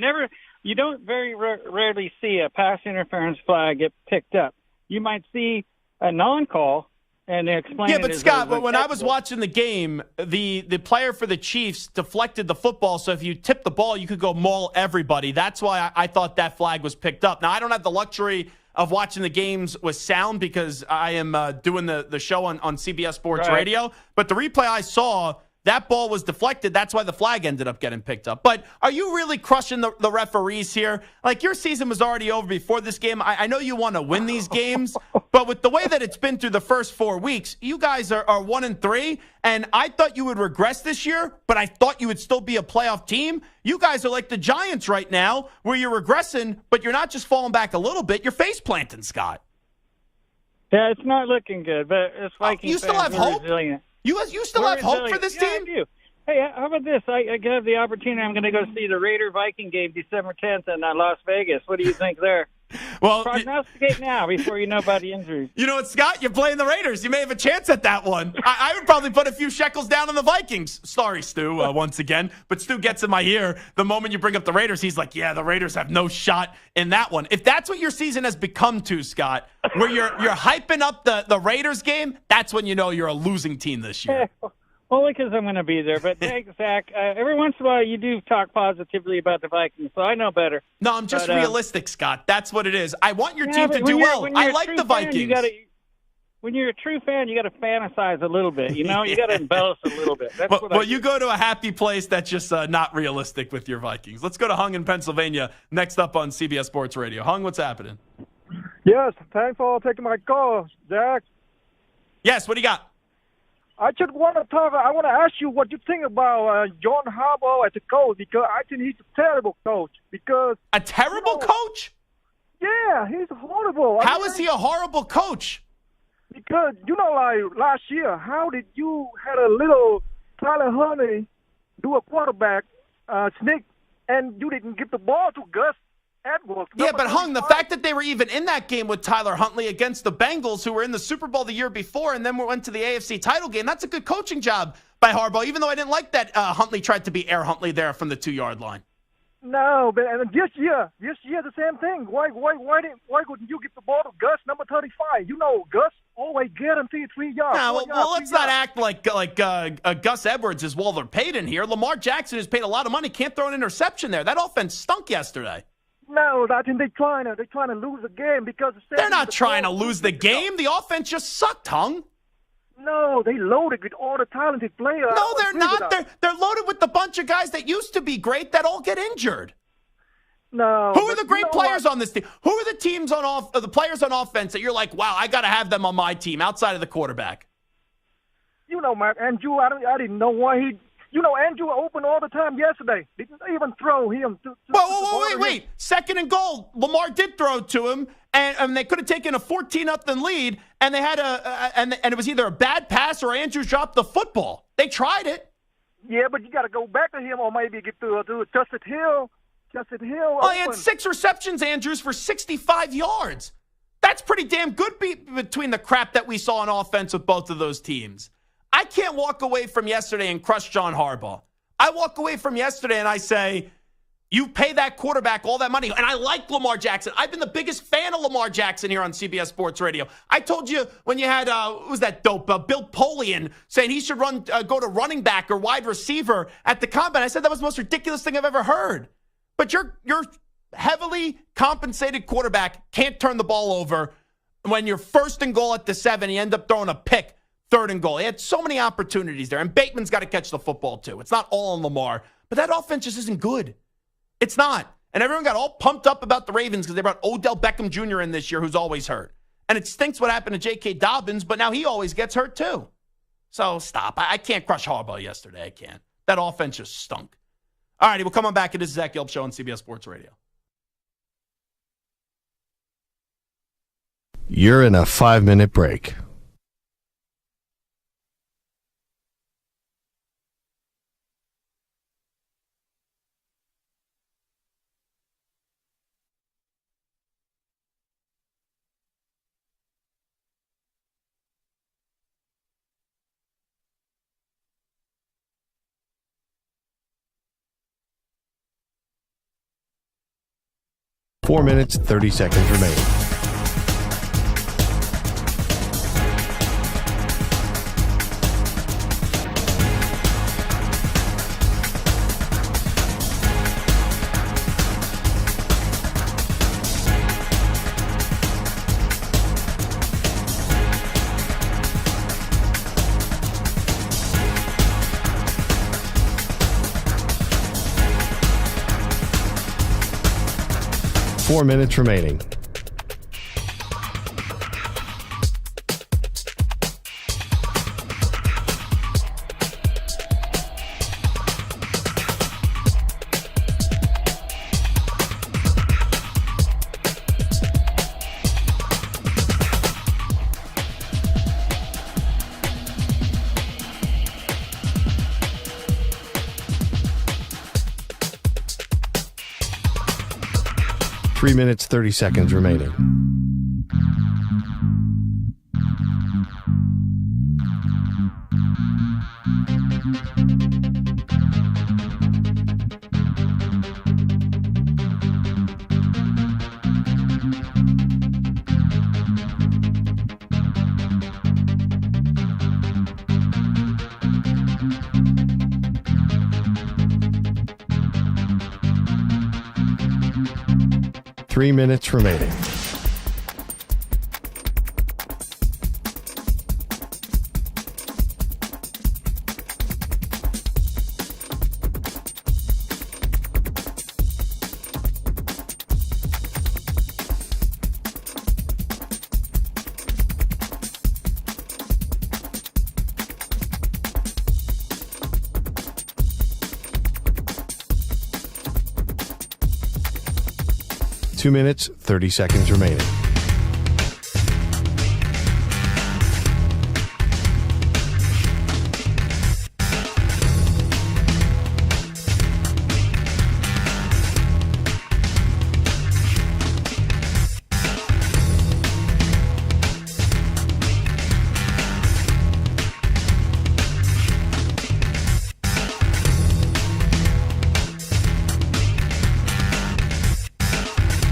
Speaker 18: You don't very rarely see a pass interference flag get picked up. You might see a non-call, and they explain it.
Speaker 3: Yeah, but Scott, when I was watching the game, the player for the Chiefs deflected the football, so if you tip the ball, you could go maul everybody. That's why I thought that flag was picked up. Now, I don't have the luxury of watching the games was sound because I am doing the show on CBS Sports Radio. But the replay I saw, that ball was deflected. That's why the flag ended up getting picked up. But are you really crushing the referees here? Like, your season was already over before this game. I know you want to win these games, but with the way that it's been through the first 4 weeks, you guys are 1-3, and I thought you would regress this year, but I thought you would still be a playoff team. You guys are like the Giants right now, where you're regressing, but you're not just falling back a little bit. You're face planting, Scott.
Speaker 18: Yeah, it's not looking good, but it's Vikings.
Speaker 3: You still have hope?
Speaker 18: Resilient.
Speaker 3: You still have hope for this team?
Speaker 18: I do. Hey, how about this? I have the opportunity. I'm going to go see the Raider-Viking game December 10th in Las Vegas. What do you think there?
Speaker 3: Well,
Speaker 18: prognosticate now before you know about the injuries.
Speaker 3: You know what, Scott? You're playing the Raiders. You may have a chance at that one. I would probably put a few shekels down on the Vikings. Sorry, Stu, once again. But Stu gets in my ear the moment you bring up the Raiders. He's like, yeah, the Raiders have no shot in that one. If that's what your season has become to, Scott, where you're hyping up the Raiders game, that's when you know you're a losing team this year.
Speaker 18: Only because I'm going to be there. But thanks, Zach. Every once in a while, you do talk positively about the Vikings, so I know better.
Speaker 3: No, I'm just realistic, Scott. That's what it is. I want your team to do well. I like the Vikings.
Speaker 18: When you're a true fan, you got to fantasize a little bit. You know, you got to embellish a little bit. That's
Speaker 3: well, you go to a happy place that's just not realistic with your Vikings. Let's go to Hung in Pennsylvania next up on CBS Sports Radio. Hung, what's happening?
Speaker 19: Yes, thanks for taking my call, Zach.
Speaker 3: Yes, what do you got?
Speaker 19: I just want to ask you what you think about John Harbaugh as a coach, because I think he's a terrible coach.
Speaker 3: A terrible coach?
Speaker 19: Yeah, he's horrible.
Speaker 3: How is he a horrible coach?
Speaker 19: Because, like last year, how did you had a little Tyler Huntley do a quarterback sneak, and you didn't give the ball to Gus Edwards?
Speaker 3: Yeah, but Hung, the fact that they were even in that game with Tyler Huntley against the Bengals, who were in the Super Bowl the year before and then went to the AFC title game, that's a good coaching job by Harbaugh, even though I didn't like that Huntley tried to be Air Huntley there from the 2-yard line.
Speaker 19: No, but this year the same thing. Why couldn't you give the ball to Gus, number 35? Gus always guaranteed 3 yards.
Speaker 3: Well, let's not act like Gus Edwards is Walter Payton here. Lamar Jackson, who's paid a lot of money, can't throw an interception there. That offense stunk yesterday.
Speaker 19: No, I think they're trying to lose the game because
Speaker 3: they're not trying to lose the game. The offense just sucked, Hung.
Speaker 19: No, they loaded with all the talented players.
Speaker 3: No, they're not. They're loaded with the bunch of guys that used to be great that all get injured.
Speaker 19: No.
Speaker 3: Who are the great players on this team? Who are the teams the players on offense that you're like, wow, I got to have them on my team outside of the quarterback?
Speaker 19: Mark, Andrew, I didn't know why he. Andrew opened all the time yesterday. Didn't even throw him.
Speaker 3: Wait. 2nd and goal. Lamar did throw to him, and they could have taken a 14-0 lead, and they had and it was either a bad pass or Andrews dropped the football. They tried it.
Speaker 19: Yeah, but you got to go back to him or maybe get to Justin Hill.
Speaker 3: Well, he had 6 receptions, Andrews, for 65 yards. That's pretty damn good between the crap that we saw on offense with both of those teams. I can't walk away from yesterday and crush John Harbaugh. I walk away from yesterday and I say, you pay that quarterback all that money. And I like Lamar Jackson. I've been the biggest fan of Lamar Jackson here on CBS Sports Radio. I told you when you had, what was that dope, Bill Polian saying he should go to running back or wide receiver at the combine. I said that was the most ridiculous thing I've ever heard. But your heavily compensated quarterback can't turn the ball over. When you're 1st and goal at the 7, you end up throwing a pick. 3rd and goal. He had so many opportunities there. And Bateman's got to catch the football, too. It's not all on Lamar. But that offense just isn't good. It's not. And everyone got all pumped up about the Ravens because they brought Odell Beckham Jr. in this year, who's always hurt. And it stinks what happened to J.K. Dobbins, but now he always gets hurt, too. So stop. I can't crush Harbaugh yesterday. I can't. That offense just stunk. All righty, we'll come on back. It is Zach Gelb Show on CBS Sports Radio.
Speaker 1: You're in a 5-minute break. Four minutes, 30 seconds remaining. 4 minutes remaining. Three minutes, 30 seconds remaining. Three minutes remaining. Two minutes, 30 seconds remaining.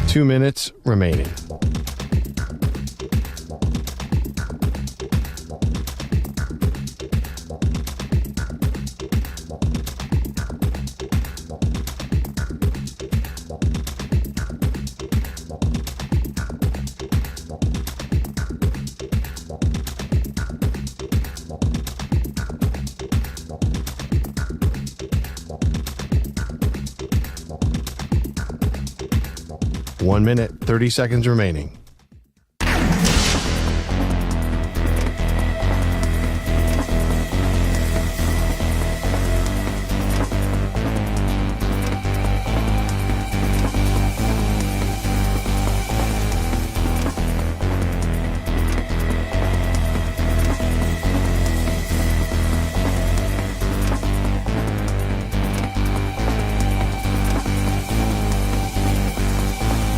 Speaker 1: Two minutes remaining. One minute, 30 seconds remaining.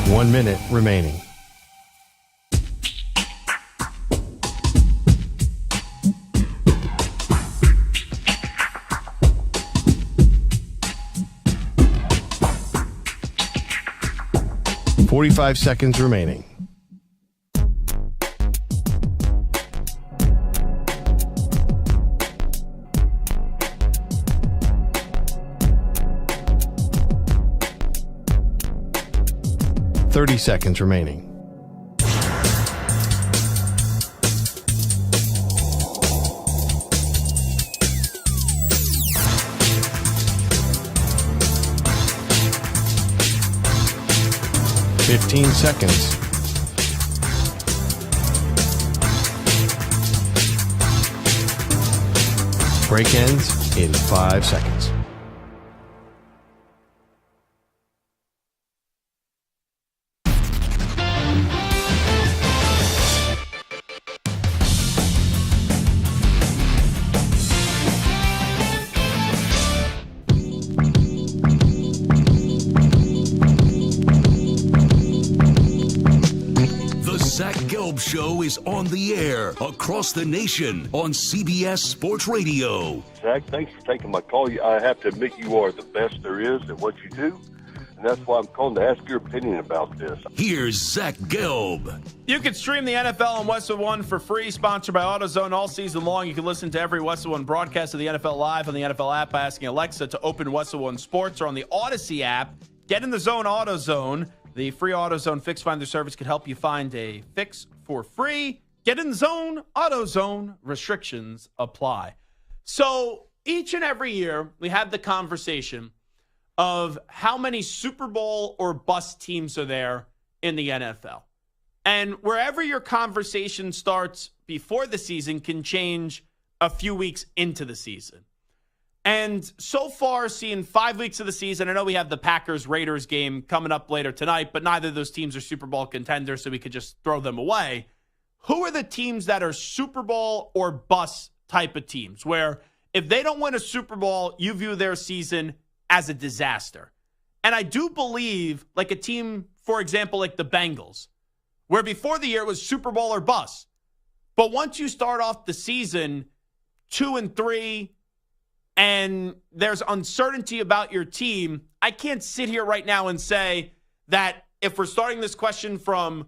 Speaker 1: One minute remaining. Forty-five seconds remaining. Thirty seconds remaining. Fifteen seconds. Break ends in 5 seconds.
Speaker 2: Gelb Show is on the air across the nation on CBS Sports Radio.
Speaker 20: Zach, thanks for taking my call. I have to admit you are the best there is at what you do, and that's why I'm calling to ask your opinion about this.
Speaker 2: Here's Zach Gelb.
Speaker 3: You can stream the NFL on Westwood One for free, sponsored by AutoZone all season long. You can listen to every Westwood One broadcast of the NFL live on the NFL app by asking Alexa to open Westwood One Sports, or on the Odyssey app. Get in the zone, AutoZone. The free AutoZone Fix Finder service could help you find a fix for free. Get in the zone, AutoZone. Restrictions apply. So each and every year, we have the conversation of how many Super Bowl or bust teams are there in the NFL. And wherever your conversation starts before the season can change a few weeks into the season. And so far, seeing 5 weeks of the season, I know we have the Packers-Raiders game coming up later tonight, but neither of those teams are Super Bowl contenders, so we could just throw them away. Who are the teams that are Super Bowl or bust type of teams, where if they don't win a Super Bowl, you view their season as a disaster? And I do believe, like a team, for example, like the Bengals, where before the year it was Super Bowl or bust. But once you start off the season 2-3, and there's uncertainty about your team, I can't sit here right now and say that if we're starting this question from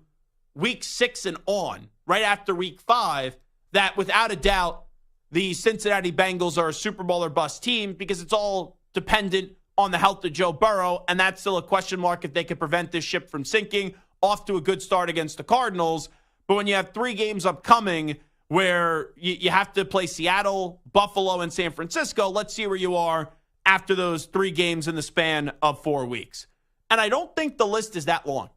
Speaker 3: week 6 and on, right after week 5, that without a doubt, the Cincinnati Bengals are a Super Bowl or bust team, because it's all dependent on the health of Joe Burrow, and that's still a question mark if they could prevent this ship from sinking. Off to a good start against the Cardinals, but when you have 3 games upcoming where you have to play Seattle, Buffalo, and San Francisco, let's see where you are after those 3 games in the span of 4 weeks. And I don't think the list is that long.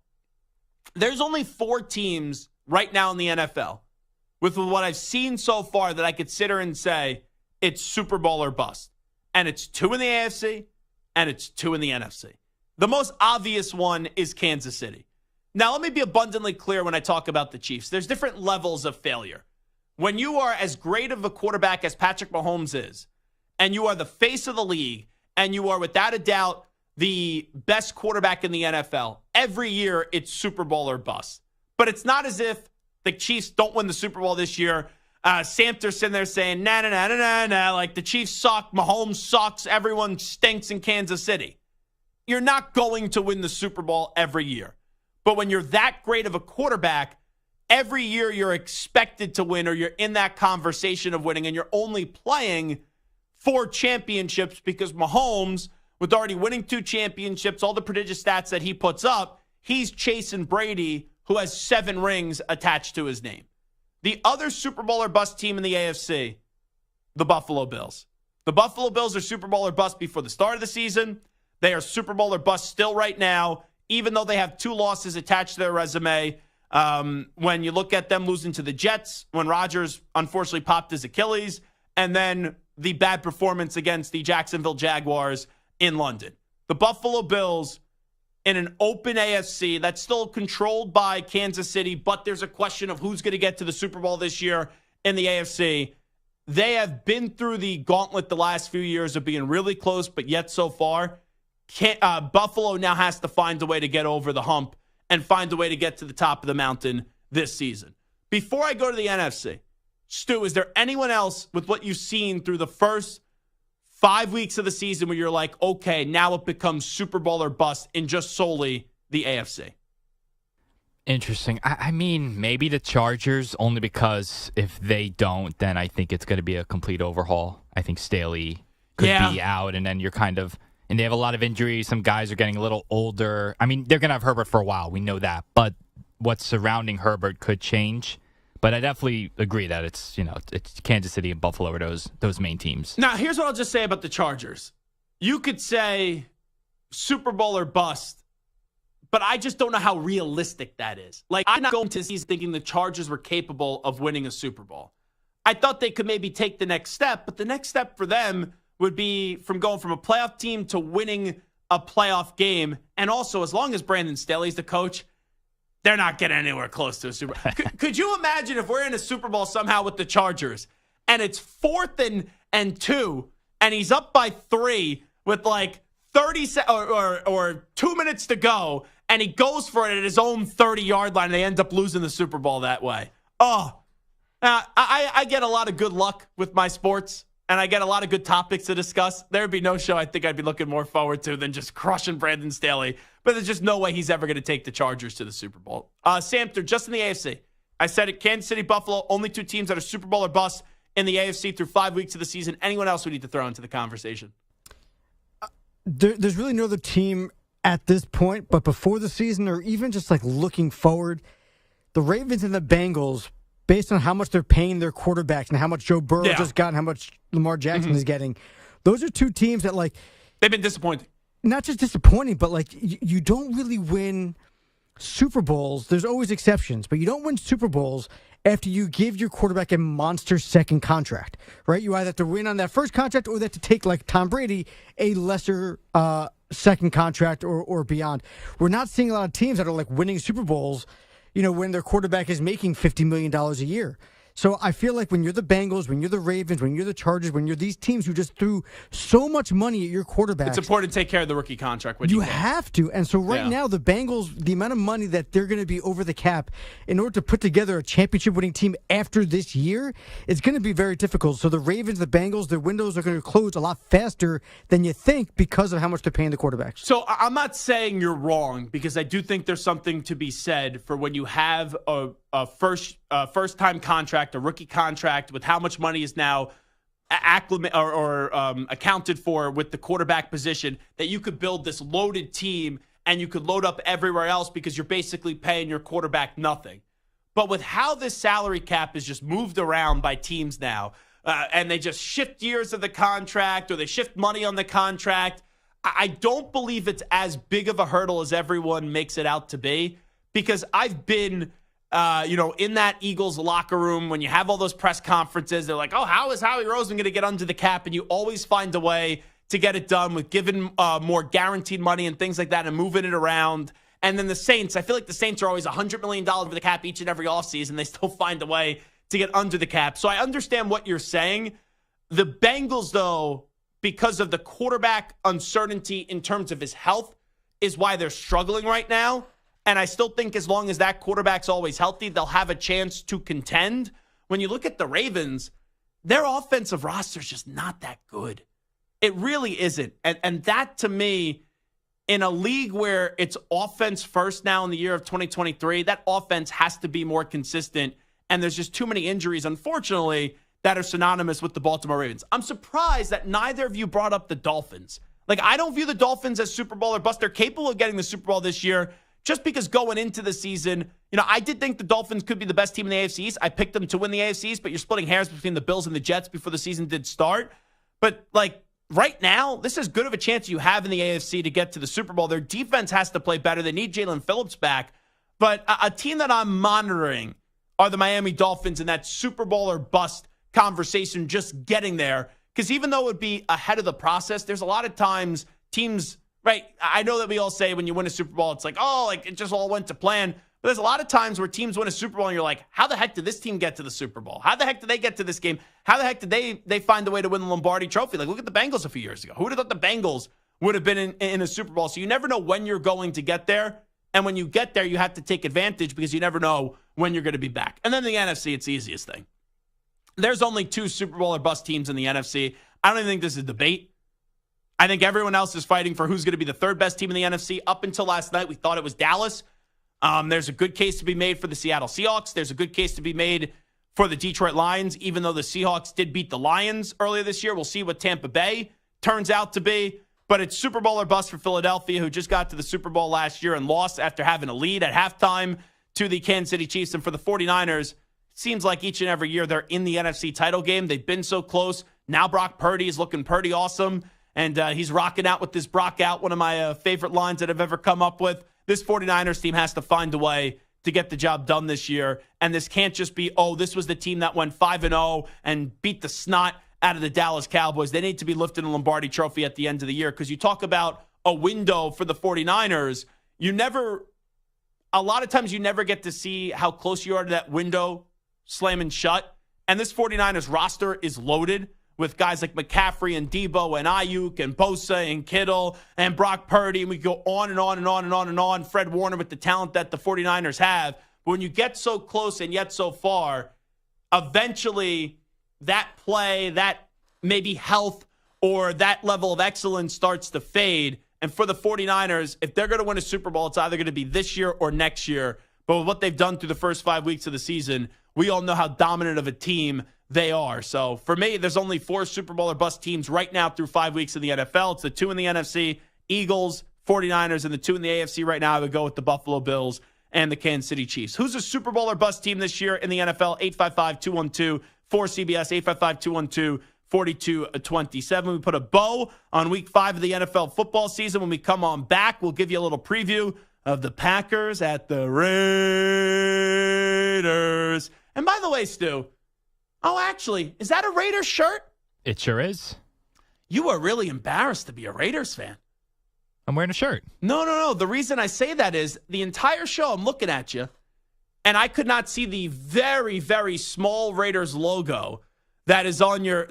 Speaker 3: There's only 4 teams right now in the NFL with what I've seen so far that I could sit here and say it's Super Bowl or bust. And it's 2 in the AFC, and it's 2 in the NFC. The most obvious one is Kansas City. Now, let me be abundantly clear when I talk about the Chiefs. There's different levels of failure. When you are as great of a quarterback as Patrick Mahomes is, and you are the face of the league, and you are without a doubt the best quarterback in the NFL, every year it's Super Bowl or bust. But it's not as if the Chiefs don't win the Super Bowl this year. Samter's sitting there saying, nah, like the Chiefs suck, Mahomes sucks, everyone stinks in Kansas City. You're not going to win the Super Bowl every year. But when you're that great of a quarterback, every year you're expected to win, or you're in that conversation of winning, and you're only playing for championships because Mahomes, with already winning 2 championships, all the prodigious stats that he puts up, he's chasing Brady, who has 7 rings attached to his name. The other Super Bowl or bust team in the AFC, the Buffalo Bills. The Buffalo Bills are Super Bowl or bust before the start of the season. They are Super Bowl or bust still right now, even though they have 2 losses attached to their resume. When you look at them losing to the Jets, when Rodgers unfortunately popped his Achilles, and then the bad performance against the Jacksonville Jaguars in London. The Buffalo Bills in an open AFC that's still controlled by Kansas City, but there's a question of who's going to get to the Super Bowl this year in the AFC. They have been through the gauntlet the last few years of being really close, but yet so far, Buffalo now has to find a way to get over the hump and find a way to get to the top of the mountain this season. Before I go to the NFC, Stu, is there anyone else with what you've seen through the first 5 weeks of the season where you're like, okay, now it becomes Super Bowl or bust in just solely the AFC?
Speaker 4: Interesting. I mean, maybe the Chargers, only because if they don't, then I think it's going to be a complete overhaul. I think Staley could be out, and then you're kind of... And they have a lot of injuries. Some guys are getting a little older. I mean, they're going to have Herbert for a while. We know that. But what's surrounding Herbert could change. But I definitely agree that it's Kansas City and Buffalo are those main teams.
Speaker 3: Now, here's what I'll just say about the Chargers. You could say Super Bowl or bust, but I just don't know how realistic that is. Like, I'm not going to season thinking the Chargers were capable of winning a Super Bowl. I thought they could maybe take the next step, but the next step for them would be from going from a playoff team to winning a playoff game. And also, as long as Brandon Staley's the coach, they're not getting anywhere close to a Super Bowl. Could you imagine if we're in a Super Bowl somehow with the Chargers and it's 4th and 2 and he's up by 3 with like 30 or 2 minutes to go and he goes for it at his own 30-yard line and they end up losing the Super Bowl that way? Oh, I get a lot of good luck with my sports. And I get a lot of good topics to discuss. There would be no show I think I'd be looking more forward to than just crushing Brandon Staley. But there's just no way he's ever going to take the Chargers to the Super Bowl. Samter, just in the AFC. I said it, Kansas City, Buffalo, only 2 teams that are Super Bowl or bust in the AFC through 5 weeks of the season. Anyone else we need to throw into the conversation?
Speaker 11: There's really no other team at this point, but before the season or even just like looking forward, the Ravens and the Bengals, based on how much they're paying their quarterbacks and how much Joe Burrow just got and how much Lamar Jackson is getting, those are 2 teams that, like...
Speaker 3: They've been disappointing.
Speaker 11: Not just disappointing, but, like, you don't really win Super Bowls, there's always exceptions, but you don't win Super Bowls after you give your quarterback a monster second contract, right? You either have to win on that first contract or they have to take, like Tom Brady, a lesser second contract or beyond. We're not seeing a lot of teams that are like winning Super Bowls, when their quarterback is making $50 million a year. So I feel like when you're the Bengals, when you're the Ravens, when you're the Chargers, when you're these teams who just threw so much money at your quarterback,
Speaker 3: it's important to take care of the rookie contract.
Speaker 11: You have to. And so right now, the Bengals, the amount of money that they're going to be over the cap in order to put together a championship-winning team after this year, it's going to be very difficult. So the Ravens, the Bengals, their windows are going to close a lot faster than you think because of how much they're paying the quarterbacks.
Speaker 3: So I'm not saying you're wrong, because I do think there's something to be said for when you have a first-time contract, a rookie contract, with how much money is now accounted for with the quarterback position, that you could build this loaded team and you could load up everywhere else because you're basically paying your quarterback nothing. But with how this salary cap is just moved around by teams now, and they just shift years of the contract or they shift money on the contract, I don't believe it's as big of a hurdle as everyone makes it out to be, because I've been in that Eagles locker room when you have all those press conferences. They're like, oh, how is Howie Roseman going to get under the cap? And you always find a way to get it done with giving more guaranteed money and things like that and moving it around. And then the Saints, I feel like the Saints are always $100 million over the cap each and every offseason. They still find a way to get under the cap. So I understand what you're saying. The Bengals, though, because of the quarterback uncertainty in terms of his health, is why they're struggling right now. And I still think as long as that quarterback's always healthy, they'll have a chance to contend. When you look at the Ravens, their offensive roster is just not that good. It really isn't. And that, to me, in a league where it's offense first now in the year of 2023, that offense has to be more consistent. And there's just too many injuries, unfortunately, that are synonymous with the Baltimore Ravens. I'm surprised that neither of you brought up the Dolphins. Like, I don't view the Dolphins as Super Bowl or bust. They're capable of getting the Super Bowl this year. Just because going into the season, I did think the Dolphins could be the best team in the AFC East. I picked them to win the AFC East, but you're splitting hairs between the Bills and the Jets before the season did start. But, right now, this is as good of a chance you have in the AFC to get to the Super Bowl. Their defense has to play better. They need Jalen Phillips back. But a team that I'm monitoring are the Miami Dolphins in that Super Bowl or bust conversation, just getting there. Because even though it would be ahead of the process, there's a lot of times teams... Right, I know that we all say when you win a Super Bowl, it's like, it just all went to plan. But there's a lot of times where teams win a Super Bowl and you're like, how the heck did this team get to the Super Bowl? How the heck did they get to this game? How the heck did they find a way to win the Lombardi Trophy? Like, look at the Bengals a few years ago. Who would have thought the Bengals would have been in a Super Bowl? So you never know when you're going to get there. And when you get there, you have to take advantage because you never know when you're going to be back. And then the NFC, it's the easiest thing. There's only 2 Super Bowl or bust teams in the NFC. I don't even think this is a debate. I think everyone else is fighting for who's going to be the third best team in the NFC. Up until last night, we thought it was Dallas. There's a good case to be made for the Seattle Seahawks. There's a good case to be made for the Detroit Lions, even though the Seahawks did beat the Lions earlier this year. We'll see what Tampa Bay turns out to be. But it's Super Bowl or bust for Philadelphia, who just got to the Super Bowl last year and lost after having a lead at halftime to the Kansas City Chiefs. And for the 49ers, it seems like each and every year they're in the NFC title game. They've been so close. Now Brock Purdy is looking pretty awesome. And he's rocking out with this Brock out, one of my favorite lines that I've ever come up with. This 49ers team has to find a way to get the job done this year. And this can't just be, this was the team that went 5-0 and beat the snot out of the Dallas Cowboys. They need to be lifting a Lombardi Trophy at the end of the year, because you talk about a window for the 49ers. A lot of times you never get to see how close you are to that window slamming shut. And this 49ers roster is loaded with guys like McCaffrey and Debo and Ayuk and Bosa and Kittle and Brock Purdy. And we go on and on and on and on and on. Fred Warner with the talent that the 49ers have. But when you get so close and yet so far, eventually that play, that maybe health or that level of excellence starts to fade. And for the 49ers, if they're going to win a Super Bowl, it's either going to be this year or next year. But with what they've done through the first 5 weeks of the season, we all know how dominant of a team they are. So for me, there's only 4 Super Bowl or bust teams right now through 5 weeks in the NFL. It's the 2 in the NFC, Eagles, 49ers, and the 2 in the AFC right now. I would go with the Buffalo Bills and the Kansas City Chiefs. Who's a Super Bowl or bust team this year in the NFL? 855-212-4CBS, 855-212-4227. We put a bow on week 5 of the NFL football season. When we come on back, we'll give you a little preview of the Packers at the Raiders. And by the way, Stu, actually, is that a Raiders shirt?
Speaker 4: It sure is.
Speaker 3: You are really embarrassed to be a Raiders fan.
Speaker 4: I'm wearing a shirt.
Speaker 3: No. The reason I say that is the entire show I'm looking at you, and I could not see the very, very small Raiders logo that is on your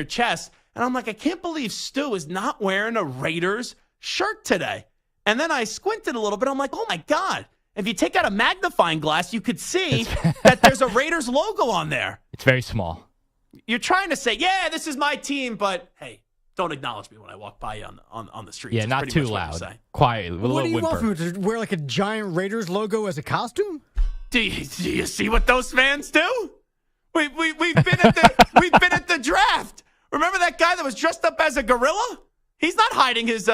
Speaker 3: chest. And I'm like, I can't believe Stu is not wearing a Raiders shirt today. And then I squinted a little bit. I'm like, oh, my God. If you take out a magnifying glass, you could see that there's a Raiders logo on there.
Speaker 4: It's very small.
Speaker 3: You're trying to say, yeah, this is my team, but, hey, don't acknowledge me when I walk by you on the street.
Speaker 4: Yeah, not too loud. Quiet.
Speaker 11: What do you want from him? To wear like a giant Raiders logo as a costume?
Speaker 3: Do you see what those fans do? We've been at the draft. Remember that guy that was dressed up as a gorilla? He's not hiding his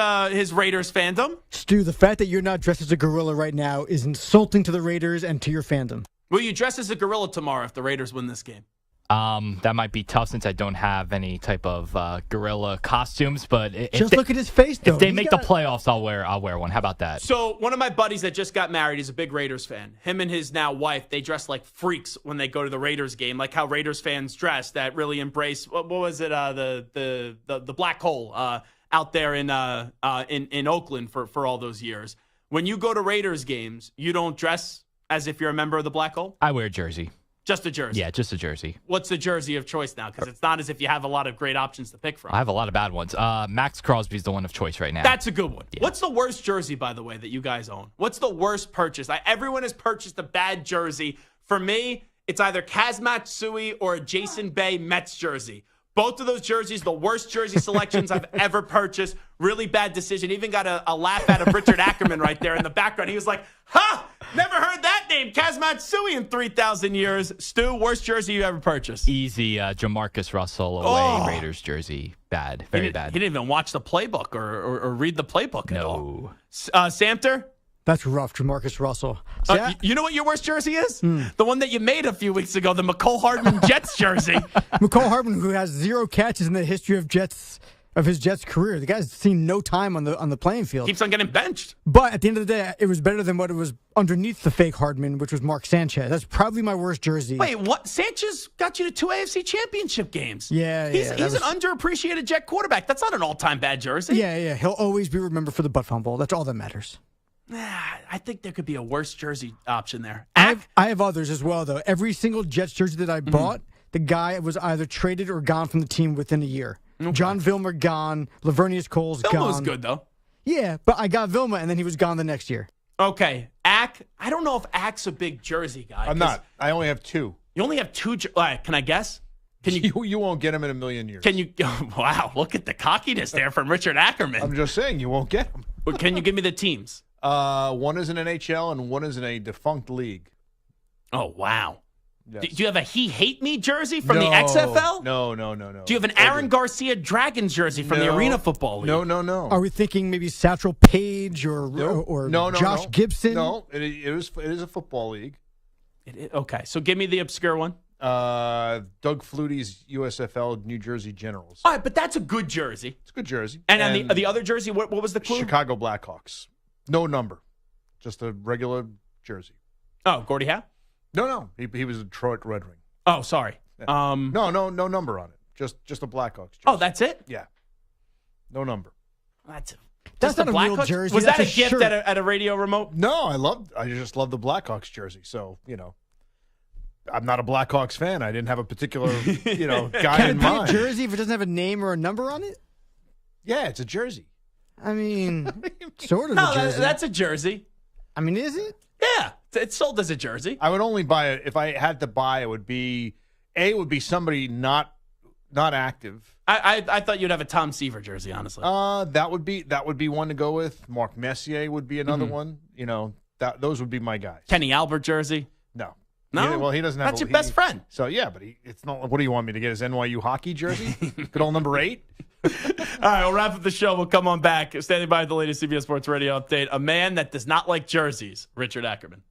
Speaker 3: Raiders fandom.
Speaker 11: Stu, the fact that you're not dressed as a gorilla right now is insulting to the Raiders and to your fandom.
Speaker 3: Will you dress as a gorilla tomorrow if the Raiders win this game?
Speaker 4: That might be tough since I don't have any type of gorilla costumes. But
Speaker 11: look at his face, though.
Speaker 4: If they make the playoffs, I'll wear one. How about that?
Speaker 3: So one of my buddies that just got married is a big Raiders fan. Him and his now wife, they dress like freaks when they go to the Raiders game, like how Raiders fans dress that really embrace what was it? The black hole out there in Oakland for all those years. When you go to Raiders games, you don't dress as if you're a member of the black hole?
Speaker 4: I wear a jersey.
Speaker 3: Just a jersey?
Speaker 4: Yeah, just a jersey.
Speaker 3: What's the jersey of choice now? Because it's not as if you have a lot of great options to pick from.
Speaker 4: I have a lot of bad ones. Max Crosby's the one of choice right now.
Speaker 3: That's a good one.
Speaker 4: Yeah.
Speaker 3: What's the worst jersey, by the way, that you guys own? What's the worst purchase? Everyone has purchased a bad jersey. For me, it's either Kaz Matsui or a Jason Bay Mets jersey. Both of those jerseys, the worst jersey selections I've ever purchased. Really bad decision. Even got a laugh out of Richard Ackerman right there in the background. He was like, never heard that name. Kaz Matsui in 3,000 years. Stu, worst jersey you ever purchased?
Speaker 4: Easy. Jamarcus Russell away Raiders jersey. Bad. Very bad.
Speaker 3: He didn't even watch the playbook or read the playbook at all. Samter?
Speaker 11: That's rough, Jamarcus Russell.
Speaker 3: You know what your worst jersey is? The one that you made a few weeks ago, the McCole Hardman Jets jersey.
Speaker 11: McCole Hardman, who has 0 catches in the history of his Jets career. The guy's seen no time on the playing field.
Speaker 3: Keeps on getting benched.
Speaker 11: But at the end of the day, it was better than what it was underneath the fake Hardman, which was Mark Sanchez. That's probably my worst jersey.
Speaker 3: Wait, what? Sanchez got you to 2 AFC championship games.
Speaker 11: Yeah,
Speaker 3: He's an underappreciated Jet quarterback. That's not an all-time bad jersey.
Speaker 11: Yeah. He'll always be remembered for the butt fumble. That's all that matters.
Speaker 3: I think there could be a worse jersey option there.
Speaker 11: I have others as well, though. Every single Jets jersey that I bought, the guy was either traded or gone from the team within a year. Okay. John Vilma gone. Lavernius Cole's gone.
Speaker 3: Vilma was good, though.
Speaker 11: Yeah, but I got Vilma, and then he was gone the next year.
Speaker 3: Okay. Ack, I don't know if Ack's a big jersey guy.
Speaker 7: I'm not. I only have 2.
Speaker 3: You only have 2. All right, can I guess?
Speaker 7: You won't get him in a million years.
Speaker 3: Can you? Wow, look at the cockiness there from Richard Ackerman.
Speaker 7: I'm just saying, you won't get him.
Speaker 3: Can you give me the teams?
Speaker 7: One is in NHL and one is in a defunct league.
Speaker 3: Oh, wow.
Speaker 7: Yes.
Speaker 3: Do you have a He Hate Me jersey from the XFL?
Speaker 7: No.
Speaker 3: Do you have an Aaron Garcia Dragons jersey from the Arena Football League?
Speaker 7: No.
Speaker 11: Are we thinking maybe Satchel Paige or Josh Gibson?
Speaker 7: No, it is a football league.
Speaker 3: Okay, so give me the obscure one.
Speaker 7: Doug Flutie's USFL New Jersey Generals.
Speaker 3: All right, but that's a good jersey.
Speaker 7: It's a good jersey.
Speaker 3: And the other jersey, what was the clue?
Speaker 7: Chicago Blackhawks. No number. Just a regular jersey.
Speaker 3: Oh, Gordie Howe?
Speaker 7: No. He was a Detroit Red Wing.
Speaker 3: Oh, sorry.
Speaker 7: Yeah. No number on it. Just a Blackhawks jersey.
Speaker 3: Oh, that's it?
Speaker 7: Yeah. No number.
Speaker 11: That's not a real jersey.
Speaker 3: Was
Speaker 11: that's
Speaker 3: that a gift at a radio remote?
Speaker 7: No, I just love the Blackhawks jersey. So, I'm not a Blackhawks fan. I didn't have a particular, guy in mind.
Speaker 11: Can it be a jersey if it doesn't have a name or a number on it?
Speaker 7: Yeah, it's a jersey.
Speaker 11: I mean, sort of a jersey.
Speaker 3: That's a jersey.
Speaker 11: I mean, is it?
Speaker 3: Yeah, it's sold as a jersey.
Speaker 7: I would only buy it if I had to buy. It would be somebody not active.
Speaker 3: I thought you'd have a Tom Seaver jersey, honestly.
Speaker 7: That would be one to go with. Mark Messier would be another one. Those would be my guys.
Speaker 3: Kenny Albert jersey.
Speaker 7: No.
Speaker 3: No,
Speaker 7: he doesn't have.
Speaker 3: That's your best friend.
Speaker 7: So yeah, but it's not. What do you want me to get? His NYU hockey jersey? Good old number 8.
Speaker 3: All right, we'll wrap up the show. We'll come on back. Standing by the latest CBS Sports Radio update. A man that does not like jerseys, Richard Ackerman.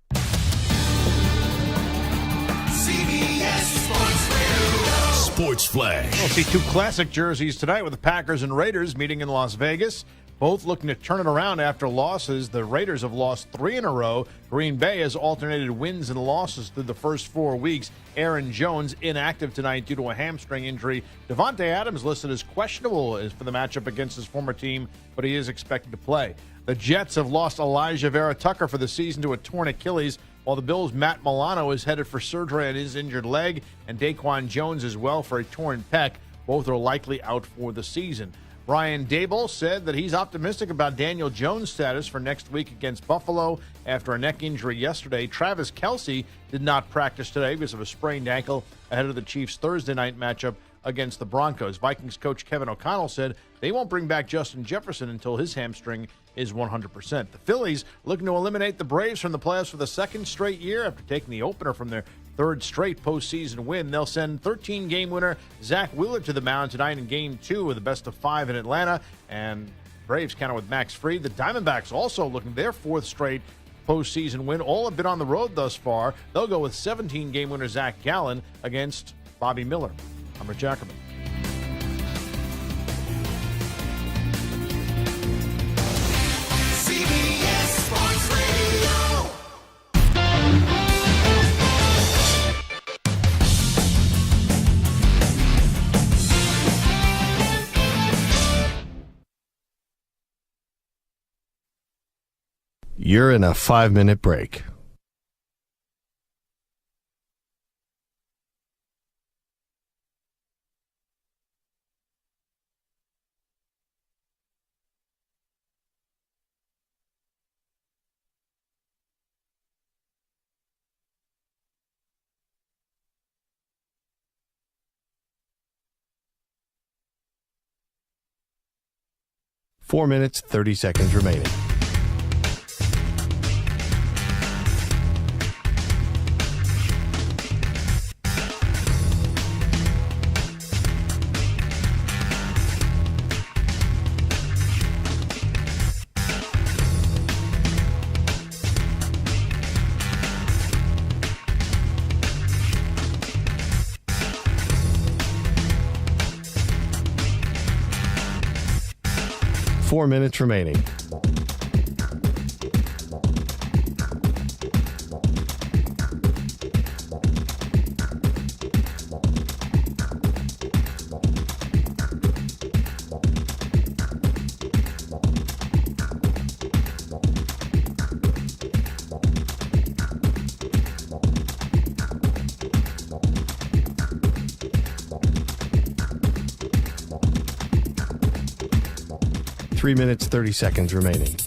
Speaker 2: CBS Sports Radio. Sports Flash.
Speaker 7: We'll see 2 classic jerseys tonight with the Packers and Raiders meeting in Las Vegas. both looking to turn it around after losses. The Raiders have lost 3 in a row. Green Bay has alternated wins and losses through the first 4 weeks. Aaron Jones inactive tonight due to a hamstring injury. Devontae Adams listed as questionable for the matchup against his former team, but he is expected to play. The Jets have lost Elijah Vera Tucker for the season to a torn Achilles, while the Bills' Matt Milano is headed for surgery on his injured leg, and Daquan Jones as well for a torn pec. Both are likely out for the season. Brian Daboll said that he's optimistic about Daniel Jones' status for next week against Buffalo after a neck injury yesterday. Travis Kelce did not practice today because of a sprained ankle ahead of the Chiefs' Thursday night matchup against the Broncos. Vikings coach Kevin O'Connell said they won't bring back Justin Jefferson until his hamstring is 100%. The Phillies looking to eliminate the Braves from the playoffs for the second straight year after taking the opener from their third straight postseason win. They'll send 13-game winner Zach Wheeler to the mound tonight in Game 2 of the best-of-5 in Atlanta. And Braves counter with Max Fried. The Diamondbacks also looking their 4th straight postseason win. All have been on the road thus far. They'll go with 17-game winner Zach Gallen against Bobby Miller. I'm Rich Ackerman.
Speaker 1: You're in a 5-minute break. Four minutes, 30 seconds remaining. Four minutes remaining. Three minutes, 30 seconds remaining.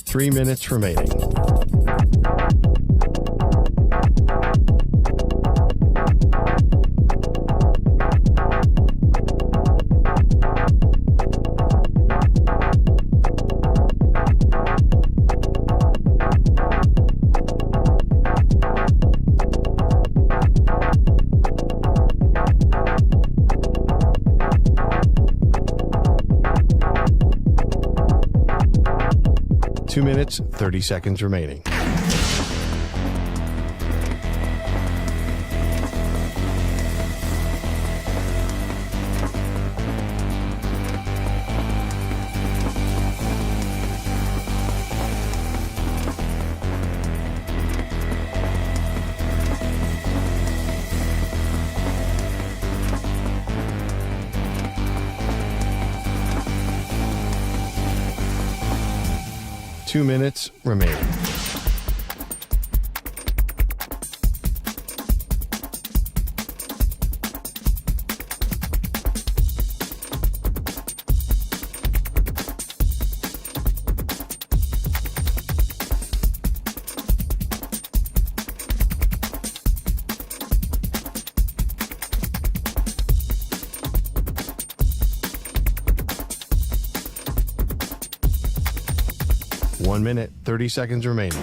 Speaker 1: Three minutes remaining. Two minutes, 30 seconds remaining. Two minutes remaining. 1 minute, 30 seconds remaining.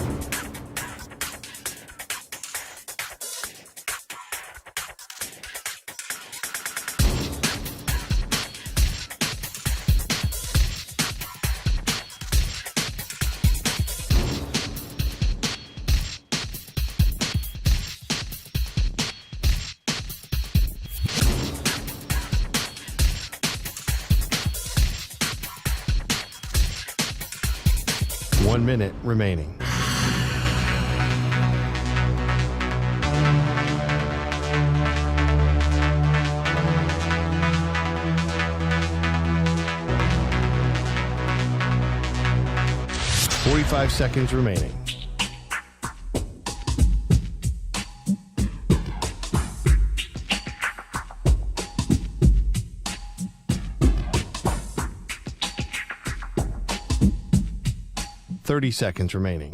Speaker 1: One minute remaining. Five seconds remaining. Seconds remaining.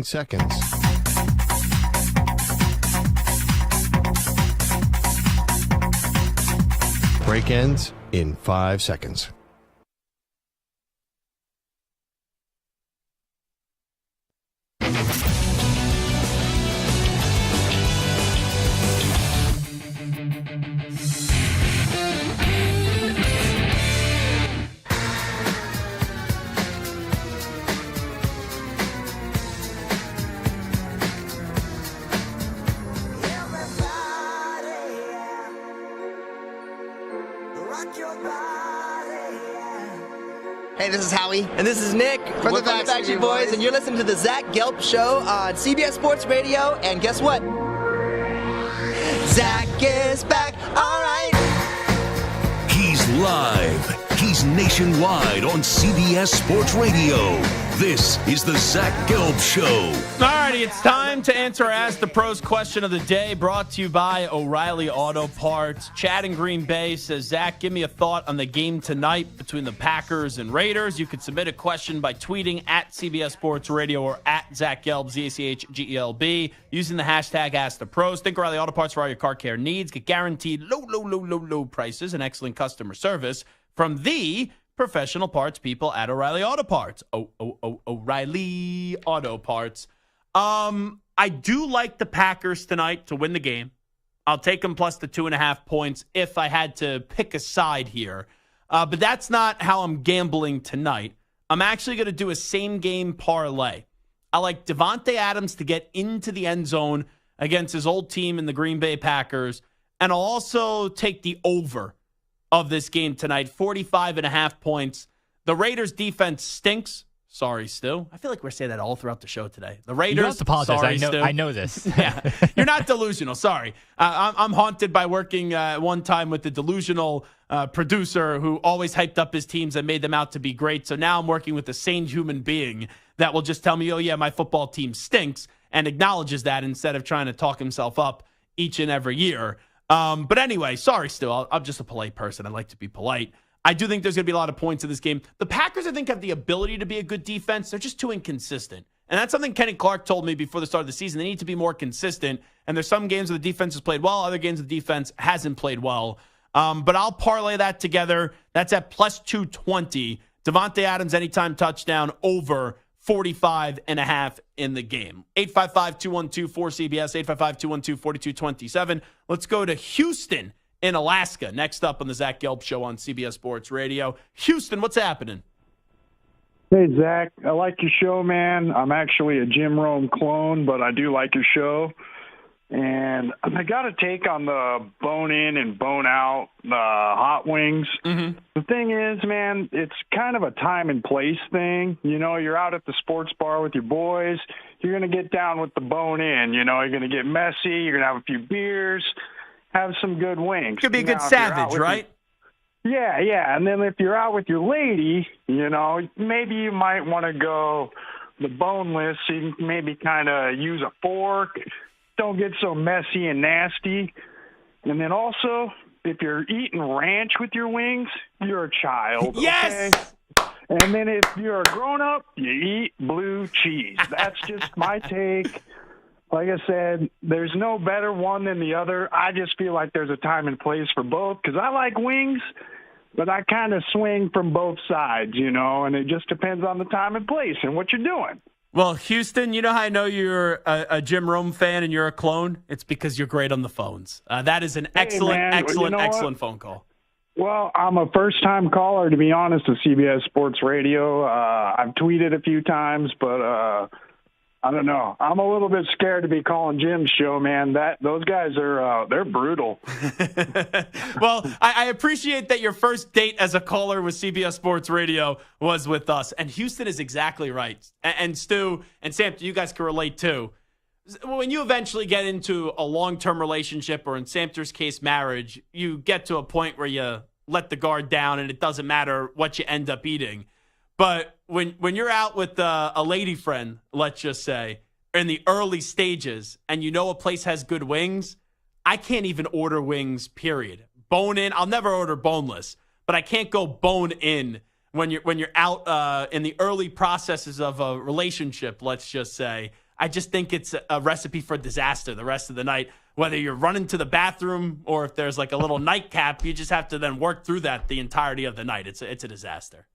Speaker 1: Seconds. Break ends in 5 seconds.
Speaker 5: Hey, this is Howie. And this is Nick. From the Backstreet Boys. And you're listening to the Zach Gelb Show on CBS Sports Radio. And guess what? Zach is back. All right.
Speaker 2: He's live. He's nationwide on CBS Sports Radio. This is the Zach Gelb Show.
Speaker 3: Alrighty, it's time to answer Ask the Pros question of the day, brought to you by O'Reilly Auto Parts. Chad in Green Bay says, Zach, give me a thought on the game tonight between the Packers and Raiders. You could submit a question by tweeting at CBS Sports Radio or at Zach Gelb, ZACHGELB, using the hashtag Ask the Pros. Think O'Reilly Auto Parts for all your car care needs. Get guaranteed low prices and excellent customer service from the professional parts people at O'Reilly Auto Parts. O'Reilly Auto Parts. I do like the Packers tonight to win the game. I'll take them plus the 2.5 points if I had to pick a side here. But that's not how I'm gambling tonight. I'm actually going to do a same-game parlay. I like Devontae Adams to get into the end zone against his old team in the Green Bay Packers. And I'll also take the over of this game tonight, 45.5 points. The Raiders defense stinks. Sorry, Stu. I feel like we're saying that all throughout the show today. The Raiders.
Speaker 4: You don't have to apologize.
Speaker 3: Sorry,
Speaker 4: Stu. I know this.
Speaker 3: Yeah, you're not delusional. Sorry. I'm haunted by working one time with the delusional producer who always hyped up his teams and made them out to be great. So now I'm working with a sane human being that will just tell me, oh, yeah, my football team stinks, and acknowledges that instead of trying to talk himself up each and every year. But anyway, sorry, Stu. I'm just a polite person. I like to be polite. I do think there's going to be a lot of points in this game. The Packers, I think, have the ability to be a good defense. They're just too inconsistent. And that's something Kenny Clark told me before the start of the season. They need to be more consistent. And there's some games where the defense has played well. Other games the defense hasn't played well. But I'll parlay that together. That's at plus 220. Devontae Adams, anytime touchdown, over 45.5 in the game. 855-212-4CBS, 855-212-4227. Let's go to Houston in Alaska. Next up on the Zach Gelb Show on CBS Sports Radio. Houston, what's happening?
Speaker 22: Hey, Zach. I like your show, man. I'm actually a Jim Rome clone, but I do like your show. And I got a take on the bone-in and bone-out hot wings.
Speaker 3: Mm-hmm.
Speaker 22: The thing is, man, it's kind of a time and place thing. You know, you're out at the sports bar with your boys. You're going to get down with the bone-in. You know, you're going to get messy. You're going to have a few beers, have some good wings.
Speaker 3: Could be a good savage, right?
Speaker 22: Yeah. And then if you're out with your lady, you know, maybe you might want to go the boneless. So you can maybe kind of use a fork. Don't get so messy and nasty. And then also, if you're eating ranch with your wings, you're a child.
Speaker 3: Yes!
Speaker 22: Okay? And then if you're a grown-up, you eat blue cheese. That's just my take. Like I said, there's no better one than the other. I just feel like there's a time and place for both because I like wings, but I kind of swing from both sides, and it just depends on the time and place and what you're doing.
Speaker 3: Well, Houston, you know how I know you're a Jim Rome fan and you're a clone? It's because you're great on the phones. That is an excellent phone call.
Speaker 22: Well, I'm a first-time caller, to be honest, to CBS Sports Radio. I've tweeted a few times, but I don't know. I'm a little bit scared to be calling Jim's show, man. Those guys are they're brutal.
Speaker 3: Well, I appreciate that your first date as a caller with CBS Sports Radio was with us. And Houston is exactly right. And Stu and Sam, you guys can relate too. When you eventually get into a long-term relationship, or in Samter's case, marriage, you get to a point where you let the guard down and it doesn't matter what you end up eating. But when you're out with a lady friend, let's just say, in the early stages, and you know a place has good wings, I can't even order wings, period. Bone in, I'll never order boneless, but I can't go bone in when you're out in the early processes of a relationship, let's just say. I just think it's a recipe for disaster the rest of the night. Whether you're running to the bathroom or if there's like a little nightcap, you just have to then work through that the entirety of the night. It's a disaster.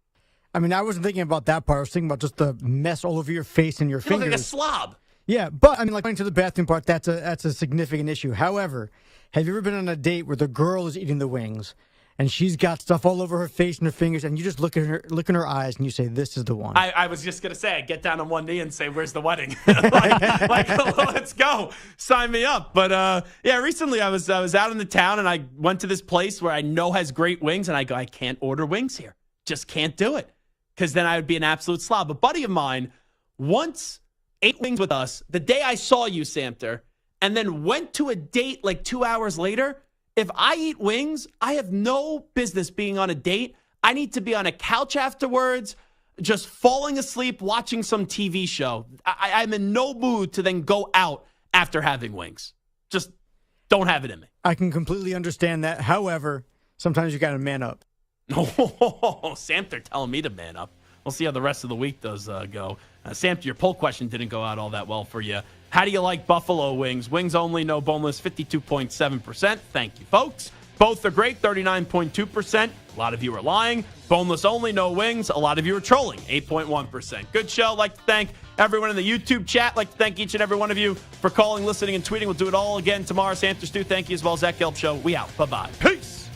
Speaker 11: I mean, I wasn't thinking about that part. I was thinking about just the mess all over your face and your fingers.
Speaker 3: You look like a slob.
Speaker 11: Yeah, but I mean, like going to the bathroom part, that's a significant issue. However, have you ever been on a date where the girl is eating the wings and she's got stuff all over her face and her fingers, and you just look in her eyes and you say, "This is the one."
Speaker 3: I was just gonna say, I get down on one knee and say, "Where's the wedding?" like, let's go, sign me up. But yeah, recently I was out in the town and I went to this place where I know has great wings, and I go, I can't order wings here, just can't do it, because then I would be an absolute slob. A buddy of mine once ate wings with us the day I saw you, Samter, and then went to a date like 2 hours later. If I eat wings, I have no business being on a date. I need to be on a couch afterwards, just falling asleep, watching some TV show. I'm in no mood to then go out after having wings. Just don't have it in me.
Speaker 11: I can completely understand that. However, sometimes you got to man up.
Speaker 3: Oh, Samter telling me to man up. We'll see how the rest of the week does go. Samter, your poll question didn't go out all that well for you. How do you like buffalo wings? Wings only, no boneless, 52.7%. Thank you, folks. Both are great, 39.2%. A lot of you are lying. Boneless only, no wings. A lot of you are trolling, 8.1%. Good show. Like to thank everyone in the YouTube chat. Like to thank each and every one of you for calling, listening, and tweeting. We'll do it all again tomorrow. Samter, Stu, thank you as well. Zach Gelb Show. We out. Bye-bye. Peace.